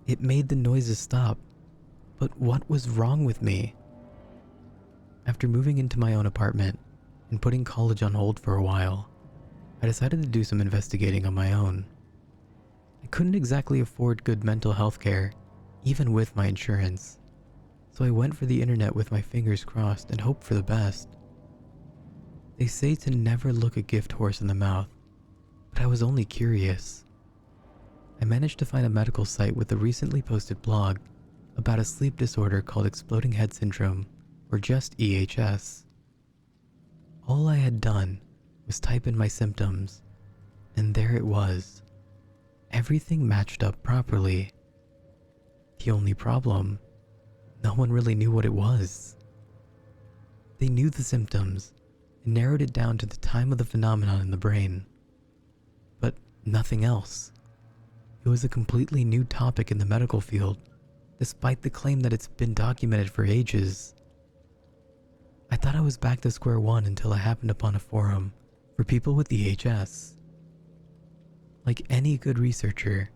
it made the noises stop, but what was wrong with me? After moving into my own apartment and putting college on hold for a while, I decided to do some investigating on my own. I couldn't exactly afford good mental health care, even with my insurance, so I went for the internet with my fingers crossed and hoped for the best. They say to never look a gift horse in the mouth, but I was only curious. I managed to find a medical site with a recently posted blog about a sleep disorder called exploding head syndrome, or just EHS. All I had done was type in my symptoms, and there it was. Everything matched up properly. The only problem, no one really knew what it was. They knew the symptoms and narrowed it down to the time of the phenomenon in the brain, but nothing else. It was a completely new topic in the medical field, despite the claim that it's been documented for ages. I thought I was back to square one until I happened upon a forum for people with EHS. Like any good researcher,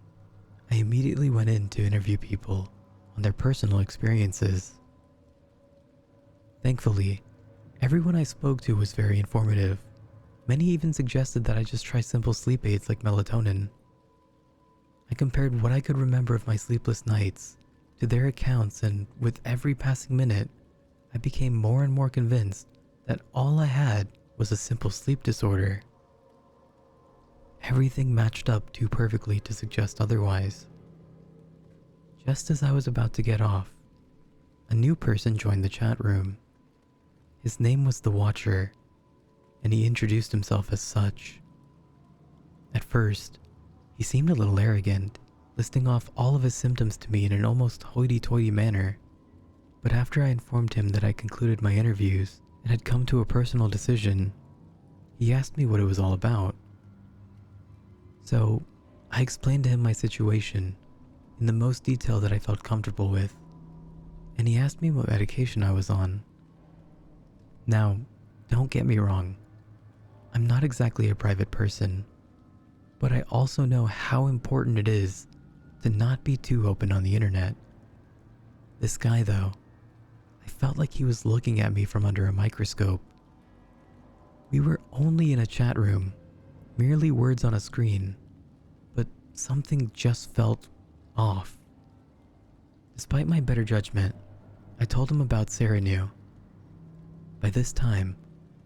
I immediately went in to interview people on their personal experiences. Thankfully, everyone I spoke to was very informative. Many even suggested that I just try simple sleep aids like melatonin. I compared what I could remember of my sleepless nights to their accounts, and with every passing minute, I became more and more convinced that all I had was a simple sleep disorder. Everything matched up too perfectly to suggest otherwise. Just as I was about to get off, a new person joined the chat room. His name was The Watcher, and he introduced himself as such. At first, he seemed a little arrogant, listing off all of his symptoms to me in an almost hoity-toity manner. But after I informed him that I concluded my interviews and had come to a personal decision, he asked me what it was all about. So, I explained to him my situation in the most detail that I felt comfortable with, and he asked me what medication I was on. Now, don't get me wrong, I'm not exactly a private person, but I also know how important it is to not be too open on the internet. This guy though, I felt like he was looking at me from under a microscope. We were only in a chat room, merely words on a screen, but something just felt off. Despite my better judgment, I told him about Serenue. By this time,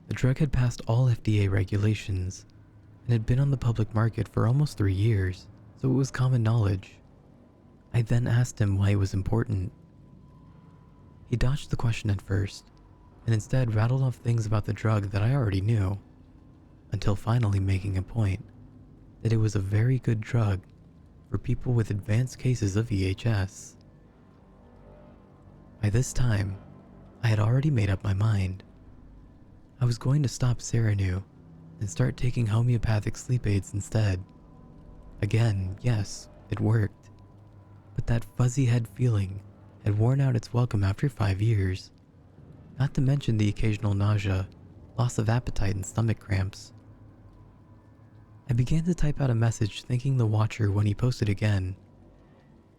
the drug had passed all FDA regulations and had been on the public market for almost 3 years, so it was common knowledge. I then asked him why it was important. He dodged the question at first, and instead rattled off things about the drug that I already knew, until finally making a point that it was a very good drug for people with advanced cases of EHS. By this time, I had already made up my mind. I was going to stop Serenue and start taking homeopathic sleep aids instead. Again, yes, it worked, but that fuzzy head feeling had worn out its welcome after 5 years, not to mention the occasional nausea, loss of appetite, and stomach cramps. I began to type out a message thanking the Watcher when he posted again.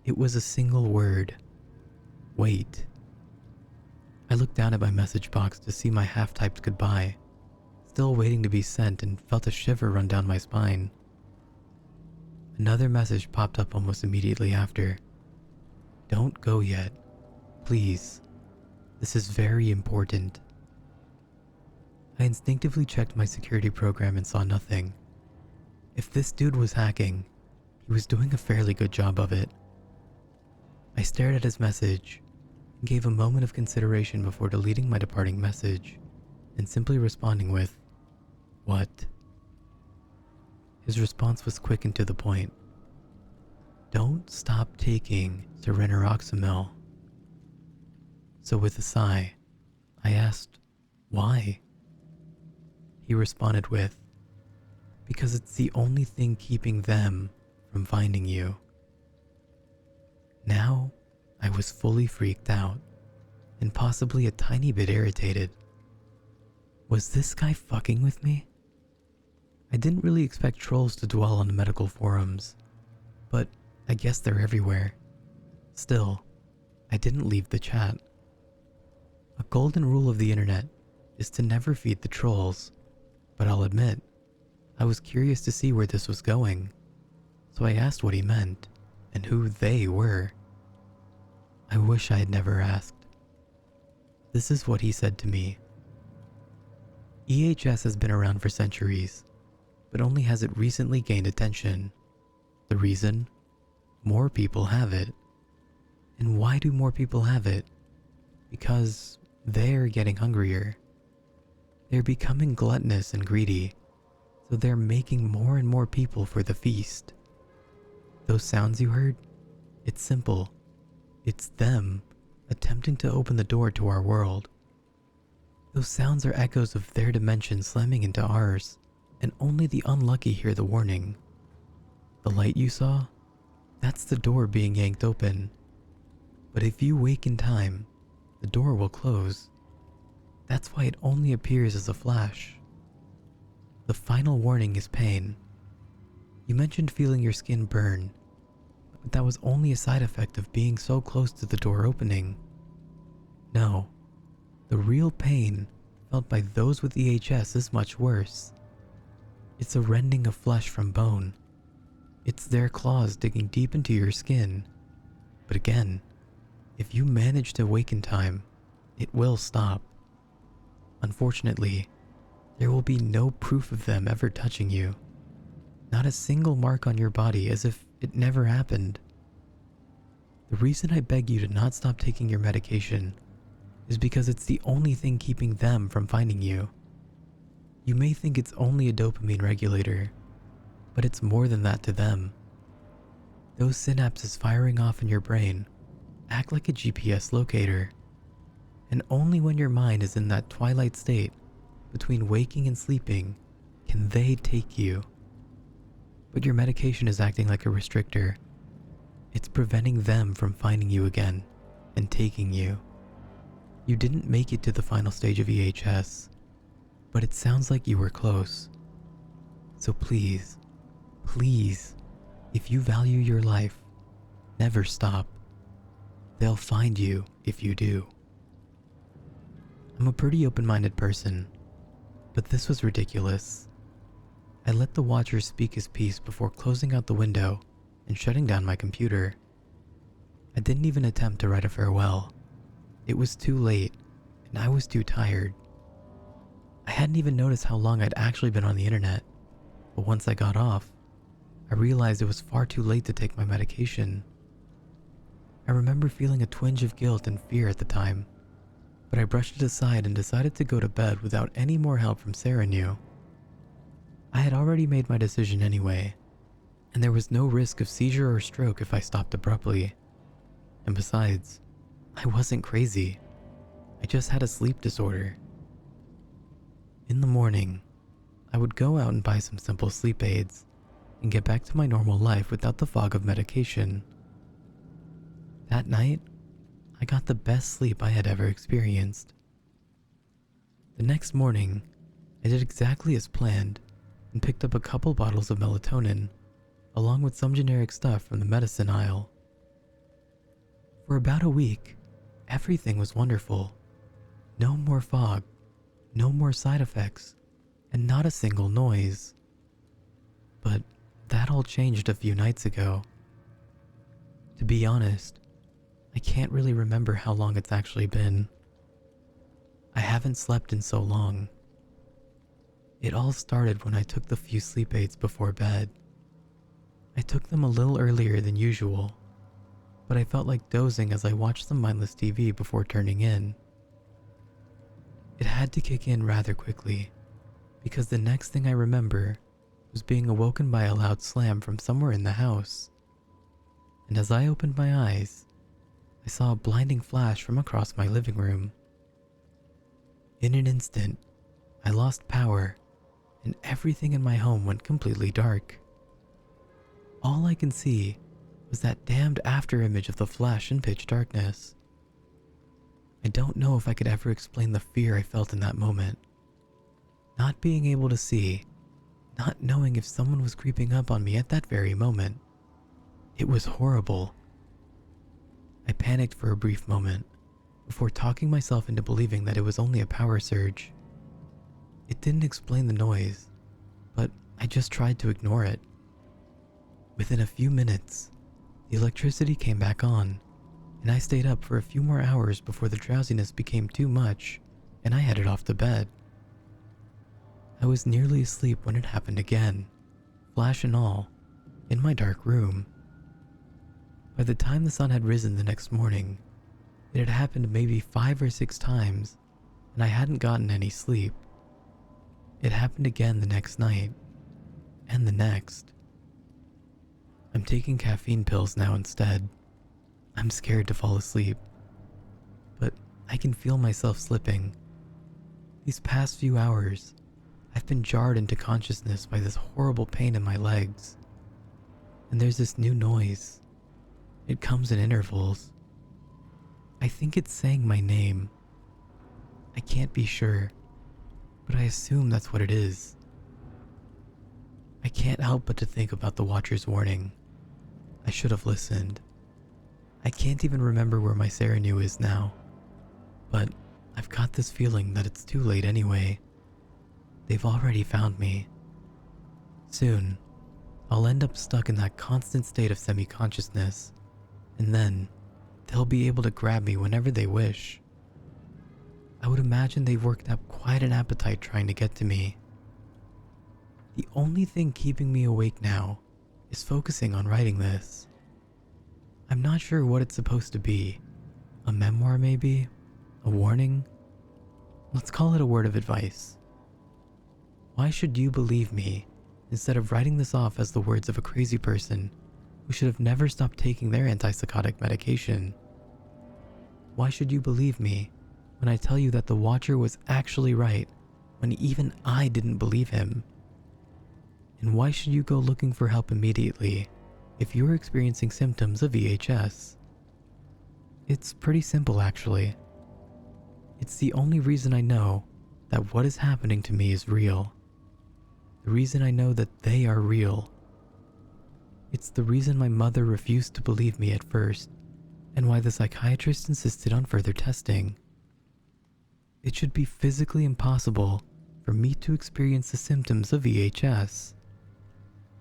It was a single word: wait. down at my message box to see my half-typed goodbye, still waiting to be sent, and felt a shiver run down my spine. Another message popped up almost immediately after. "Don't go yet. Please. This is very important." I instinctively checked my security program and saw nothing. If this dude was hacking, he was doing a fairly good job of it. I stared at his message and gave a moment of consideration before deleting my departing message and simply responding with, "What?" His response was quick and to the point. "Don't stop taking Serenoxamil." So with a sigh, I asked, "Why?" He responded with, "Because it's the only thing keeping them from finding you." Now, I was fully freaked out and possibly a tiny bit irritated. Was this guy fucking with me? I didn't really expect trolls to dwell on the medical forums, but I guess they're everywhere. Still, I didn't leave the chat. A golden rule of the internet is to never feed the trolls, but I'll admit, I was curious to see where this was going, so I asked what he meant and who they were. I wish I had never asked. This is what he said to me. EHS has been around for centuries, but only has it recently gained attention. The reason? More people have it. And why do more people have it? Because they're getting hungrier. They're becoming gluttonous and greedy, so they're making more and more people for the feast. Those sounds you heard? It's simple. It's them attempting to open the door to our world. Those sounds are echoes of their dimension slamming into ours, and only the unlucky hear the warning. The light you saw? That's the door being yanked open. But if you wake in time, the door will close. That's why it only appears as a flash. The final warning is pain. You mentioned feeling your skin burn, but that was only a side effect of being so close to the door opening. No, the real pain felt by those with EHS is much worse. It's a rending of flesh from bone. It's their claws digging deep into your skin. But again, if you manage to wake in time, it will stop. Unfortunately, there will be no proof of them ever touching you. Not a single mark on your body, as if it never happened. The reason I beg you to not stop taking your medication is because it's the only thing keeping them from finding you. You may think it's only a dopamine regulator, but it's more than that to them. Those synapses firing off in your brain act like a GPS locator, and only when your mind is in that twilight state between waking and sleeping can they take you. But your medication is acting like a restrictor. It's preventing them from finding you again and taking you. You didn't make it to the final stage of EHS, but it sounds like you were close. So please, please, if you value your life, never stop. They'll find you if you do. I'm a pretty open-minded person, but this was ridiculous. I let the watcher speak his piece before closing out the window and shutting down my computer. I didn't even attempt to write a farewell. It was too late, and I was too tired. I hadn't even noticed how long I'd actually been on the internet, but once I got off, I realized it was far too late to take my medication. I remember feeling a twinge of guilt and fear at the time, but I brushed it aside and decided to go to bed without any more help from Sarah New. I had already made my decision anyway, and there was no risk of seizure or stroke if I stopped abruptly. And besides, I wasn't crazy. I just had a sleep disorder. In the morning, I would go out and buy some simple sleep aids and get back to my normal life without the fog of medication. That night, I got the best sleep I had ever experienced. The next morning, I did exactly as planned and picked up a couple bottles of melatonin, along with some generic stuff from the medicine aisle. For about a week, everything was wonderful. No more fog, no more side effects, and not a single noise. But that all changed a few nights ago. To be honest, I can't really remember how long it's actually been. I haven't slept in so long. It all started when I took the few sleep aids before bed. I took them a little earlier than usual, but I felt like dozing as I watched some mindless TV before turning in. It had to kick in rather quickly, because the next thing I remember was being awoken by a loud slam from somewhere in the house. And as I opened my eyes, I saw a blinding flash from across my living room. In an instant, I lost power, and everything in my home went completely dark. All I can see was that damned afterimage of the flash in pitch darkness. I don't know if I could ever explain the fear I felt in that moment. Not being able to see, not knowing if someone was creeping up on me at that very moment. It was horrible. I panicked for a brief moment before talking myself into believing that it was only a power surge. It didn't explain the noise, but I just tried to ignore it. Within a few minutes, the electricity came back on, and I stayed up for a few more hours before the drowsiness became too much and I headed off to bed. I was nearly asleep when it happened again, flash and all, in my dark room. By the time the sun had risen the next morning, it had happened maybe 5 or 6 times, and I hadn't gotten any sleep. It happened again the next night, and the next. I'm taking caffeine pills now instead. I'm scared to fall asleep, but I can feel myself slipping. These past few hours, I've been jarred into consciousness by this horrible pain in my legs. And there's this new noise. It comes in intervals. I think it's saying my name. I can't be sure, but I assume that's what it is. I can't help but to think about the Watcher's warning. I should have listened. I can't even remember where my Serenue is now, but I've got this feeling that it's too late anyway. They've already found me. Soon, I'll end up stuck in that constant state of semi-consciousness, and then they'll be able to grab me whenever they wish. I would imagine they've worked up quite an appetite trying to get to me. The only thing keeping me awake now is focusing on writing this. I'm not sure what it's supposed to be. A memoir maybe? A warning? Let's call it a word of advice. Why should you believe me instead of writing this off as the words of a crazy person who should have never stopped taking their antipsychotic medication? Why should you believe me when I tell you that the Watcher was actually right when even I didn't believe him? And why should you go looking for help immediately if you're experiencing symptoms of VHS? It's pretty simple actually. It's the only reason I know that what is happening to me is real. The reason I know that they are real. It's the reason my mother refused to believe me at first, and why the psychiatrist insisted on further testing. It should be physically impossible for me to experience the symptoms of VHS.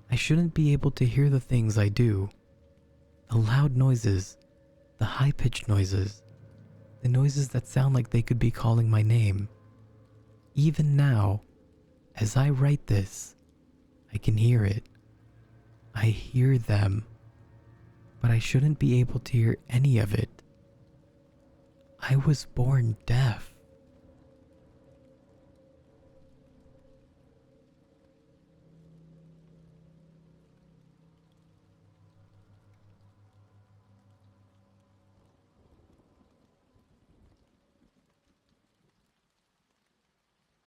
I shouldn't be able to hear the things I do. The loud noises, the high-pitched noises, the noises that sound like they could be calling my name. Even now, as I write this, I can hear it. I hear them, but I shouldn't be able to hear any of it. I was born deaf.